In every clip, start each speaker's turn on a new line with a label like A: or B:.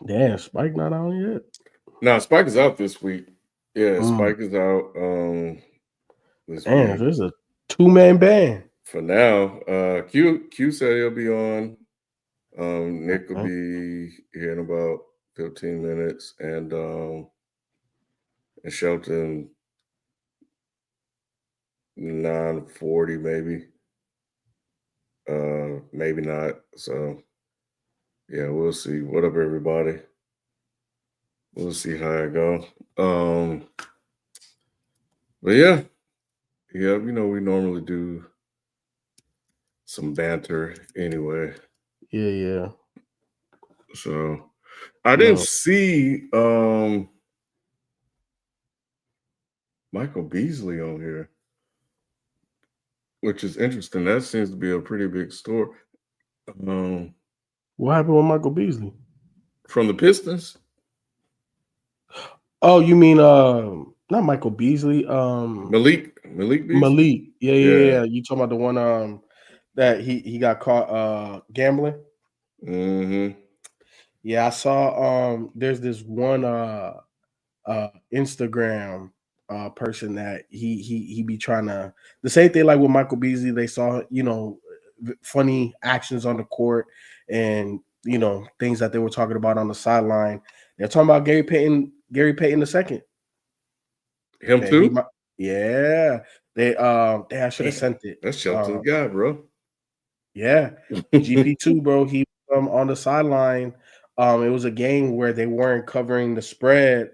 A: Damn, Spike not on yet.
B: No, Spike is out this week. Yeah,
A: Mm.
B: Spike is out this
A: Damn,
B: week.
A: there's a 2-man band.
B: For now, Q said he'll be on. Nick will
A: Okay.
B: be here in about 15 minutes, and Shelton 9:40 maybe. Maybe not. So yeah, we'll see. What up, everybody? We'll see how it go. Um, but yeah, we normally do some banter anyway.
A: Yeah.
B: So I didn't
A: No.
B: see Michael Beasley on here, which is interesting. That seems to be a pretty big story. Um,
A: What happened with Michael Beasley?
B: from the Pistons.
A: Oh, you mean not Michael Beasley,
B: Malik Beasley.
A: Malik.
B: Yeah.
A: Yeah. You talking about the one that he got caught gambling?
B: Mm-hmm.
A: Yeah, I saw there's this one Instagram person that he be trying to the same thing like with Michael Beasley. They saw funny actions on the court and things that they were talking about on the sideline. They're talking about Gary Payton the second.
B: Him
A: That he
B: too.
A: might, yeah. I should have
B: Damn,
A: sent it.
B: that's Shelton's guy, bro.
A: Yeah, GP2, bro. He on the sideline. It was a game where they weren't covering the spread,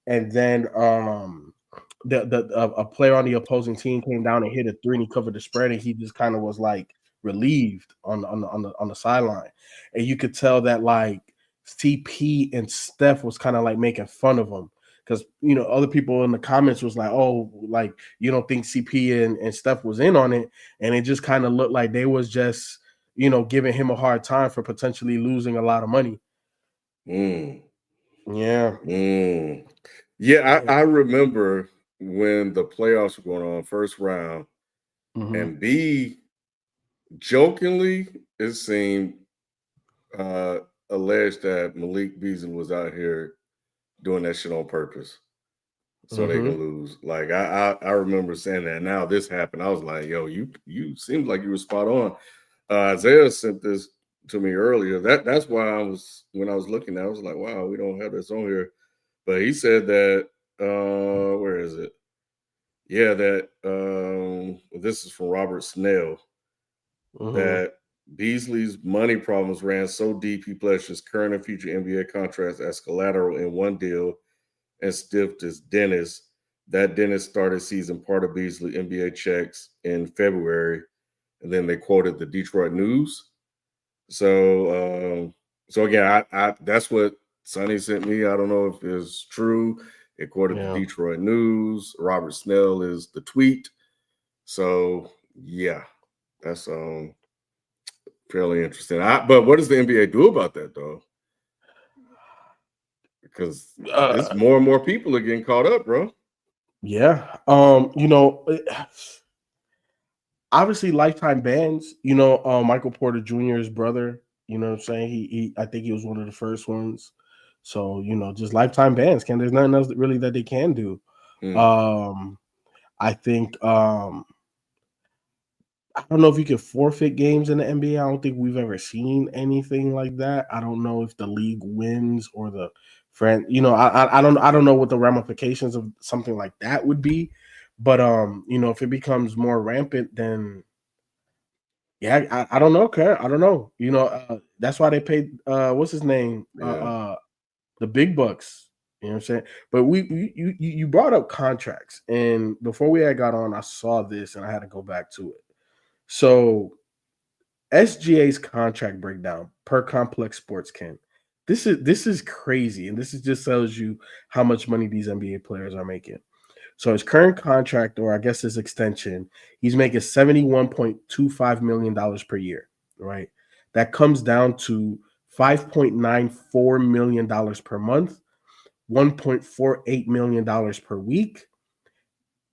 A: and then a player on the opposing team came down and hit a three, and he covered the spread, and he just kind of was like relieved on the sideline, and you could tell that like CP and Steph was kind of like making fun of him. Because other people in the comments was like, "Oh, like you don't think CP and Steph was in on it," and it just kind of looked like they was just giving him a hard time for potentially losing a lot of money.
B: Mm.
A: Yeah.
B: Mm. Yeah, I remember when the playoffs were going on, first round,
A: Mm-hmm.
B: and B jokingly, it seemed uh alleged that Malik Beasley was out here doing that shit on purpose so they
A: Mm-hmm.
B: can lose. Like I remember saying that. Now this happened. I was like, yo, you seemed like you were spot on. Isaiah sent this to me earlier. That's why when I was looking at it, I was like, wow, we don't have this on here. But he said that where is it? Yeah, that this is from Robert Snell,
A: Mm-hmm.
B: that Beasley's money problems ran so deep he pledged his current and future NBA contracts as collateral in one deal and stiffed his dentist. That dentist started seizing part of Beasley NBA checks in February, and then they quoted the Detroit News. So again, I that's what Sonny sent me. I don't know if it's true. It quoted the
A: Yeah.
B: Detroit News. Robert Snell is the tweet. So yeah, that's fairly interesting. But what does the NBA do about that though? Because it's
A: Uh,
B: more and more people are getting caught up, bro.
A: yeah. Obviously lifetime bans. Michael Porter Jr.'s brother. You know what I'm saying? I think he was one of the first ones. So just lifetime bans. There's nothing else really that they can do.
B: Mm,
A: Um, I think I don't know if you can forfeit games in the NBA. I don't think we've ever seen anything like that. I don't know if the league wins or the friend. I don't know what the ramifications of something like that would be. But if it becomes more rampant, then yeah, I don't know, Kurt. I don't know. That's why they paid what's his name?
B: yeah.
A: The big bucks. You know what I'm saying? But you brought up contracts, and before we had got on, I saw this and I had to go back to it. So SGA's contract breakdown per Complex Sports Ken. This is crazy, and this is just tells you how much money these NBA players are making. So his current contract, or I guess his extension, he's making $71.25 million per year. Right, that comes down to $5.94 million per month, $1.48 million per week,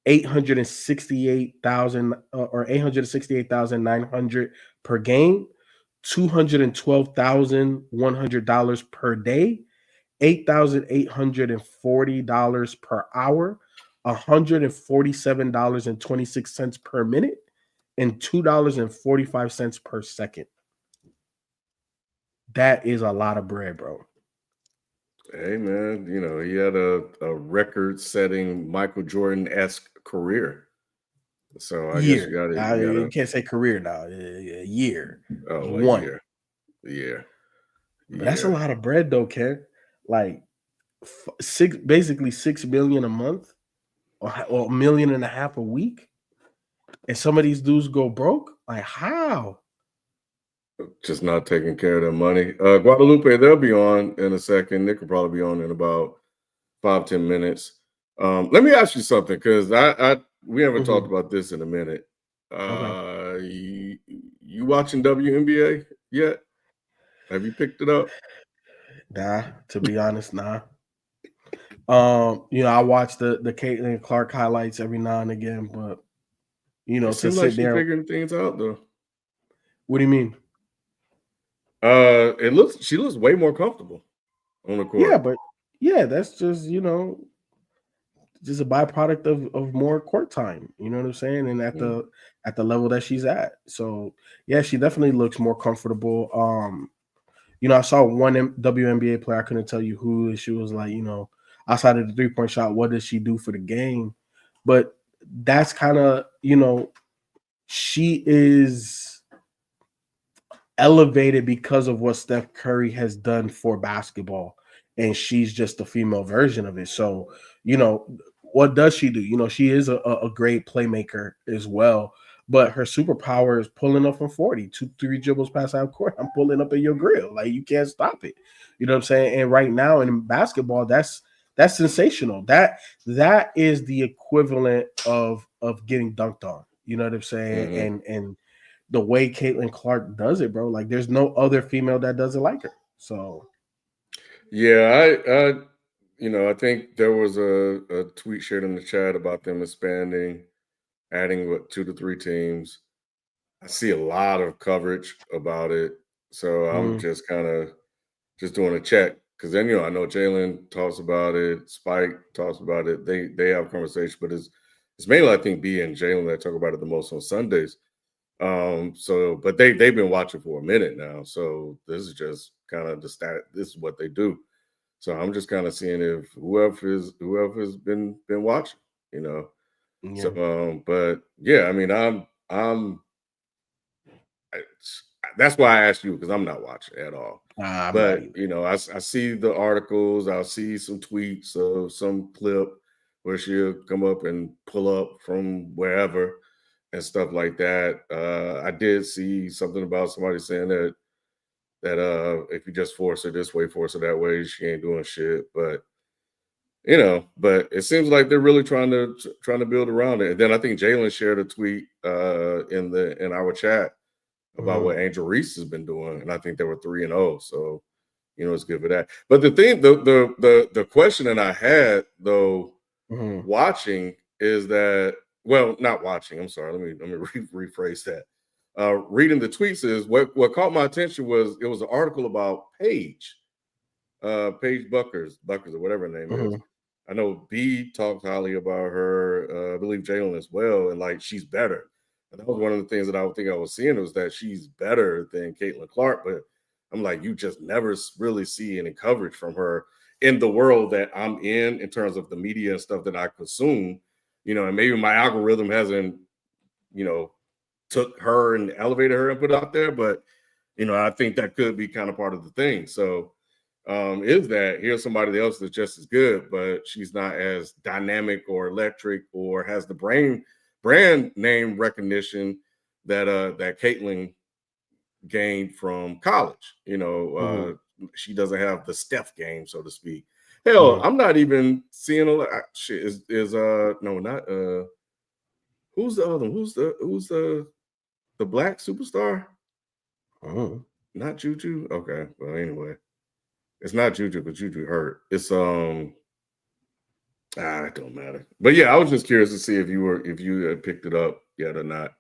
A: 868,000 or 868,900 per game, $212,100 per day, $8,840 per hour, $147.26 per minute, and $2.45 per second. That is a lot of bread, bro.
B: Hey man, he had a record-setting Michael Jordan-esque career. So I guess you got to.
A: You can't say career now. A year.
B: Oh,
A: one.
B: Yeah.
A: But that's a lot of bread, though, Ken. Like basically $6 million a month, or $1.5 million a week, and some of these dudes go broke. Like how?
B: Just not taking care of their money. Guadalupe, they'll be on in a second. They could probably be on in about 5-10 minutes. Let me ask you something, because we haven't talked about this in a minute.
A: Okay.
B: You watching WNBA yet? Have you picked it up?
A: Nah, to be honest, nah. I watch the Caitlin Clark highlights every now and again, but
B: it seems like she's figuring things out, though.
A: What do you mean?
B: She looks way more comfortable on the court.
A: Yeah, but that's just just a byproduct of more court time. You know what I'm saying? And at the level that she's at. So yeah, she definitely looks more comfortable. I saw one WNBA player. I couldn't tell you who. She was like, outside of the 3-point shot, what does she do for the game? But that's kind of, she is elevated because of what Steph Curry has done for basketball, and she's just a female version of it. So, what does she do? She is a great playmaker as well, but her superpower is pulling up from 40, 2-3 dribbles past half court. I'm pulling up in your grill. Like, you can't stop it. You know what I'm saying? And right now in basketball, that's sensational. That is the equivalent of getting dunked on. You know what I'm saying? And the way Caitlin Clark does it, bro, like there's no other female that does it like her. So
B: yeah, I think there was a tweet shared in the chat about them expanding, adding 2 to 3 teams. I see a lot of coverage about it, so I'm just kind of doing a check, because then I know Jalen talks about it, Spike talks about it. They have a conversation, but it's mainly, I think, B and Jalen that talk about it the most on Sundays. But they've been watching for a minute now, so this is just kind of the stat. This is what they do. So I'm just kind of seeing if whoever's been watching,
A: Yeah.
B: So, but yeah, I mean, that's why I asked you, because I'm not watching at all. But I see the articles. I'll see some tweets of some clip where she'll come up and pull up from wherever and stuff like that. I did see something about somebody saying that if you just force her this way, force her that way, she ain't doing shit. But but it seems like they're really trying to build around it. And then I think Jalen shared a tweet in our chat about what Angel Reese has been doing, and I think they were 3-0. So it's good for that. But the thing, the question that I had though, watching is that, well, not watching. I'm sorry. Let me rephrase that. Reading the tweets is what caught my attention was it was an article about Paige Buckers or whatever her name is. I know B talked highly about her. I believe Jalen as well, and like she's better. And that was one of the things that I would think I was seeing, was that she's better than Caitlin Clark. But I'm like, you just never really see any coverage from her in the world that I'm in terms of the media and stuff that I consume. And maybe my algorithm hasn't, took her and elevated her and put it out there. But, I think that could be kind of part of the thing. So is that here's somebody else that's just as good, but she's not as dynamic or electric or has the brand name recognition that Caitlin gained from college. She doesn't have the Steph game, so to speak. Hell, I'm not even seeing a lot. Shit is no, not who's the other one? Who's the black superstar? Not Juju. Okay, well anyway, it's not Juju, but Juju hurt. It's it don't matter. But yeah, I was just curious to see if you had picked it up yet or not.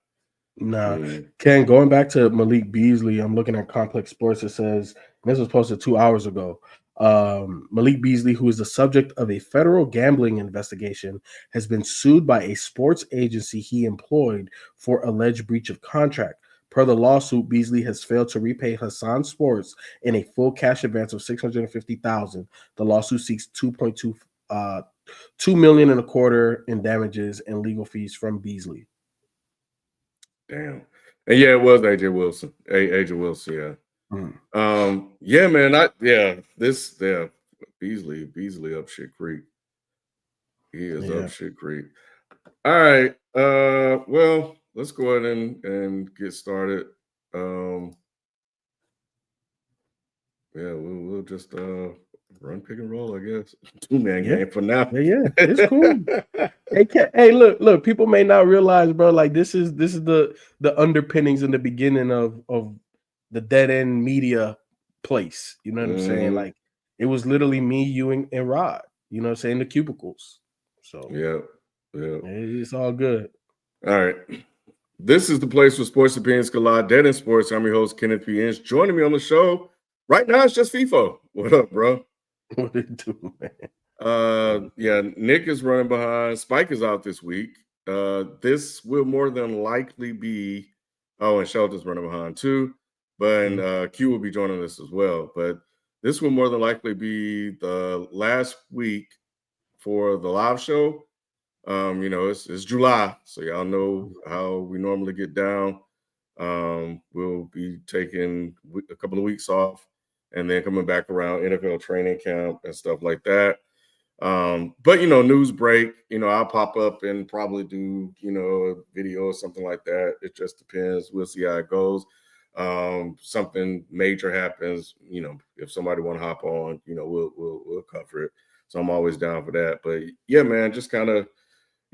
A: Nah. Ken, going back to Malik Beasley, I'm looking at Complex Sports. It says, this was posted 2 hours ago. Malik Beasley, who is the subject of a federal gambling investigation, has been sued by a sports agency he employed for alleged breach of contract. Per the lawsuit, Beasley has failed to repay Hassan Sports in a full cash advance of $650,000. The lawsuit seeks $2 million and a quarter in damages and legal fees from Beasley.
B: Damn. And yeah, it was AJ Wilson. AJ Wilson, yeah. Yeah, man. Beasley up shit creek. He is up shit creek. All right. Well, let's go ahead and get started. We'll just run pick and roll, I guess. 2-man game for now.
A: Yeah, it's cool. Hey, look. People may not realize, bro. Like this is the underpinnings in the beginning of the dead end media place. You know what I'm saying? Like it was literally me, you, and Rod. You know what I'm saying? The cubicles. So
B: yeah,
A: it's all good.
B: All right. This is the place where sports opinions collide. Dead End Sports. I'm your host, Kenneth P. Inch. Joining me on the show right now, it's just FIFO. What up, bro?
A: What did you do, man?
B: Yeah, Nick is running behind. Spike is out this week. This will more than likely be. Oh, and Shelton's running behind too. But Q will be joining us as well. But this will more than likely be the last week for the live show. It's July, so y'all know how we normally get down. We'll be taking a couple of weeks off and then coming back around NFL training camp and stuff like that. But news break, I'll pop up and probably do, a video or something like that. It just depends. We'll see how it goes. Something major happens, if somebody want to hop on, we'll cover it. So I'm always down for that. But yeah, man, just kind of,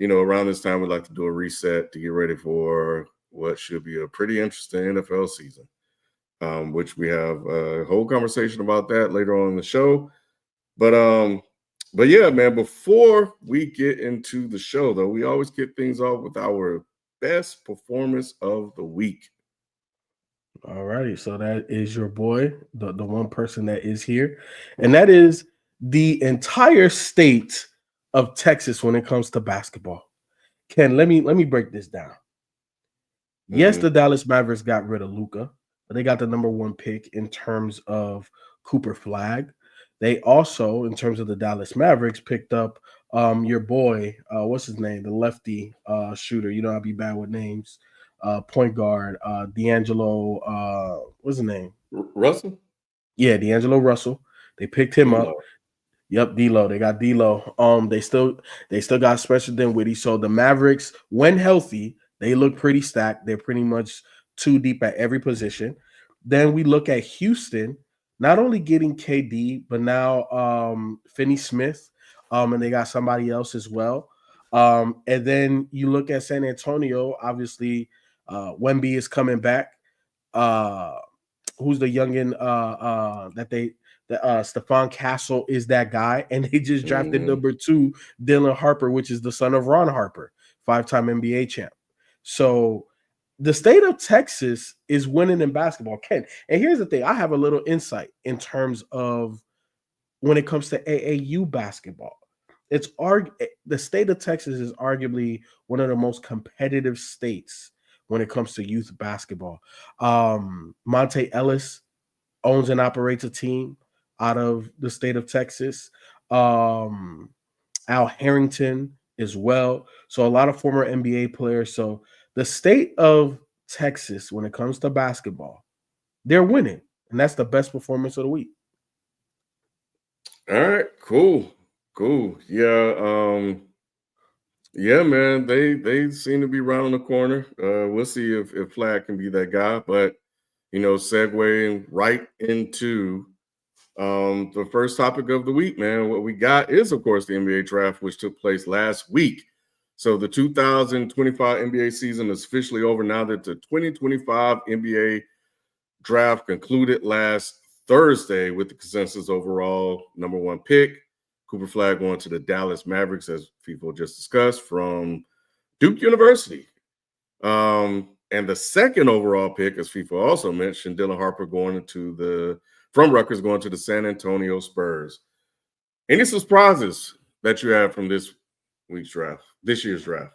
B: around this time, we'd like to do a reset to get ready for what should be a pretty interesting NFL season, which we have a whole conversation about that later on in the show. But yeah, man, before we get into the show, though, we always get things off with our best performance of the week.
A: All righty. So that is your boy, the one person that is here. And that is the entire state of Texas when it comes to basketball. Ken, let me break this down. Yes, the Dallas Mavericks got rid of Luka, but they got the number 1 pick in terms of Cooper Flagg. They also, in terms of the Dallas Mavericks, picked up your boy, what's his name? The lefty shooter. I'll be bad with names. Point guard, D'Angelo, what's his name?
B: Russell?
A: Yeah, D'Angelo Russell. They picked him up. Yep, D'Lo. They got D'Lo. They still got Spencer Dinwiddie. So the Mavericks, when healthy, they look pretty stacked. They're pretty much too deep at every position. Then we look at Houston, not only getting KD, but now Finney Smith, and they got somebody else as well. And then you look at San Antonio. Obviously, Wemby is coming back. Who's the youngin Stephon Castle is that guy, and they just drafted number 2 Dylan Harper, which is the son of Ron Harper, 5-time NBA champ. So the state of Texas is winning in basketball, Ken. And here's the thing: I have a little insight in terms of when it comes to AAU basketball. The state of Texas is arguably one of the most competitive states when it comes to youth basketball. Monte Ellis owns and operates a team out of the state of Texas. Al Harrington as well. So a lot of former NBA players. So the state of Texas, when it comes to basketball, they're winning. And that's the best performance of the week.
B: All right, cool. Yeah. Yeah, man, they seem to be rounding the corner. We'll see if Flagg can be that guy. But, segueing right into the first topic of the week, man. What we got is, of course, the NBA draft, which took place last week. So the 2025 NBA season is officially over now that the 2025 NBA draft concluded last Thursday with the consensus overall number 1 pick. Cooper Flagg going to the Dallas Mavericks, as people just discussed, from Duke University. And the second overall pick, as FIFA also mentioned, Dylan Harper going into the from Rutgers going to the San Antonio Spurs. Any surprises that you have from this year's draft?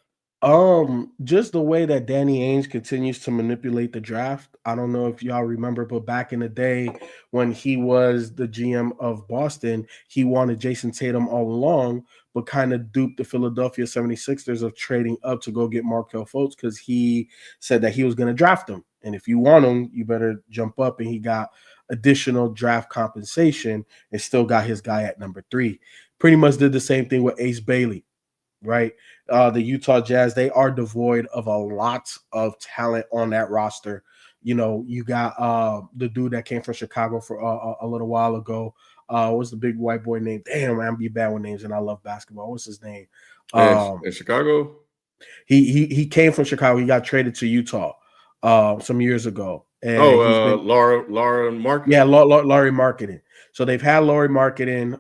A: Just the way that Danny Ainge continues to manipulate the draft. I don't know if y'all remember, but back in the day when he was the GM of Boston, he wanted Jason Tatum all along, but kind of duped the Philadelphia 76ers of trading up to go get Markelle Fultz because he said that he was going to draft him. And if you want him, you better jump up. And he got additional draft compensation and still got his guy at number 3. Pretty much did the same thing with Ace Bailey, right? The Utah Jazz, they are devoid of a lot of talent on that roster. You know, you got the dude that came from Chicago for a little while ago. What's the big white boy name? Damn, I'm be bad with names, and I love basketball. What's his name?
B: In Chicago?
A: He came from Chicago. He got traded to Utah some years ago.
B: And Laura Marketing.
A: Yeah, Laurie Marketing. So they've had Laurie Marketing.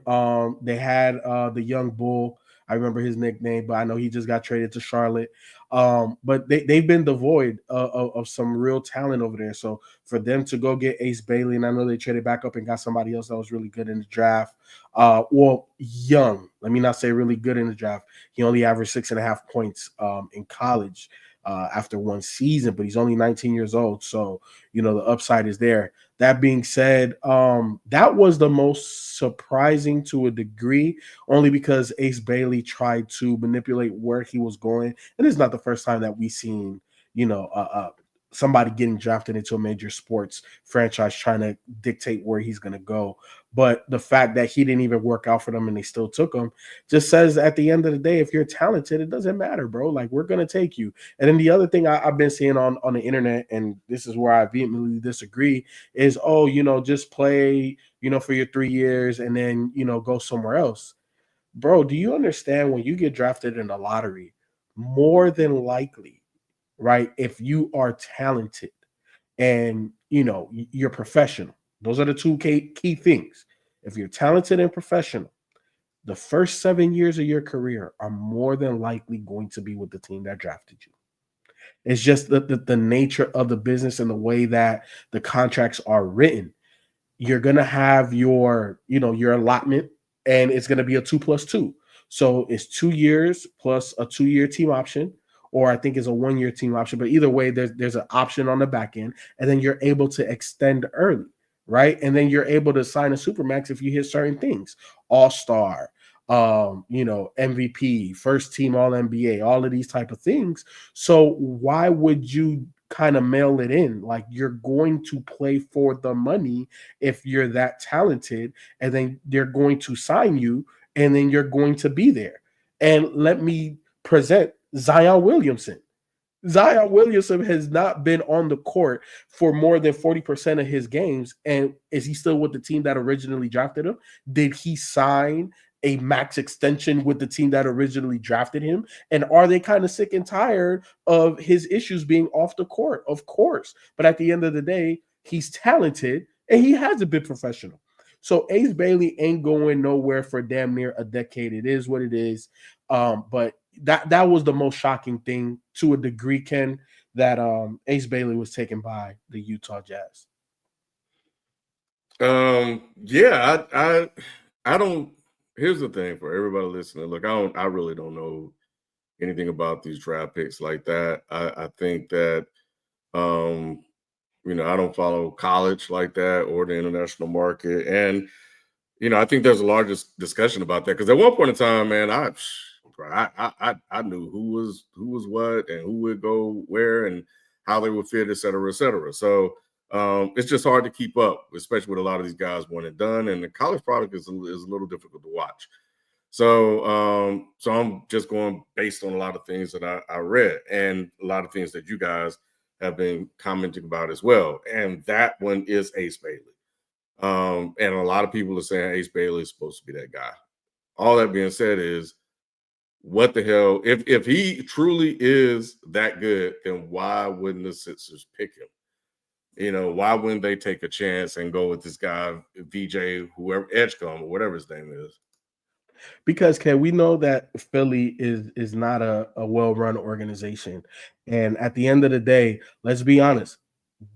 A: They had the young bull. I remember his nickname, but I know he just got traded to Charlotte. But they've been devoid of some real talent over there. So for them to go get Ace Bailey, and I know they traded back up and got somebody else that was really good in the draft. Well, young. Let me not say really good in the draft. He only averaged 6.5 points in college after one season, but he's only 19 years old. So, you know, the upside is there. That being said, that was the most surprising to a degree, only because Ace Bailey tried to manipulate where he was going. And it's not the first time that we've seen, you know, somebody getting drafted into a major sports franchise trying to dictate where he's going to go. But the fact that he didn't even work out for them and they still took him just says at the end of the day, if you're talented, it doesn't matter, bro. Like, we're going to take you. And then the other thing I've been seeing on the internet, and this is where I vehemently disagree, is, oh, you know, just play, you know, for your 3 years and then, you know, go somewhere else. Bro, do you understand when you get drafted in the lottery, more than likely, right, if you are talented and, you know, you're professional, those are the two key things. If you're talented and professional, the first 7 years of your career are more than likely going to be with the team that drafted you. It's just the nature of the business and the way that the contracts are written. You're going to have your, you know, your allotment, and it's going to be a 2+2. So it's 2 years plus a 2-year team option, or I think it's a 1-year team option. But either way, there's an option on the back end, and then you're able to extend early, right? And then you're able to sign a supermax if you hit certain things, all-star, you know, MVP, first team All-NBA, all of these type of things. So why would you kind of mail it in? Like, you're going to play for the money if you're that talented, and then they're going to sign you, and then you're going to be there. And let me present Zion Williamson. Zion Williamson has not been on the court for more than 40% of his games. And is he still with the team that originally drafted him? Did he sign a max extension with the team that originally drafted him? And are they kind of sick and tired of his issues being off the court? Of course. But at the end of the day, he's talented and he hasn't been professional. So Ace Bailey ain't going nowhere for damn near a decade. It is what it is. But that was the most shocking thing to a degree, Ken, that Ace Bailey was taken by the Utah Jazz.
B: Yeah, I don't. Here's the thing for everybody listening. Look, I really don't know anything about these draft picks like that. I think that, you know, I don't follow college like that or the international market, and you know, I think there's a larger discussion about that because at one point in time, man, I knew who was what and who would go where and how they would fit, et cetera, et cetera. So it's just hard to keep up, especially with a lot of these guys one and done. And the college product is a little difficult to watch. So so I'm just going based on a lot of things that I read and a lot of things that you guys have been commenting about as well. And that one is Ace Bailey. And a lot of people are saying Ace Bailey is supposed to be that guy. All that being said is, what the hell? If he truly is that good, then why wouldn't the Sixers pick him? You know, why wouldn't they take a chance and go with this guy, VJ, whoever, Edgecombe, or whatever his name is?
A: Because, Ken, we know that Philly is not a well-run organization. And at the end of the day, let's be honest,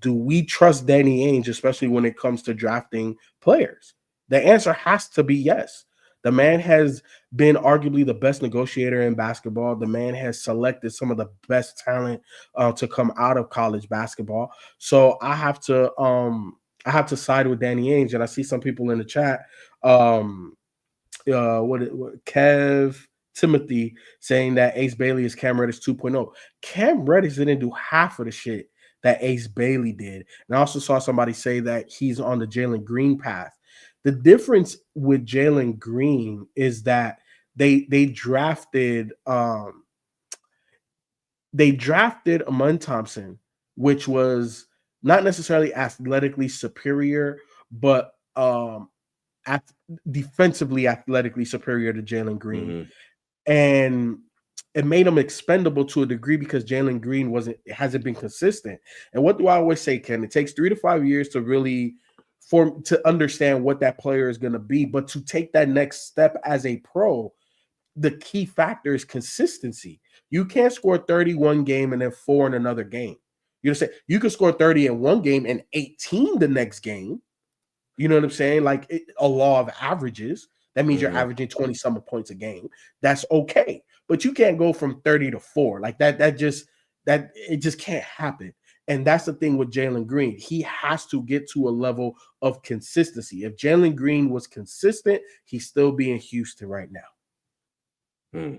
A: do we trust Danny Ainge, especially when it comes to drafting players? The answer has to be yes. The man has been arguably the best negotiator in basketball. The man has selected some of the best talent to come out of college basketball. So I have to side with Danny Ainge, and I see some people in the chat. What Kev Timothy saying that Ace Bailey is Cam Reddish 2.0. Cam Reddish didn't do half of the shit that Ace Bailey did. And I also saw somebody say that he's on the Jalen Green path. The difference with Jalen Green is that they drafted Amon Thompson, which was not necessarily athletically superior, but defensively athletically superior to Jalen Green. Mm-hmm. And it made him expendable to a degree because Jalen Green hasn't been consistent. And what do I always say, Ken? It takes 3 to 5 years to really to understand what that player is going to be. But to take that next step as a pro, the key factor is consistency. You can't score 31 game and then 4 in another game. You know what I'm saying? You can score 30 in one game and 18 the next game. You know what I'm saying? Like a law of averages. That means you're averaging 20-some points a game. That's okay. But you can't go from 30 to 4. Like that it just can't happen. And that's the thing with Jalen Green. He has to get to a level of consistency. If Jalen Green was consistent, he'd still be in Houston right now.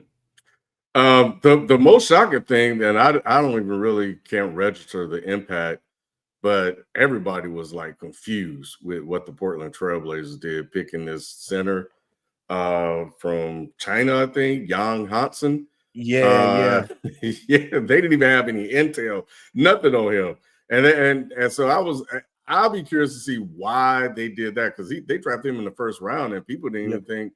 B: The most shocking thing, and I don't even really can't register the impact, but everybody was like confused with what the Portland Trailblazers did, picking this center from China, I think, Yang Hansen.
A: Yeah.
B: Yeah, they didn't even have any intel, nothing on him. And so I'll be curious to see why they did that, because they drafted him in the first round and people didn't even think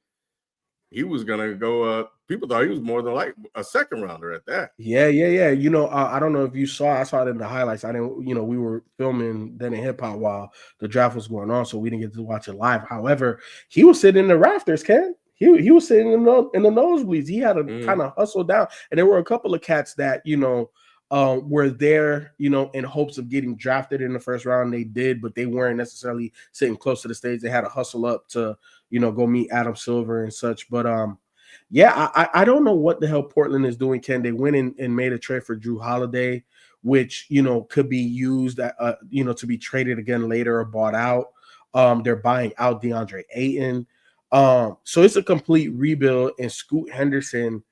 B: he was gonna go. People thought he was more than like a second rounder at that.
A: Yeah. You know, I don't know if you saw. I saw it in the highlights. I didn't. You know, we were filming then in hip hop while the draft was going on, so we didn't get to watch it live. However, he was sitting in the rafters, Ken. He was sitting in the nosebleeds. He had to kind of hustle down, and there were a couple of cats that were there, in hopes of getting drafted in the first round. They did, but they weren't necessarily sitting close to the stage. They had to hustle up to go meet Adam Silver and such. But I don't know what the hell Portland is doing, Ken. They went in and made a trade for Drew Holiday, which could be used to be traded again later or bought out. They're buying out DeAndre Ayton. So it's a complete rebuild. And Scoot Henderson,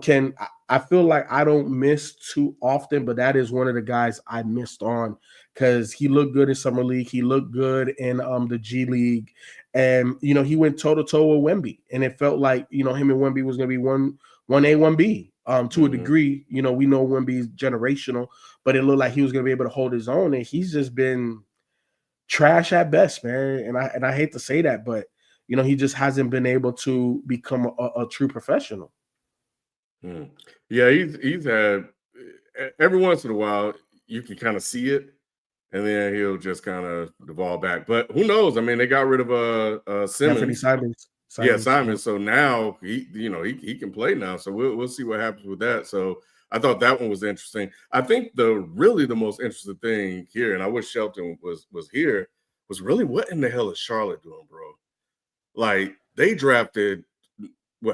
A: Ken, I feel like I don't miss too often, but that is one of the guys I missed on, because he looked good in Summer League. He looked good in the G League. And, he went toe-to-toe with Wemby. And it felt like, him and Wemby was going to be 1A, 1B to a degree. We know Wemby's generational, but it looked like he was going to be able to hold his own. And he's just been trash at best, man. And I hate to say that, but, he just hasn't been able to become a true professional.
B: Yeah, he's had, every once in a while you can kind of see it, and then he'll just kind of devolve back. But who knows? I mean, they got rid of Simmons.
A: Simons.
B: Yeah, Simon. So now he can play now. So we'll see what happens with that. So I thought that one was interesting. I think the most interesting thing here, and I wish Shelton was here, was really what in the hell is Charlotte doing, bro? Like, they drafted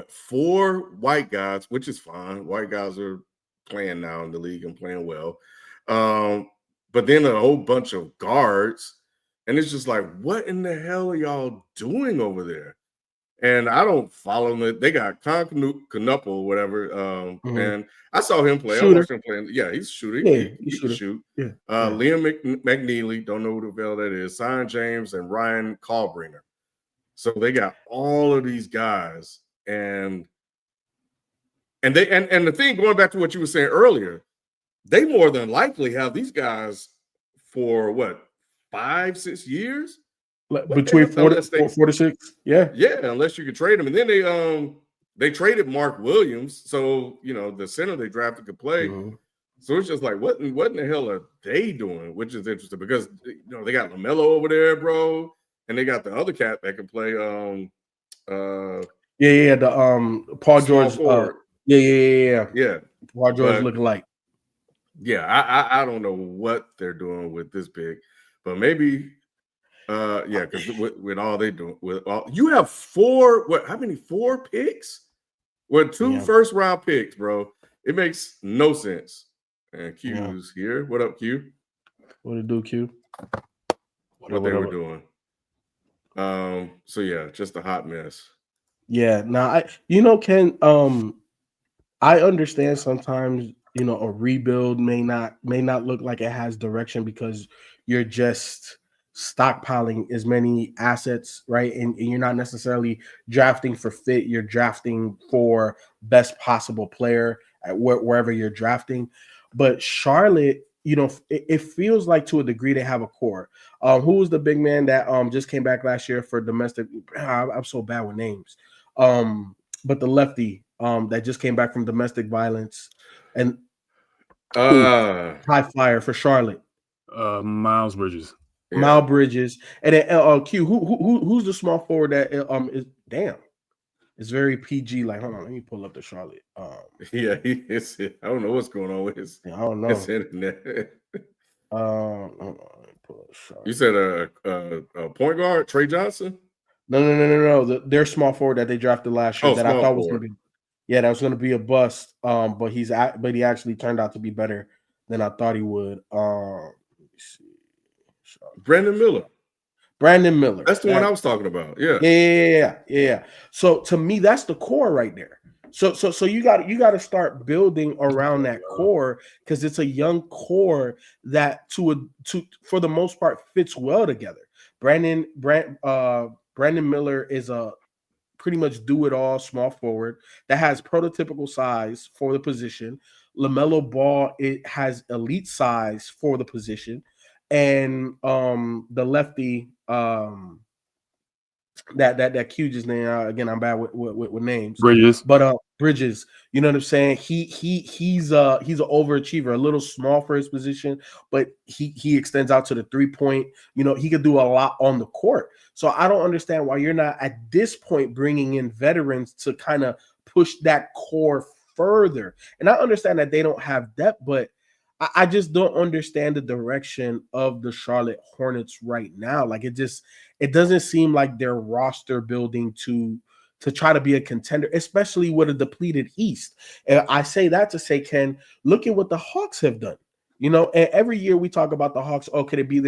B: 4 white guys, which is fine. White guys are playing now in the league and playing well. But then a whole bunch of guards. And it's just like, what in the hell are y'all doing over there? And I don't follow them. They got Knuckle or whatever. And I saw him play.
A: Shooter.
B: I watched him playing. Yeah, he's shooting.
A: Yeah,
B: he can shoot.
A: Yeah.
B: Liam McNeely, don't know who the hell that is. Sion James and Ryan Kalbringer. So they got all of these guys. And the thing, going back to what you were saying earlier, they more than likely have these guys for what, 5-6 years?
A: Between 4 to 6. Yeah,
B: unless you can trade them. And then they traded Mark Williams, so the center they drafted could play. So it's just like, what in the hell are they doing? Which is interesting, because they got LaMelo over there, bro, and they got the other cat that can play.
A: The Paul George. Yeah. Paul George looking like.
B: Yeah, I don't know what they're doing with this pick, but maybe yeah, because with all they do with all you have how many 4 picks? With 2
A: Yeah,
B: first-round picks, bro. It makes no sense. And
A: yeah.
B: Q's here. What up, Q?
A: What it do, Q? What up?
B: What they
A: What
B: were
A: up?
B: doing. So yeah, just a hot mess.
A: Yeah. Now, Ken. I understand sometimes a rebuild may not look like it has direction because you're just stockpiling as many assets, right? And you're not necessarily drafting for fit. You're drafting for best possible player at wherever you're drafting. But Charlotte, it feels like to a degree they have a core. Who was the big man that just came back last year for domestic? I'm so bad with names. But the lefty that just came back from domestic violence and high flyer for Charlotte.
C: Miles Bridges.
B: Yeah.
A: Miles Bridges. And then Q, who's the small forward that is damn. It's very PG. Like, hold on, let me pull up the Charlotte.
B: Yeah, I don't know what's going on with his,
A: I don't know.
B: his internet.
A: Hold on, let me pull up Charlotte.
B: You said a point guard, Trey Johnson?
A: No. Their small forward that they drafted last year that I thought was going to be, that was going to be a bust. But he actually turned out to be better than I thought he would. Let me see.
B: Brandon Miller. That's the one I was talking about.
A: Yeah. So to me, that's the core right there. So you got to start building around that core because it's a young core that for the most part fits well together. Brandon Miller is a pretty much do-it-all small forward that has prototypical size for the position. LaMelo Ball, it has elite size for the position. And the lefty that Q just named, again, I'm bad with names.
C: Bridges.
A: But Bridges, you know what I'm saying? He's an overachiever, a little small for his position, but he extends out to the 3-point. He could do a lot on the court. So I don't understand why you're not at this point bringing in veterans to kind of push that core further. And I understand that they don't have depth, but I just don't understand the direction of the Charlotte Hornets right now. Like it doesn't seem like they're roster building to try to be a contender, especially with a depleted East. And I say that to say, Ken, look at what the Hawks have done. And every year we talk about the Hawks. Oh, could it be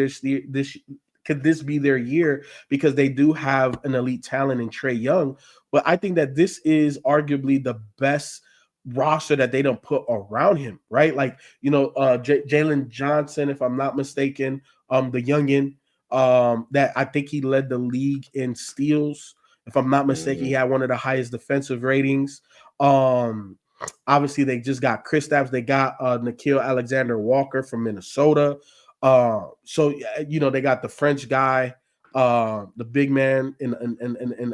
A: could this be their year? Because they do have an elite talent in Trae Young. But I think that this is arguably the best roster that they don't put around him, right? Like, Jalen Johnson, if I'm not mistaken, the youngin, that I think he led the league in steals. If I'm not mistaken, he had one of the highest defensive ratings. Obviously, they just got Kristaps. They got Nickeil Alexander-Walker from Minnesota. So they got the French guy, the big man in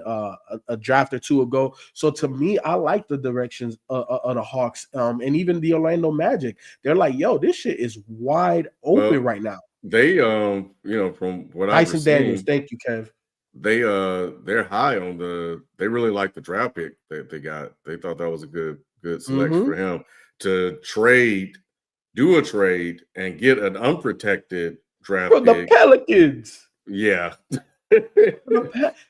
A: a draft or two ago. So to me, I like the directions of the Hawks, and even the Orlando Magic. They're like, yo, this shit is wide open right now.
B: They from what I've seen,
A: Daniels, thank you, Kev.
B: They're high on they really like the draft pick that they got. They thought that was a good selection for him to do a trade and get an unprotected draft pick.
A: The Pelicans.
B: Yeah.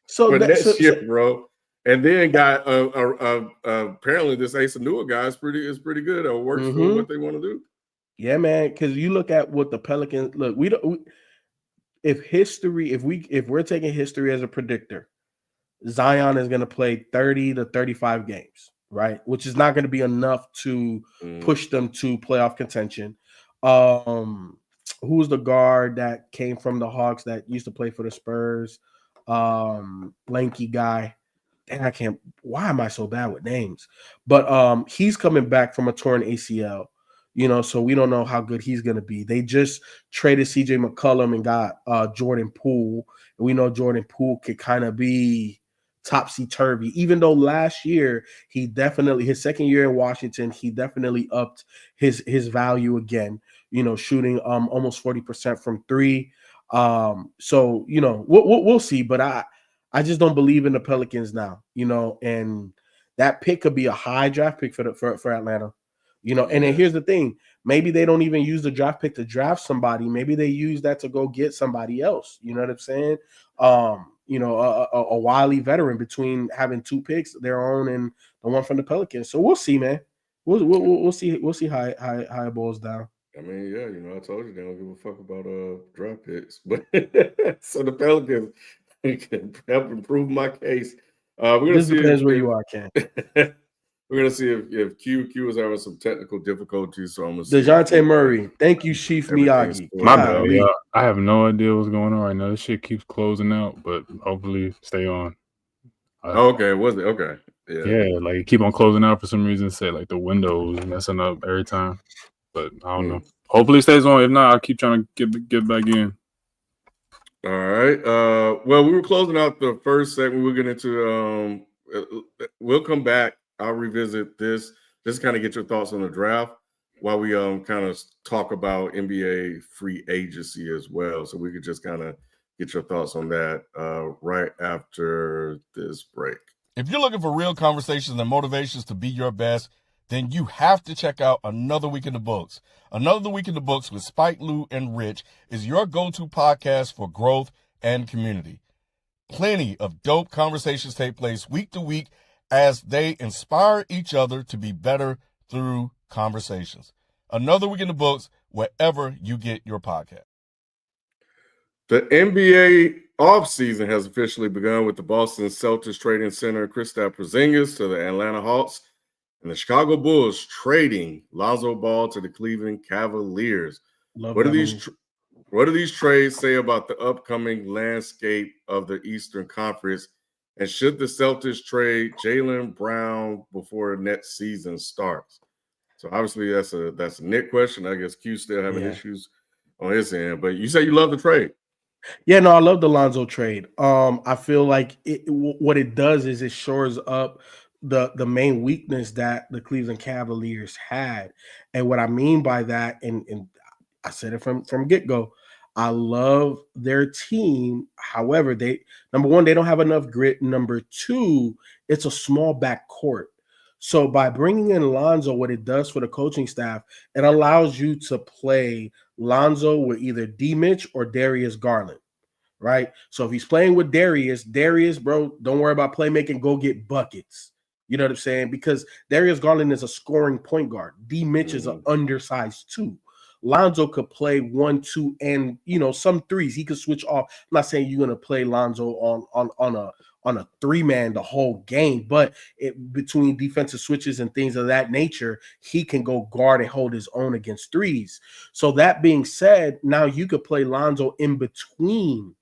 A: So
B: next year, bro. And then got apparently this Ace Anua guy is pretty good or works for what they want to do.
A: Yeah, man. Because you look at what the Pelicans look. If we're taking history as a predictor, Zion is going to play 30 to 35 games, right? Which is not going to be enough to push them to playoff contention. Who's the guard that came from the Hawks that used to play for the Spurs? Lanky guy. Dang, why am I so bad with names? But he's coming back from a torn ACL. So we don't know how good he's going to be. They just traded CJ McCollum and got Jordan Poole. And we know Jordan Poole could kind of be topsy-turvy, even though last year his second year in Washington, he definitely upped his value again, shooting almost 40% from three. So we'll see, but I just don't believe in the Pelicans now, and that pick could be a high draft pick for Atlanta. And then here's the thing. maybe they don't even use the draft pick to draft somebody. Maybe they use that to go get somebody else. You know what I'm saying? A wily veteran between having 2 picks, their own and the one from the Pelicans. So we'll see, man. We'll see how it boils down.
B: I mean, yeah, I told you they don't give a fuck about draft picks, but so the Pelicans can help improve my case. We're gonna see
A: Depends where you are, Ken.
B: We're gonna see if Q is having some technical difficulties. So I'm gonna
A: DeJounte Murray. Thank you, Chief Miyagi.
C: My bad, y'all. I have no idea what's going on right now. This shit keeps closing out, but hopefully stay on.
B: Okay, was it? Okay.
C: Yeah, like it keep on closing out for some reason. Say like the windows messing up every time. But I don't know. Hopefully it stays on. If not, I'll keep trying to get back in.
B: All right. Well, we were closing out the first segment. We'll get into we'll come back. I'll revisit this. Just kind of get your thoughts on the draft while we kind of talk about NBA free agency as well. So we could just kind of get your thoughts on that right after this break.
D: If you're looking for real conversations and motivations to be your best, then you have to check out Another Week in the Books. Another Week in the Books with Spike, Lou, and Rich is your go-to podcast for growth and community. Plenty of dope conversations take place week to week as they inspire each other to be better through conversations. Another Week in the Books, wherever you get your podcast.
B: The NBA offseason has officially begun with the Boston Celtics trading center Kristaps Porzingis to the Atlanta Hawks and the Chicago Bulls trading Lonzo Ball to the Cleveland Cavaliers. What do these trades say about the upcoming landscape of the Eastern Conference? And should the Celtics trade Jaylen Brown before next season starts? So obviously that's a Nick question. I guess Q's still having issues on his end. But you say you love the trade.
A: Yeah, no, I love the Lonzo trade. I feel like what it does is it shores up the main weakness that the Cleveland Cavaliers had. And what I mean by that, and I said it from get-go, I love their team. However, number one, they don't have enough grit. Number two, it's a small backcourt. So by bringing in Lonzo, what it does for the coaching staff, it allows you to play Lonzo with either D. Mitch or Darius Garland, right? So if he's playing with Darius, bro, don't worry about playmaking. Go get buckets. You know what I'm saying? Because Darius Garland is a scoring point guard. D. Mitch is an undersized 2. Lonzo could play 1, 2, and some threes. He could switch off. I'm not saying you're gonna play Lonzo on a 3-man the whole game, but between defensive switches and things of that nature, he can go guard and hold his own against threes. So that being said, now you could play Lonzo in between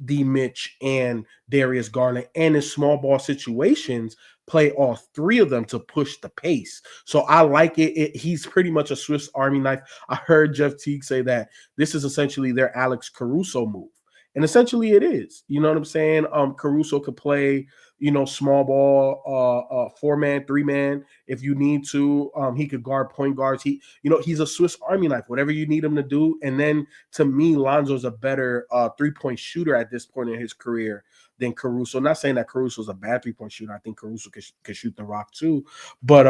A: D. Mitch and Darius Garland, and in small ball situations, play all 3 of them to push the pace. So I like it. He's pretty much a Swiss Army knife. I heard Jeff Teague say that this is essentially their Alex Caruso move. And essentially it is. You know what I'm saying? Caruso could play, small ball, 4-man, 3-man if you need to. He could guard point guards. He's a Swiss Army knife, whatever you need him to do. And then to me, Lonzo's a better 3-point shooter at this point in his career than Caruso. Not saying that Caruso's a bad 3-point shooter. I think Caruso could shoot the rock too. But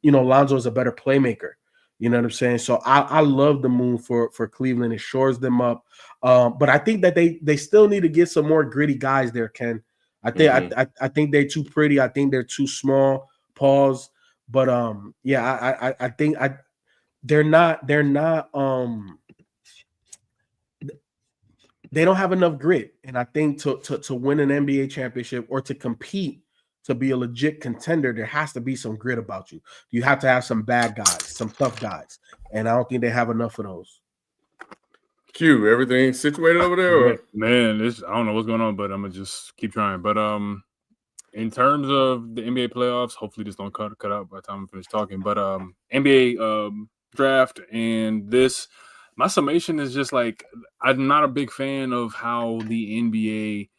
A: Lonzo is a better playmaker. You know what I'm saying? So I love the move for Cleveland. It shores them up. But I think that they still need to get some more gritty guys there, Ken. I think I think they're too pretty. I think they're too small. Pause. But I think they're not they don't have enough grit. And I think to win an NBA championship or to compete, to be a legit contender, there has to be some grit about you. You have to have some bad guys, some tough guys. And I don't think they have enough of those.
B: Q, everything situated over there? Or?
C: Man, I don't know what's going on, but I'm going to just keep trying. But in terms of the NBA playoffs, hopefully this don't cut out by the time I finish talking. But NBA draft and this, my summation is just like, I'm not a big fan of how the NBA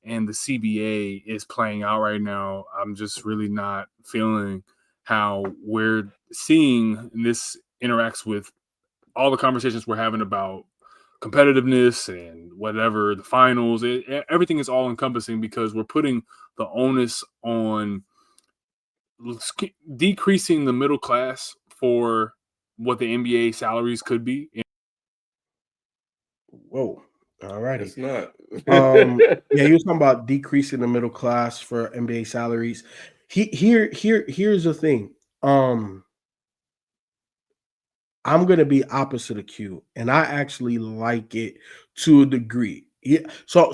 C: and the CBA is playing out right now. I'm just really not feeling how we're seeing this interacts with all the conversations we're having about competitiveness and whatever, the finals. Everything is all encompassing because we're putting the onus on decreasing the middle class for what the NBA salaries could be.
A: Whoa. All righty.
B: It's not.
A: Yeah, you were talking about decreasing the middle class for NBA salaries. Here's the thing. I'm gonna be opposite of Q, and I actually like it to a degree. Yeah, so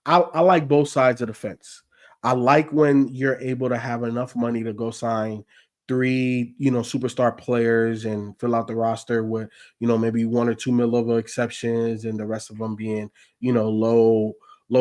A: I like both sides of the fence. I like when you're able to have enough money to go sign 3, superstar players and fill out the roster with, maybe 1 or 2 mil exceptions, and the rest of them being, low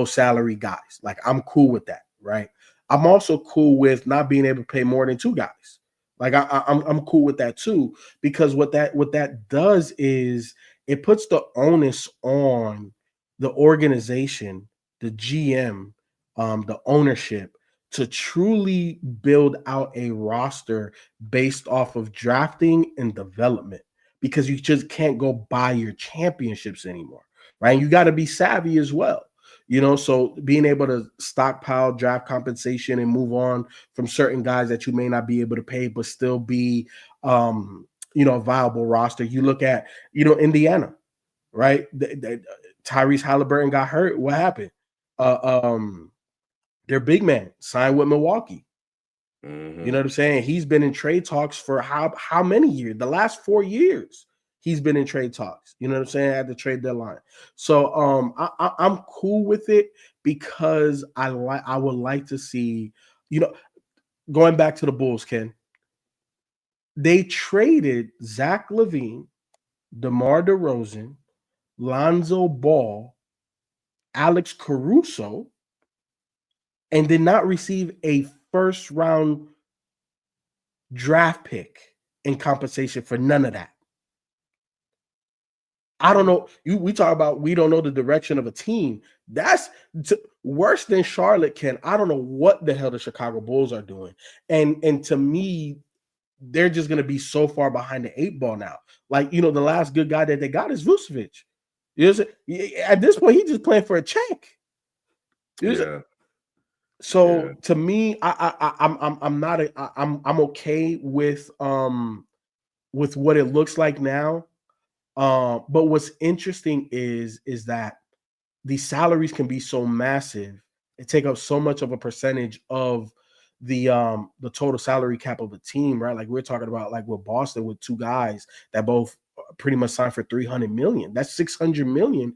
A: salary guys. Like, I'm cool with that, right? I'm also cool with not being able to pay more than 2 guys. Like, I'm cool with that too, because what that does is it puts the onus on the organization, the GM, the ownership, to truly build out a roster based off of drafting and development, because you just can't go buy your championships anymore, right? You got to be savvy as well. So being able to stockpile draft compensation and move on from certain guys that you may not be able to pay, but still be, a viable roster. You look at, Indiana, right? Tyrese Halliburton got hurt. What happened? Their big man signed with Milwaukee.
B: Mm-hmm.
A: You know what I'm saying? He's been in trade talks for how many years? The last 4 years. He's been in trade talks, you know what I'm saying, at the trade deadline. So I'm cool with it, because I would like to see, going back to the Bulls, Ken, they traded Zach LaVine, DeMar DeRozan, Lonzo Ball, Alex Caruso, and did not receive a first round draft pick in compensation for none of that. I don't know. We talk about we don't know the direction of a team. That's worse than Charlotte, Ken. I don't know what the hell the Chicago Bulls are doing. And to me, they're just going to be so far behind the 8 ball now. Like, the last good guy that they got is Vucevic. At this point, he's just playing for a check.
B: Yeah.
A: So to me, I'm okay with what it looks like now. But what's interesting is that these salaries can be so massive and take up so much of a percentage of the total salary cap of a team, right? Like, we're talking about, like, with Boston, with 2 guys that both pretty much signed for $300 million. That's $600 million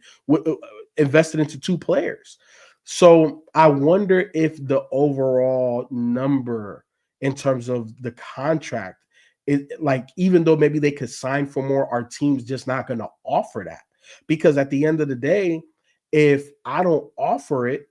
A: invested into 2 players. So I wonder if the overall number in terms of the contract, like, even though maybe they could sign for more, our team's just not going to offer that. Because at the end of the day, if I don't offer it,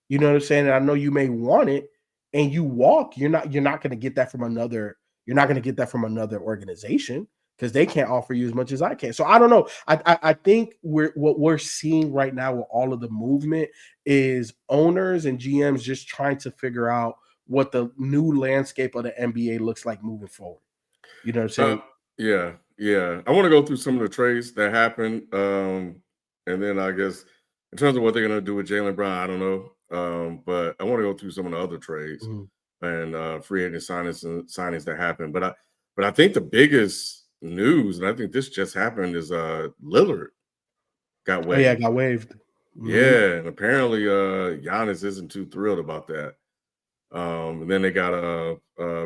A: you know what I'm saying, and I know you may want it, and you walk, you're not going to get that from another. You're not going to get that from another organization, because they can't offer you as much as I can. So I don't know. I think what we're seeing right now with all of the movement is owners and GMs just trying to figure out what the new landscape of the NBA looks like moving forward. You know what I'm saying?
B: Yeah. I want to go through some of the trades that happened. And then I guess in terms of what they're going to do with Jaylen Brown, I don't know. But I want to go through some of the other trades and free agent signings that happened. But I think the biggest news, and I think this just happened, is Lillard got waived.
A: Oh, yeah, got waived.
B: Yeah, and apparently Giannis isn't too thrilled about that. And then they got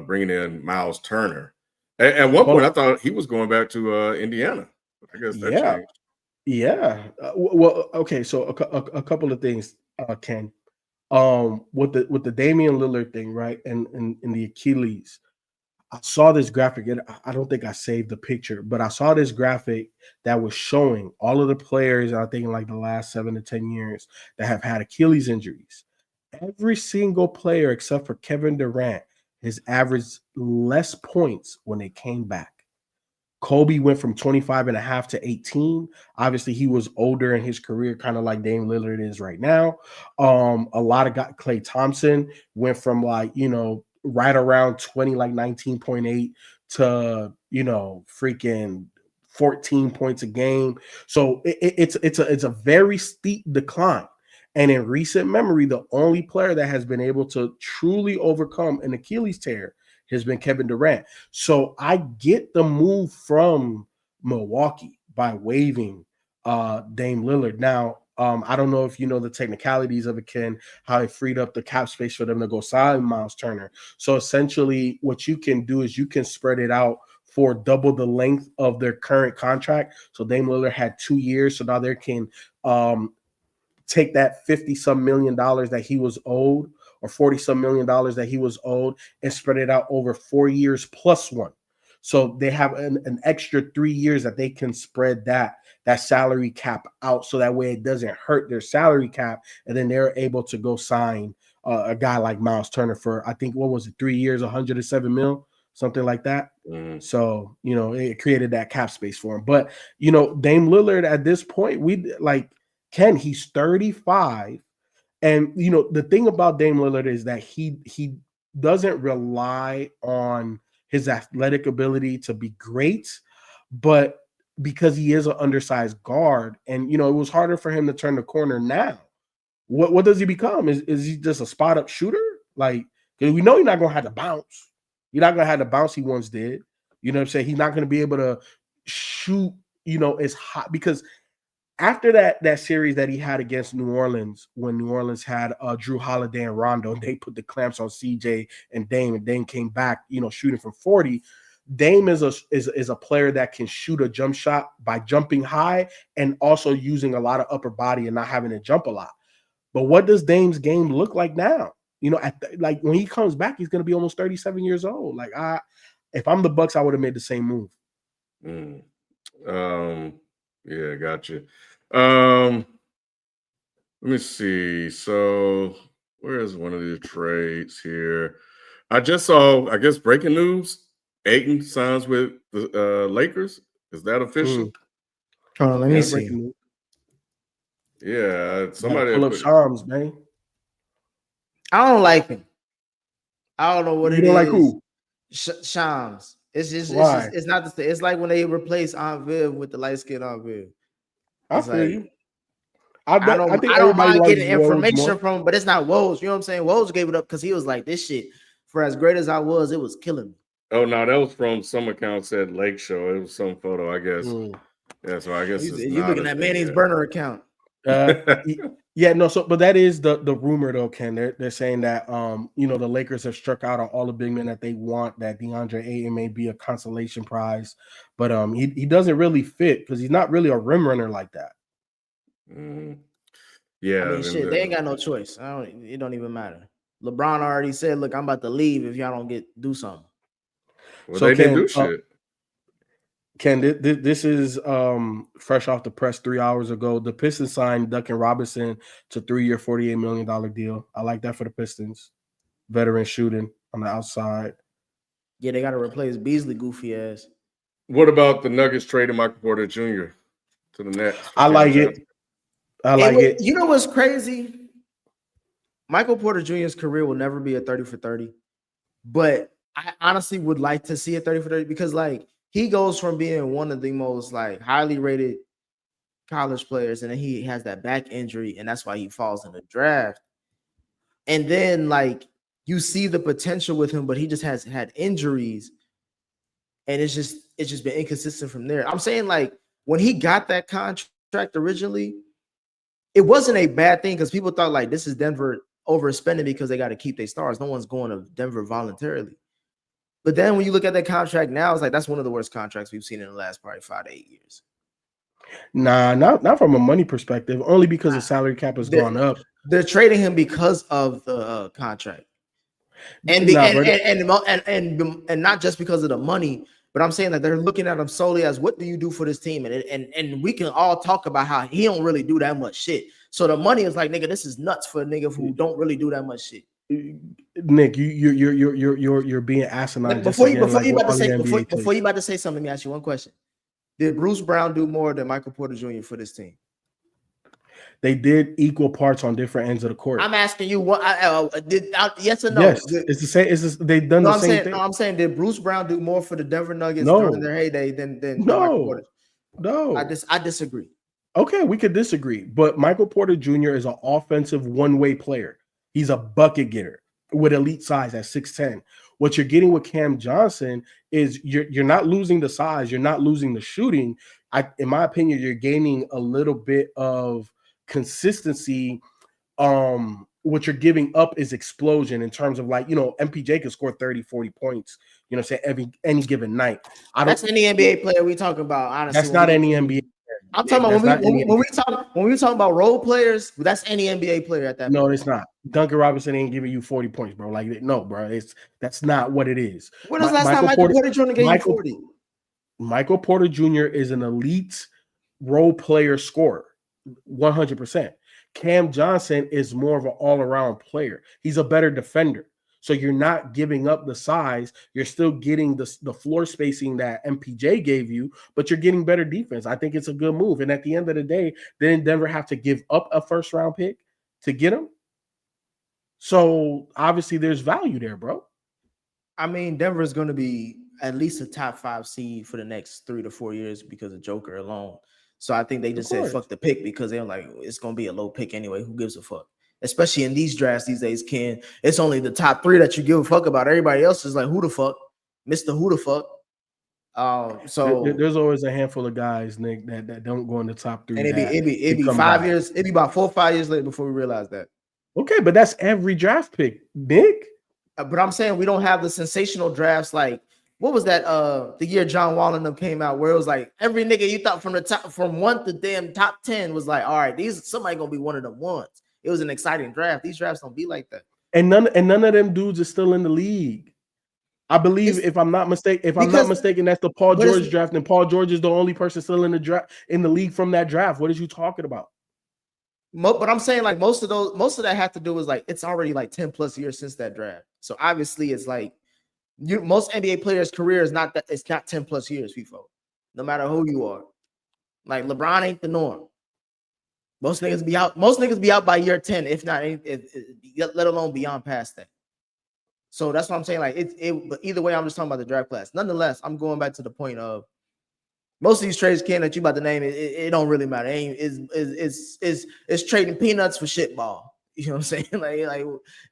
B: bringing in Miles Turner. At one point, I thought he was going back to Indiana. I guess that changed.
A: Yeah. Well, okay. So a couple of things, Ken. With the Damian Lillard thing, right, and in the Achilles, I saw this graphic, and I don't think I saved the picture, but I saw this graphic that was showing all of the players, I think, in like the last 7 to 10 years that have had Achilles injuries. Every single player except for Kevin Durant has averaged less points when they came back. Kobe went from 25.5 to 18. Obviously, he was older in his career, kind of like Dame Lillard is right now. A lot of guys, Klay Thompson went from right around 20, like 19.8 to, freaking 14 points a game. So it's a very steep decline. And in recent memory, the only player that has been able to truly overcome an Achilles tear has been Kevin Durant. So I get the move from Milwaukee by waiving Dame Lillard. Now, I don't know if you know the technicalities of it, Ken, how it freed up the cap space for them to go sign Miles Turner. So essentially what you can do is you can spread it out for double the length of their current contract. So Dame Lillard had 2 years. So now they can take that 50-some million dollars that he was owed, or 40-some million dollars that he was owed, and spread it out over 4 years plus one. So they have an extra 3 years that they can spread that salary cap out, so that way it doesn't hurt their salary cap, and then they're able to go sign a guy like Miles Turner for, I think, what was it, 3 years, 107 mil, something like that. So, it created that cap space for him. But, Dame Lillard at this point, Ken, he's 35. And, the thing about Dame Lillard is that he doesn't rely on his athletic ability to be great, but because he is an undersized guard, and, it was harder for him to turn the corner now. What does he become? Is he just a spot-up shooter? Because we know you're not going to have to bounce. You're not going to have the bounce he once did. You know what I'm saying? He's not going to be able to shoot, as hot, because after that series that he had against New Orleans, when New Orleans had Drew Holiday and Rondo, they put the clamps on CJ and Dame came back, shooting from 40. Dame is a player that can shoot a jump shot by jumping high and also using a lot of upper body and not having to jump a lot. But what does Dame's game look like now? When he comes back, he's going to be almost 37 years old. If I'm the Bucks, I would have made the same move.
B: Yeah, gotcha. Let me see. So where's one of the trades here? I just saw, I guess, breaking news. Ayton signs with the Lakers. Is that official?
E: Hold on, let me see.
B: Yeah, somebody
A: pull up Shams, man.
E: I don't like him. I don't know what
A: you
E: it
A: don't
E: is.
A: Like who?
E: Shams. It's not the same. It's like when they replace Aunt Viv with the light skinned Aunt Viv.
A: I feel you.
E: I don't mind getting information from him, but it's not Woj. You know what I'm saying? Woj gave it up because he was like, this shit, for as great as I was, it was killing me.
B: Oh, no, that was from some account said Lake Show. It was some photo, I guess. Yeah, so I guess
E: you're looking at Manny's burner account.
A: Yeah, no. So, but that is the rumor, though, Ken. They're saying that the Lakers have struck out on all the big men that they want. That DeAndre Ayton may be a consolation prize, but he doesn't really fit because he's not really a rim runner like that.
B: Yeah,
E: I mean, shit, they ain't got no choice. It don't even matter. LeBron already said, "Look, I'm about to leave if y'all don't do something."
B: Well, so they didn't do shit.
A: Ken, this is fresh off the press 3 hours ago. The Pistons signed Duncan Robinson to 3-year, $48 million deal. I like that for the Pistons. Veteran shooting on the outside.
E: Yeah, they got to replace Beasley goofy ass.
B: What about the Nuggets trading Michael Porter Jr. to the Nets?
A: I like it.
E: You know what's crazy? Michael Porter Jr.'s career will never be a 30 for 30, but I honestly would like to see a 30 for 30 because, he goes from being one of the most highly rated college players, and then he has that back injury, and that's why he falls in the draft. And then you see the potential with him, but he just has had injuries, and it's just been inconsistent from there. I'm saying when he got that contract originally, it wasn't a bad thing because people thought this is Denver overspending because they got to keep their stars. No one's going to Denver voluntarily. But then when you look at that contract now, it's that's one of the worst contracts we've seen in the last probably 5 to 8 years.
A: Nah, not from a money perspective, only because the salary cap has gone up.
E: They're trading him because of the contract. And not just because of the money, but I'm saying that they're looking at him solely as what do you do for this team? And we can all talk about how he don't really do that much shit. So the money is nigga, this is nuts for a nigga who don't really do that much shit.
A: Nick, you're being asinine.
E: Before you about to say something, let me ask you one question. Did Bruce Brown do more than Michael Porter Jr. for this team?
A: They did equal parts on different ends of the court.
E: I'm asking you what yes or no?
A: Yes, it's the same. They've done the same thing.
E: No, I'm saying did Bruce Brown do more for the Denver Nuggets during their heyday than Michael Porter?
A: No,
E: I disagree.
A: Okay, we could disagree, but Michael Porter Jr. is an offensive one-way player. He's a bucket getter with elite size at 6'10". What you're getting with Cam Johnson is you're not losing the size, you're not losing the shooting. In my opinion, you're gaining a little bit of consistency. What you're giving up is explosion in terms of MPJ can score 30, 40 points, say any given night.
E: That's any NBA player we talking about, honestly.
A: That's not any NBA.
E: I'm talking about when we talk about role players, that's any NBA player at that point.
A: No, it's not. Duncan Robinson ain't giving you 40 points, bro. No, bro. That's not what it is.
E: When was the last time Michael Porter Jr. gave you 40?
A: Michael Porter Jr. is an elite role player scorer, 100%. Cam Johnson is more of an all-around player. He's a better defender. So you're not giving up the size. You're still getting the floor spacing that MPJ gave you, but you're getting better defense. I think it's a good move. And at the end of the day, didn't Denver have to give up a first-round pick to get him? So obviously there's value there, bro.
E: I mean, Denver is going to be at least a top 5 seed for the next 3 to 4 years because of Joker alone. So I think they just said fuck the pick because they're like, it's going to be a low pick anyway. Who gives a fuck? Especially in these drafts these days, Ken. It's only the top 3 that you give a fuck about. Everybody else is like, who the fuck? Mr. Who the fuck? So
A: there's always a handful of guys, Nick, that don't go in the top 3.
E: And it'd be 5 years. It'd be about 4 or 5 years later before we realize that.
A: Okay, but that's every draft pick, Nick.
E: But I'm saying we don't have the sensational drafts like what was that? The year John Wall and them came out, where it was like every nigga you thought from 1 to damn top 10 was like, all right, somebody gonna be one of them ones. It was an exciting draft. These drafts don't be like that.
A: And none of them dudes are still in the league. I believe, if I'm not mistaken, that's the Paul George draft, and Paul George is the only person still in the league from that draft. What are you talking about?
E: But I'm saying like most of that have to do is like it's already like 10 plus years since that draft. So obviously it's like most NBA players' career is not that it's not 10 plus years, FIFO. No matter who you are. Like LeBron ain't the norm. Most niggas be out by year 10, if not, let alone beyond past that. So that's what I'm saying. Like but either way, I'm just talking about the draft class. Nonetheless, I'm going back to the point of most of these trades, Ken, that you about to name, it don't really matter. It's trading peanuts for shit ball. You know what I'm saying? like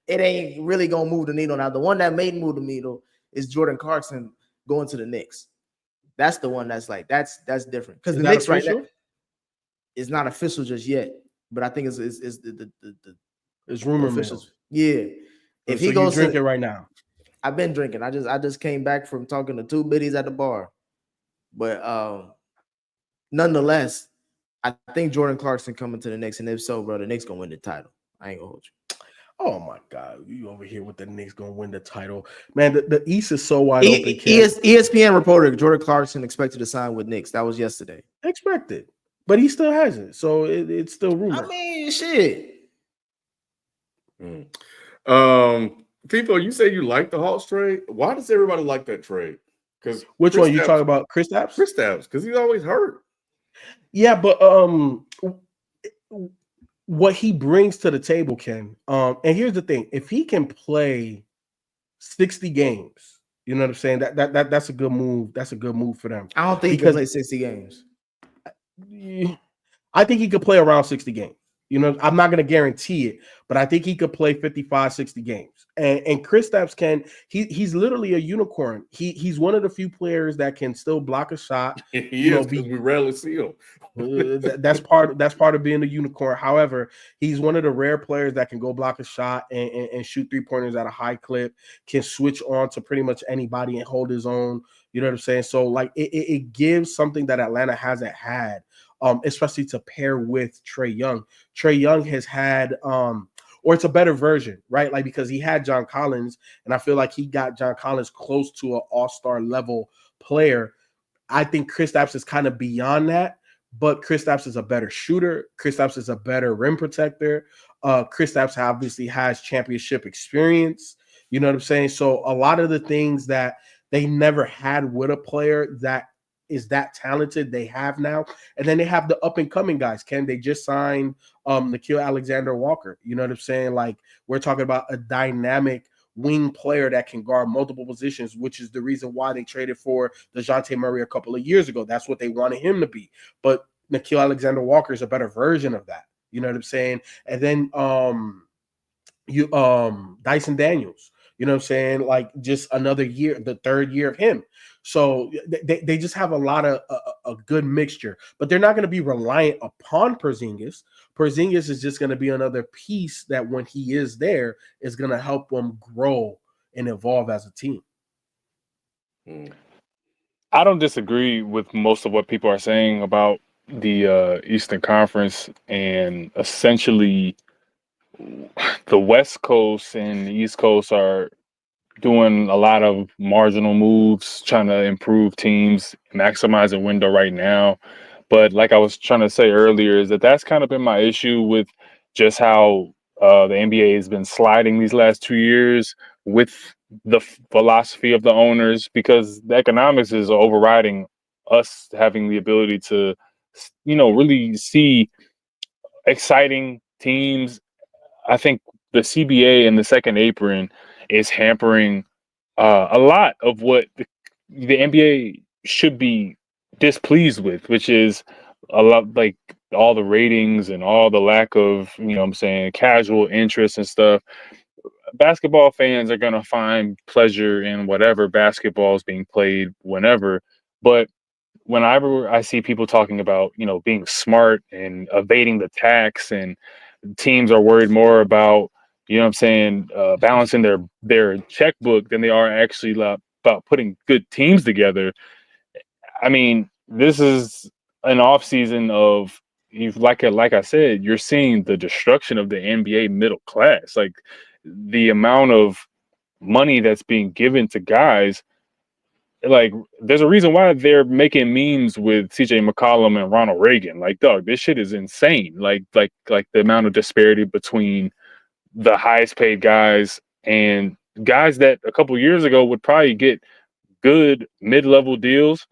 E: it ain't really gonna move the needle. Now, the one that made move the needle is Jordan Clarkson going to the Knicks. That's the one that's like that's different because the Knicks right now is not official just yet, but I think it's
A: rumor
E: officials. Yeah, if he goes
A: drinking right now,
E: I've been drinking. I just came back from talking to 2 biddies at the bar, but nonetheless, I think Jordan Clarkson coming to the Knicks, and if so, bro, the Knicks gonna win the title. I ain't gonna hold you.
A: Oh my God, you over here with the Knicks gonna win the title, man. The East is so wide open.
E: ESPN reporter Jordan Clarkson expected to sign with Knicks. That was yesterday.
A: Expected, but he still hasn't. So it's still rumor.
E: I mean, shit.
B: People, you say you like the Hawks trade. Why does everybody like that trade? Because
A: which one you talking about? Kristaps?
B: Kristaps, because he's always hurt.
A: Yeah, but what he brings to the table, Ken. And here's the thing: if he can play 60 games, you know what I'm saying? That's a good move. That's a good move for them.
E: I don't think he can play 60 games.
A: I think he could play around 60 games. You know, I'm not going to guarantee it, but I think he could play 55, 60 games. And Kristaps he's literally a unicorn. He's one of the few players that can still block a shot.
B: We rarely see him.
A: That's part of being a unicorn. However, he's one of the rare players that can go block a shot and shoot 3-pointers at a high clip, can switch on to pretty much anybody and hold his own. You know what I'm saying? So like it gives something that Atlanta hasn't had. Especially to pair with Trae Young. Trae Young has had, or it's a better version, right? Like because he had John Collins, and I feel like he got John Collins close to an all-star level player. I think Kristaps is kind of beyond that, but Kristaps is a better shooter. Kristaps is a better rim protector. Kristaps obviously has championship experience. You know what I'm saying? So a lot of the things that they never had with a player that is that talented, they have now. And then they have the up and coming guys. They just signed Nickeil Alexander-Walker. You know what I'm saying? Like we're talking about a dynamic wing player that can guard multiple positions, which is the reason why they traded for DeJounte Murray a couple of years ago. That's what they wanted him to be. But Nickeil Alexander-Walker is a better version of that. You know what I'm saying? And then Dyson Daniels. You know what I'm saying? Like just another year, the third year of him. So they just have a lot of a good mixture, but they're not going to be reliant upon Porzingis. Porzingis is just going to be another piece that when he is there is going to help them grow and evolve as a team.
C: I don't disagree with most of what people are saying about the Eastern Conference, and essentially the West Coast and the East Coast are doing a lot of marginal moves, trying to improve teams, maximize a window right now. But like I was trying to say earlier, is that's kind of been my issue with just how the NBA has been sliding these last 2 years with the philosophy of the owners, because the economics is overriding us having the ability to, really see exciting teams. I think the CBA and the second apron is hampering a lot of what the NBA should be displeased with, which is a lot like all the ratings and all the lack of, casual interest and stuff. Basketball fans are going to find pleasure in whatever basketball is being played whenever. But whenever I see people talking about, being smart and evading the tax, and teams are worried more about, balancing their checkbook than they are actually about putting good teams together. I mean, this is an offseason of, like I said, you're seeing the destruction of the NBA middle class. Like the amount of money that's being given to guys, like there's a reason why they're making memes with CJ McCollum and Ronald Reagan. Like, dog, this shit is insane. Like the amount of disparity between the highest paid guys and guys that a couple years ago would probably get good mid-level deals.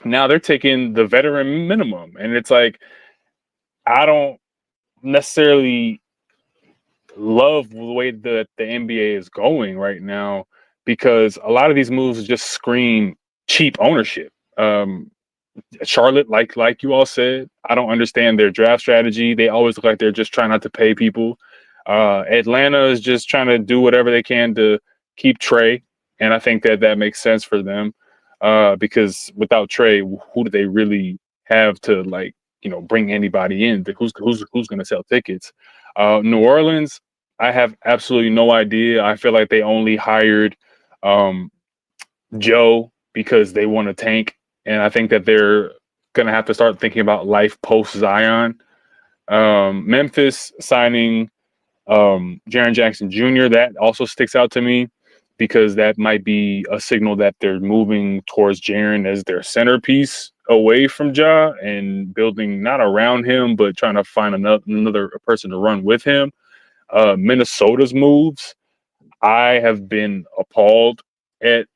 C: Now they're taking the veteran minimum, and it's like, I don't necessarily love the way that the NBA is going right now, because a lot of these moves just scream cheap ownership. Charlotte, like you all said, I don't understand their draft strategy. They always look like they're just trying not to pay people. Atlanta is just trying to do whatever they can to keep Trey, and I think that makes sense for them, because without Trey, who do they really have to bring anybody in? Who's going to sell tickets? New Orleans, I have absolutely no idea. I feel like they only hired Joe because they want to tank, and I think that they're going to have to start thinking about life post Zion. Memphis signing Jaren Jackson Jr., that also sticks out to me, because that might be a signal that they're moving towards Jaren as their centerpiece away from Ja, and building not around him, but trying to find another person to run with him. Minnesota's moves, I have been appalled at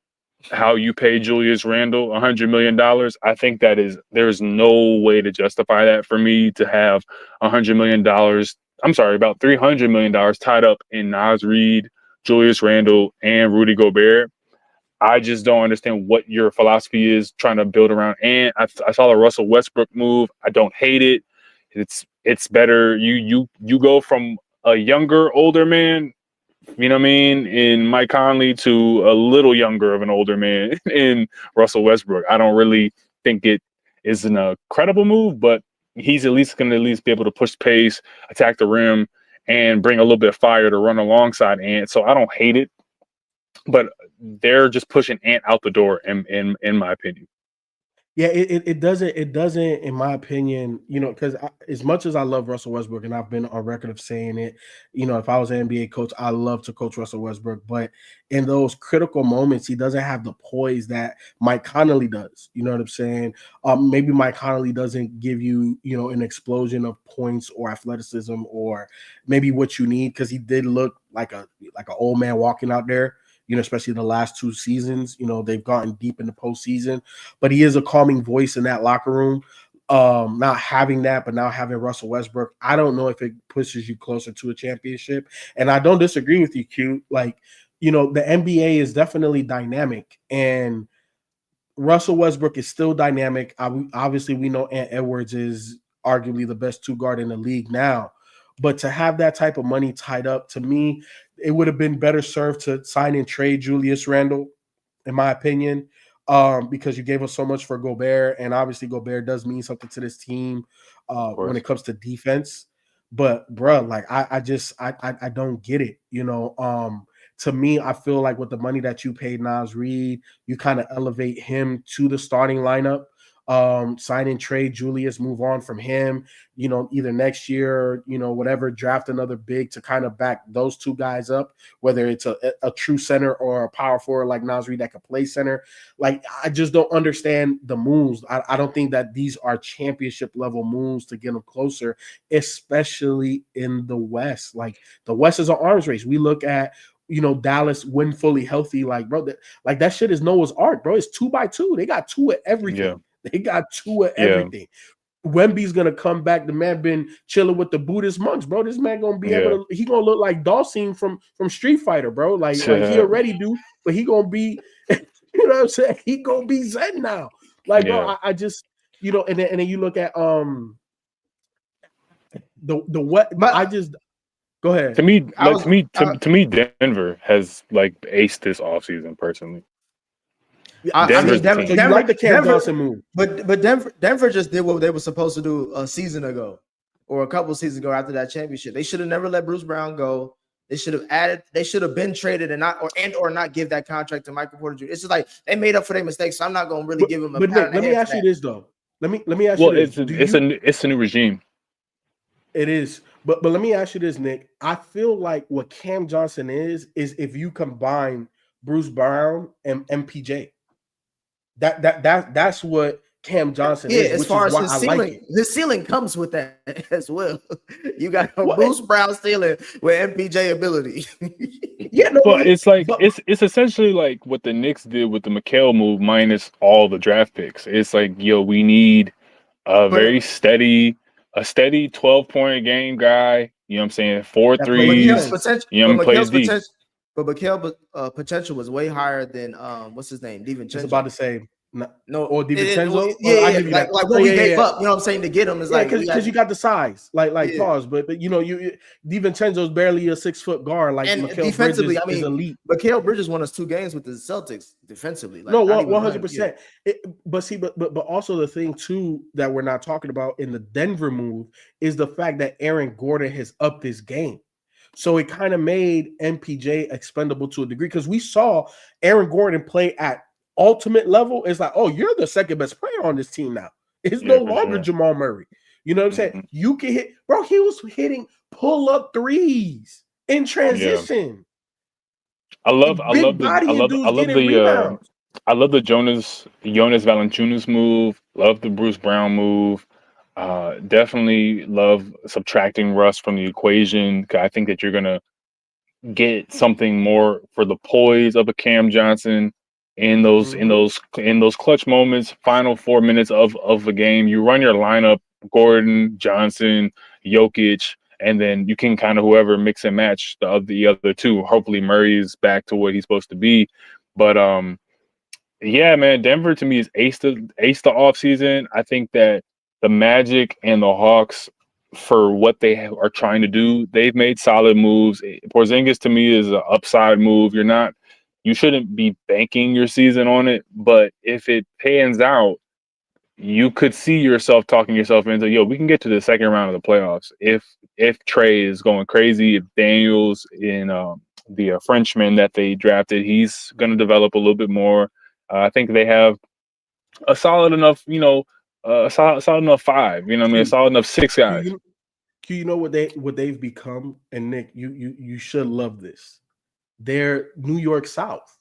C: how you pay Julius Randle $100 million. I think there's no way to justify that for me, to have $100 million. I'm sorry, about $300 million tied up in Naz Reid, Julius Randle, and Rudy Gobert. I just don't understand what your philosophy is trying to build around. And I saw the Russell Westbrook move. I don't hate it. It's better. You go from a younger, older man, you know what I mean, in Mike Conley, to a little younger of an older man in Russell Westbrook. I don't really think it is a credible move, but he's at least going to be able to push pace, attack the rim, and bring a little bit of fire to run alongside Ant. So I don't hate it, but they're just pushing Ant out the door, in my opinion.
A: Yeah, it doesn't, in my opinion, because as much as I love Russell Westbrook, and I've been on record of saying it, if I was an NBA coach, I love to coach Russell Westbrook, but in those critical moments, he doesn't have the poise that Mike Conley does. You know what I'm saying? Maybe Mike Conley doesn't give you, an explosion of points or athleticism, or maybe what you need, because he did look like an old man walking out there. Especially the last 2 seasons, they've gotten deep in the postseason, but he is a calming voice in that locker room. Not having that, but now having Russell Westbrook, I don't know if it pushes you closer to a championship. And I don't disagree with you, Q. The NBA is definitely dynamic, and Russell Westbrook is still dynamic. Obviously, we know Ant Edwards is arguably the best two guard in the league now. But to have that type of money tied up, to me, it would have been better served to sign and trade Julius Randle, in my opinion, because you gave us so much for Gobert. And obviously, Gobert does mean something to this team when it comes to defense. But, bro, like, I don't get it, you know. To me, I feel like with the money that you paid Naz Reid, you kind of elevate him to the starting lineup. Sign and trade Julius, move on from him, you know, either next year, you know, whatever, draft another big to kind of back those two guys up, whether it's a true center or a power forward like Naz Reid that could play center. Like, I just don't understand the moves. I don't think that these are championship level moves to get them closer, especially in the West. Like, the West is an arms race. We look at, you know, Dallas when fully healthy, like, bro, that shit is Noah's Ark, bro. It's 2x2. They got two at everything. Yeah. They got two of everything. Wemby's gonna come back. The man been chilling with the Buddhist monks, bro. This man gonna be able to. He gonna look like Dawson from Street Fighter, bro. Like he already do, but he gonna be. You know what I'm saying? He gonna be Zen now. Like, bro, I just, you know, and then you look at the what I just. Go ahead.
C: To me, Denver has like aced this offseason personally.
E: Denver,
A: you like the Cam Johnson move,
E: but Denver just did what they were supposed to do a season ago, or a couple of seasons ago after that championship. They should have never let Bruce Brown go. They should have added. They should have been traded and not give that contract to Michael Porter Jr. It's just like they made up for their mistakes. So I'm not going to really give him a.
A: But Nick, let me ask you this though. Let me ask you this.
C: It's a new regime.
A: It is, but let me ask you this, Nick. I feel like what Cam Johnson is if you combine Bruce Brown and MPJ. That's what Cam Johnson is.
E: As far as his ceiling, his ceiling comes with that as well. You got Bruce Brown ceiling with MPJ ability.
C: But it's essentially like what the Knicks did with the Mikal move minus all the draft picks. It's like, yo, we need a steady 12-point a game guy. You know what I'm saying? 4 threes. You know, plays D.
E: But Mikal potential was way higher than what's his name? DiVincenzo.
A: It's about to say
E: no,
A: or DiVincenzo.
E: Like what we gave up. You know what I'm saying, to get him is like
A: because you got the size, pause. But you know, DiVincenzo's barely a 6-foot guard. Like,
E: and
A: Mikal
E: defensively,
A: Bridges is elite.
E: Mikal Bridges won us 2 games with the Celtics defensively. Like,
A: no, 100%. But also the thing too that we're not talking about in the Denver move is the fact that Aaron Gordon has upped his game. So it kind of made MPJ expendable to a degree because we saw Aaron Gordon play at ultimate level. It's like, oh, you're the second best player on this team now. It's no longer Jamal Murray. You know what I'm saying? You can hit, bro. He was hitting pull-up threes in transition.
C: I love the Jonas Valanciunas move. Love the Bruce Brown move. Definitely love subtracting Russ from the equation. I think that you're gonna get something more for the poise of a Cam Johnson in those clutch moments, final 4 minutes of a game. You run your lineup: Gordon, Johnson, Jokic, and then you can kind of whoever mix and match the other two. Hopefully Murray's back to what he's supposed to be. But yeah, man, Denver to me is ace the offseason. I think that the Magic and the Hawks, for what they are trying to do, they've made solid moves. Porzingis to me is an upside move. You shouldn't be banking your season on it, but if it pans out, you could see yourself talking yourself into, yo, we can get to the second round of the playoffs. If Trey is going crazy, if Daniels in the Frenchman that they drafted, he's going to develop a little bit more. I think they have a solid enough, solid enough 5, a solid enough 6 guys.
A: You know what they've become, and Nick, you should love this. They're New York South.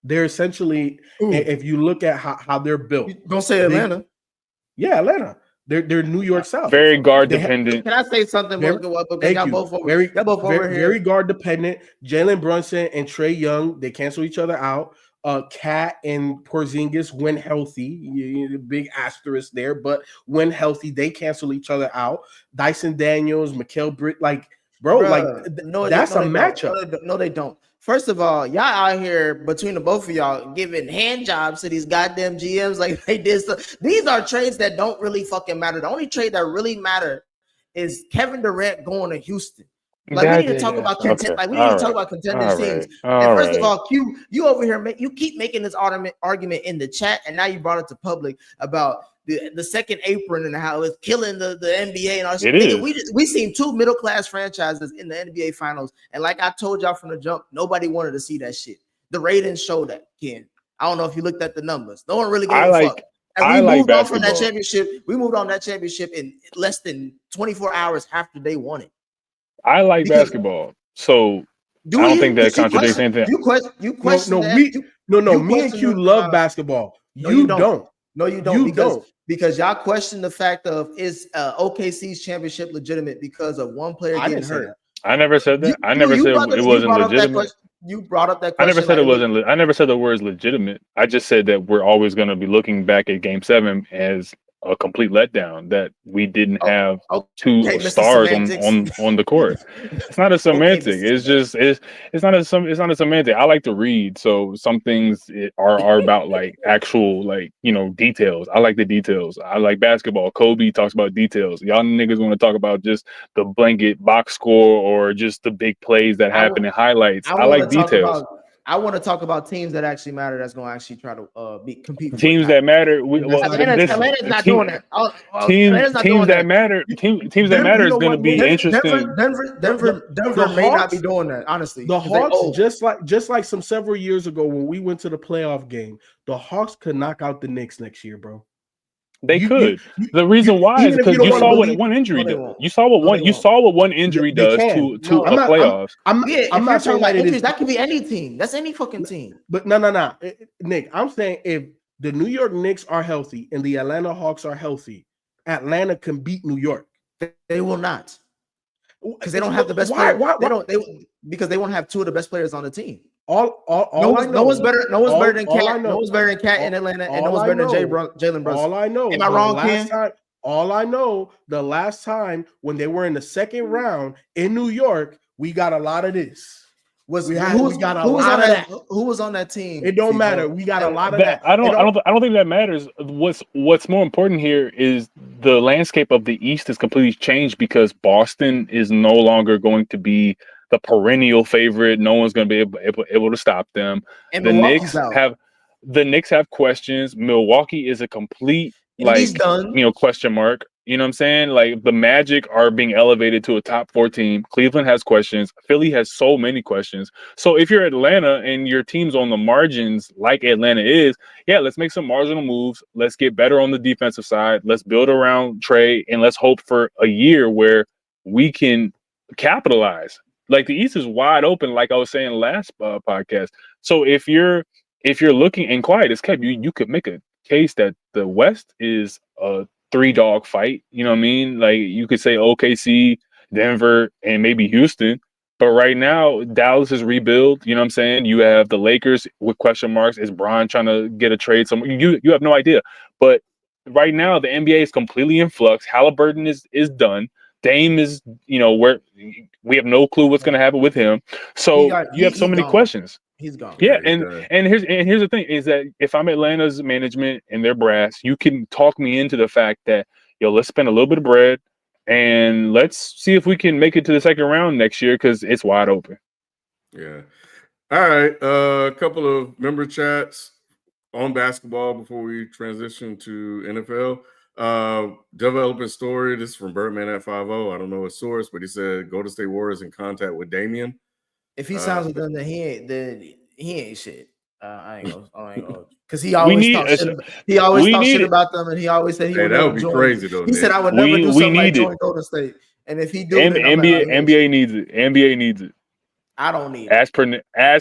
A: They're essentially, if you look at how they're built.
E: Don't say Atlanta.
A: Atlanta. They're New York South.
C: Very guard dependent.
E: Can I say something?
A: Very guard dependent. Jalen Brunson and Trae Young, they cancel each other out. Cat and Porzingis, when healthy, big asterisk there, but when healthy, they cancel each other out. Dyson Daniels, Mikal Bridges, that's a matchup.
E: No, they don't. First of all, y'all out here between the both of y'all giving hand jobs to these goddamn GMs like they did. These are trades that don't really fucking matter. The only trade that really matter is Kevin Durant going to Houston. Like we need to talk about content. Like we need to talk about contenders teams. And first of all, Q, you over here you keep making this argument in the chat, and now you brought it to public about the second apron and how it's killing the NBA and all shit. We seen two middle class franchises in the NBA finals, and like I told y'all from the jump, nobody wanted to see that shit. The ratings show that, Ken. I don't know if you looked at the numbers. No one really gave a fuck. And we moved on from that championship. We moved on that championship in less than 24 hours after they won it.
C: I like basketball, so I don't think that contradicts anything.
E: You question
A: me and Q love basketball. You don't.
E: No, you don't. Because y'all question the fact of is OKC's championship legitimate because of one player getting hurt.
C: I never said that. I never said it wasn't legitimate.
E: You brought up that question.
C: I never said it wasn't. I never said the word is legitimate. I just said that we're always going to be looking back at Game 7 as a complete letdown that we didn't have two stars on the court. It's not a semantic. It's not a semantic. I like to read, so some things are about like actual details. I like the details. I like basketball. Kobe talks about details. Y'all niggas want to talk about just the blanket box score or just the big plays that happen in highlights. I like details.
E: I want to talk about teams that actually matter. That's going to actually try to compete.
C: Teams that matter.
E: Atlanta's not doing that.
C: Teams that matter. Teams that matter is going to be interesting.
E: Denver may not be doing that. Honestly,
A: the Hawks just like several years ago when we went to the playoff game, the Hawks could knock out the Knicks next year, bro.
C: They could. The reason why is because you saw what one injury did. You saw what one injury does to a playoffs.
E: I'm not talking about injuries. That could be any team. That's any fucking team.
A: But no. Nick, I'm saying if the New York Knicks are healthy and the Atlanta Hawks are healthy, Atlanta can beat New York.
E: They will not. Because they don't have the best player. Because they won't have two of the best players on the team. No one's better than Cat. No one's better than Cat in Atlanta, and no one's better than Jalen Brown.
A: All I know.
E: Am I wrong, Ken?
A: All I know, the last time when they were in the second round in New York, we got a lot of this.
E: Who was on that team?
A: It don't matter. We got a lot of that.
C: I don't think that matters. What's more important here is the landscape of the East has completely changed because Boston is no longer going to be the perennial favorite. No one's going to be able to stop them.
E: And
C: the Knicks have questions. Milwaukee is a complete question mark. You know what I'm saying? Like the Magic are being elevated to a top 4 team. Cleveland has questions. Philly has so many questions. So if you're Atlanta and your team's on the margins like Atlanta is, let's make some marginal moves. Let's get better on the defensive side. Let's build around Trey and let's hope for a year where we can capitalize. Like the East is wide open, like I was saying last podcast. So if you're looking and quiet as kept, you could make a case that the West is a 3-dog fight. You know what I mean? Like you could say OKC, Denver, and maybe Houston. But right now, Dallas is rebuild. You know what I'm saying? You have the Lakers with question marks. Is Bron trying to get a trade? You have no idea. But right now, the NBA is completely in flux. Halliburton is done. Dame is, where we have no clue what's going to happen with him. So you have so many questions.
E: He's gone.
C: Yeah, and here's the thing is that if I'm Atlanta's management and their brass, you can talk me into the fact that let's spend a little bit of bread and let's see if we can make it to the second round next year because it's wide open.
B: Yeah. All right. A couple of member chats on basketball before we transition to NFL. Developing story. This is from Birdman at 50. I don't know his source, but he said Golden State Warriors in contact with Damian.
E: If he sounds like them, then he ain't shit. I ain't gonna because he always talks shit about them, and he always said he would
B: that would be crazy though.
E: He said I would never do something like join Golden State, and if he do,
C: NBA needs it. NBA needs it.
E: I don't need
C: it. As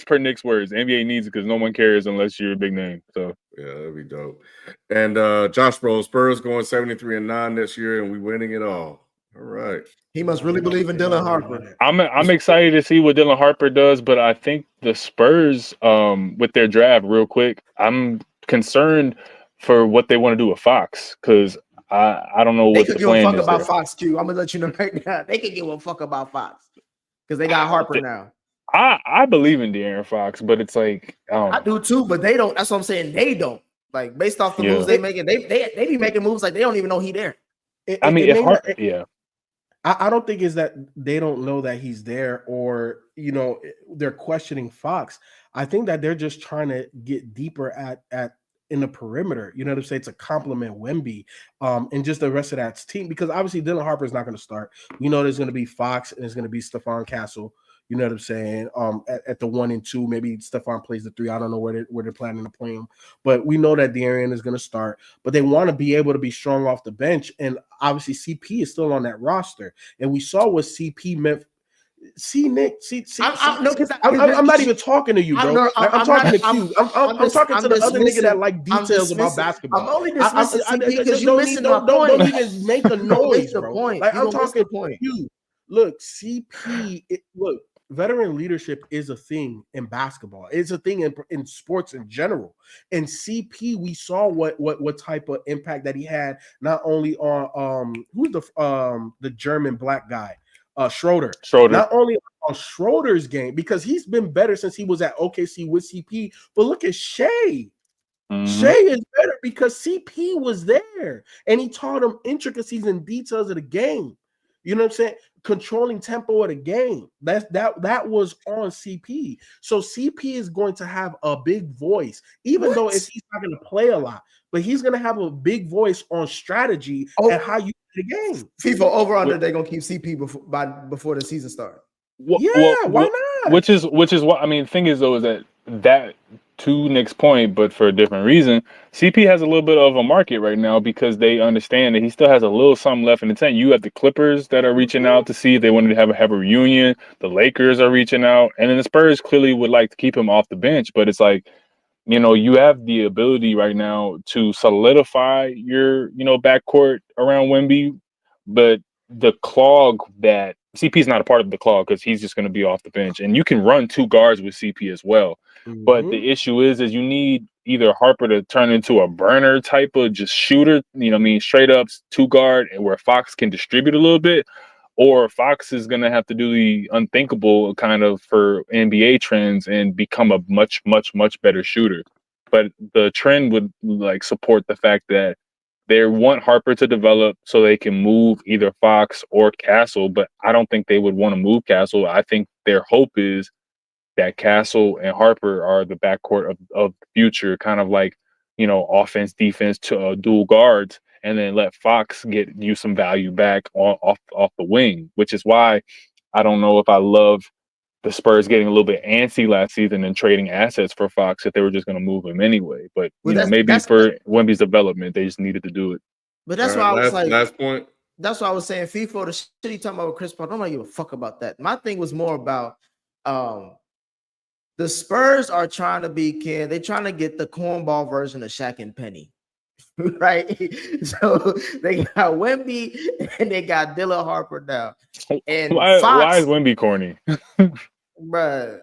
C: per Nick's words, NBA needs it because no one cares unless you're a big name. So
B: yeah, that'd be dope. And Josh Bro, Spurs going 73-9 this year, and we winning it all. All right.
E: He must really believe in Dylan Harper.
C: I'm excited to see what Dylan Harper does, but I think the Spurs, with their draft, real quick, I'm concerned for what they want to do with Fox because I don't know what the plan is. They could give a fuck
E: about Fox, Q. I'm gonna let you know right now. They could give a fuck about Fox because they got Harper now.
C: I believe in De'Aaron Fox, but it's like
E: I do too, but they don't. That's what I'm saying. They don't. Like based off the moves they making, they be making moves like they don't even know he there.
A: I don't think it's that they don't know that he's there, or they're questioning Fox. I think that they're just trying to get deeper at in the perimeter. You know what I'm saying? To complement Wemby, and just the rest of that team, because obviously Dylan Harper is not going to start. We know there's going to be Fox and there's going to be Stephon Castle. You know what I'm saying? At the 1 and 2, maybe Stephon plays the 3. I don't know where they're planning to play him, but we know that De'Aaron is going to start. But they want to be able to be strong off the bench, and obviously CP is still on that roster. And we saw what CP meant. See, Nick. I'm not even talking to you, bro. I'm talking to Q. I'm talking to the other nigga that like details about basketball.
E: I'm only dismissing CP because you missing my point.
A: Don't even make a noise, bro. Like I'm talking to you. Look, CP. Look. Veteran leadership is a thing in basketball. It's a thing in sports in general. And CP, we saw what type of impact that he had, not only on who's the German black guy, Schroeder. Not only on Schroeder's game, because he's been better since he was at OKC with CP. But look at Shea. Shea is better because CP was there and he taught him intricacies and details of the game. You know what I'm saying? Controlling tempo of the game. That was on CP. So CP is going to have a big voice, even though if he's not going to play a lot, but he's going to have a big voice on strategy and how you play the game.
E: FIFA over under, they're going to keep CP before the season starts.
A: Why not?
C: Which is what I mean. The thing is though, is that to Nick's point, but for a different reason, CP has a little bit of a market right now because they understand that he still has a little something left in the tank. You have the Clippers that are reaching out to see if they wanted to have a reunion. The Lakers are reaching out, and then the Spurs clearly would like to keep him off the bench. But it's like, you have the ability right now to solidify your, backcourt around Wemby, but the clog that CP is not a part of the clog because he's just going to be off the bench, and you can run 2 guards with CP as well. But the issue is you need either Harper to turn into a burner type of just shooter, straight up 2 guard, and where Fox can distribute a little bit, or Fox is going to have to do the unthinkable kind of for NBA trends and become a much, much, much better shooter. But the trend would support the fact that they want Harper to develop so they can move either Fox or Castle, but I don't think they would want to move Castle. I think their hope is that Castle and Harper are the backcourt of the future, kind of like, offense, defense to dual guards, and then let Fox get you some value back off the wing, which is why I don't know if I love the Spurs getting a little bit antsy last season and trading assets for Fox if they were just going to move him anyway. But maybe for Wemby's development, they just needed to do it.
E: But that's why I was like,
B: last point.
E: That's why I was saying FIFA, the shit he talking about with Chris Paul, don't give a fuck about that. My thing was more about the Spurs are trying to be they're trying to get the cornball version of Shaq and Penny. Right? So they got Wemby and they got Dylan Harper now. And
C: why is Wemby corny?
E: Bruh,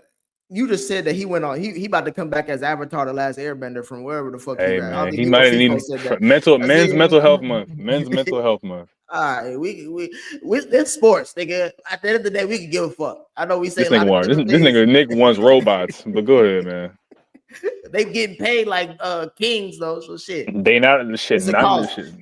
E: you just said that he went on. He about to come back as Avatar, the Last Airbender from wherever the fuck
C: he ran. He might need men's mental health month. Men's mental health month.
E: All right, we this sports, nigga. At the end of the day, we can give a fuck. I know we say
C: this nigga Nick wants robots, but go ahead, man.
E: They getting paid like kings though, so shit.
C: They not the shit.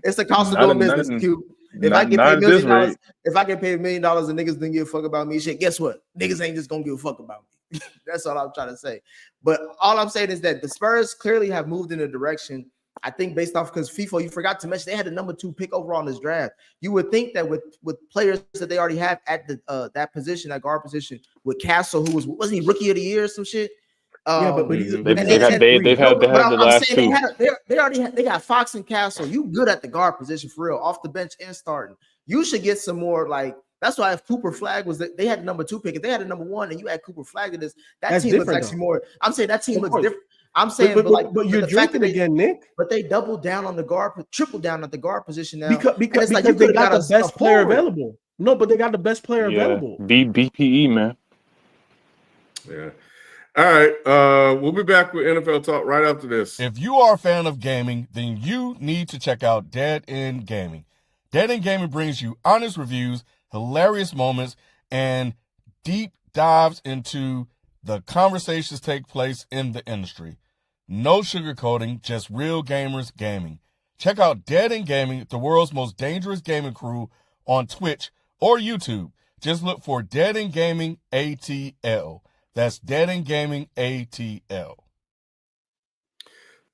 E: It's the cost of doing business, Q. If I get paid $1 million, if I get paid $1 million and niggas didn't give a fuck about me, shit, guess what? Niggas ain't just gonna give a fuck about me. That's all I'm trying to say. But all I'm saying is that the Spurs clearly have moved in a direction. I think based off because FIFA, you forgot to mention they had the number 2 pick overall in this draft. You would think that with players that they already have at the that position, that guard position, with Castle, who wasn't he rookie of the year or some shit?
C: They've had the last 2.
E: They got Fox and Castle. You good at the guard position for real, off the bench and starting. You should get some more like. That's why if Cooper Flagg they had the number 2 pick, if they had the number 1 and you had Cooper Flagg in this, that team looks actually more. I'm saying that team looks different. I'm saying,
A: but you're drinking again, Nick.
E: But they doubled down on the guard, triple down at the guard position now
A: because they got the best player available. No, but they got the best player available.
C: BPE, man.
B: Yeah. All right. We'll be back with NFL Talk right after this.
D: If you are a fan of gaming, then you need to check out Dead End Gaming. Dead End Gaming brings you honest reviews, hilarious moments, and deep dives into the conversations take place in the industry. No sugarcoating, just real gamers gaming. Check out Dead End Gaming, the world's most dangerous gaming crew, on Twitch or YouTube. Just look for Dead End Gaming ATL. That's Dead End Gaming ATL.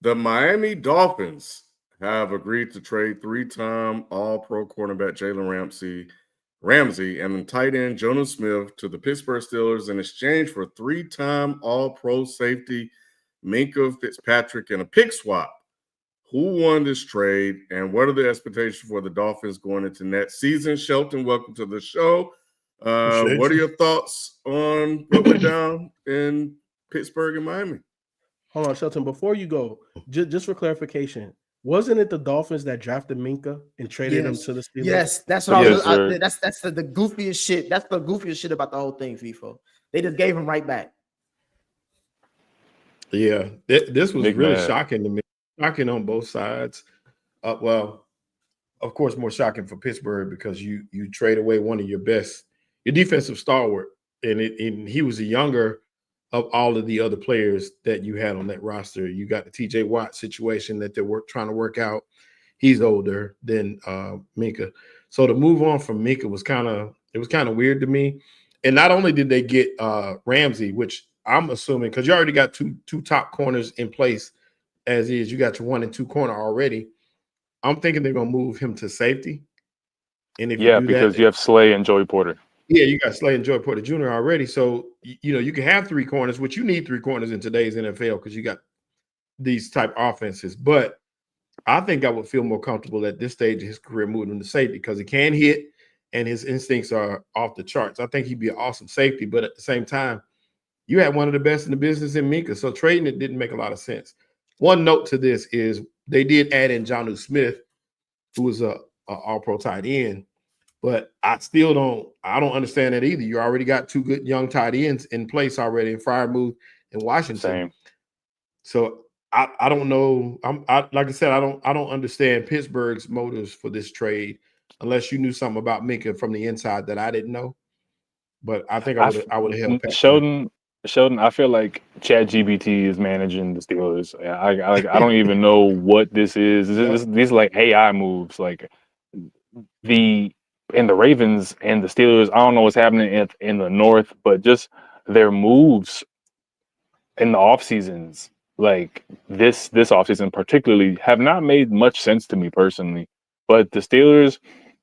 B: The Miami Dolphins have agreed to trade three-time All-Pro cornerback Jalen Ramsey and tight end Jonah Smith to the Pittsburgh Steelers in exchange for three-time All-Pro safety Minkah Fitzpatrick and a pick swap. Who won this trade, and what are the expectations for the Dolphins going into next season? Shelton, welcome to the show. What are your thoughts on what went down in Pittsburgh and Miami?
A: Hold on, Shelton. Before you go, just for clarification, wasn't it the Dolphins that drafted Minkah and traded him to the Steelers?
E: Yes, that's what that's the goofiest shit. That's the goofiest shit about the whole thing, FIFO. They just gave him right back.
F: Yeah, this was really shocking to me. Shocking on both sides. Well, of course, more shocking for Pittsburgh because you trade away one of your defensive stalwart, and he was the younger of all of the other players that you had on that roster. You got the TJ Watt situation that they're trying to work out. He's older than Minkah. So to move on from Minkah was kind of weird to me. And not only did they get Ramsey, which I'm assuming because you already got two top corners in place as is, you got your 1 and 2 corner already. I'm thinking they're gonna move him to safety. And if
C: because you have Slay and Joey Porter.
F: Yeah, you got Slay and Joey Porter Jr. already. So you can have 3 corners, which you need 3 corners in today's NFL because you got these type offenses. But I think I would feel more comfortable at this stage of his career moving him to safety because he can hit and his instincts are off the charts. I think he'd be an awesome safety, but at the same time, you had one of the best in the business in Minkah. So trading it didn't make a lot of sense. One note to this is they did add in Jonnu Smith, who was a all-pro tight end, but I don't understand that either. You already got 2 good young tight ends in place already in Freiermuth and Washington.
C: Same.
F: So I don't know. Like I said, I don't understand Pittsburgh's motives for this trade unless you knew something about Minkah from the inside that I didn't know. But I think I would have held
C: Sheldon, I feel like ChatGPT is managing the Steelers. I don't even know what this is. These are like AI moves. Like the Ravens and the Steelers, I don't know what's happening in the North, but just their moves in the off seasons, like this off season particularly, have not made much sense to me personally. But the Steelers,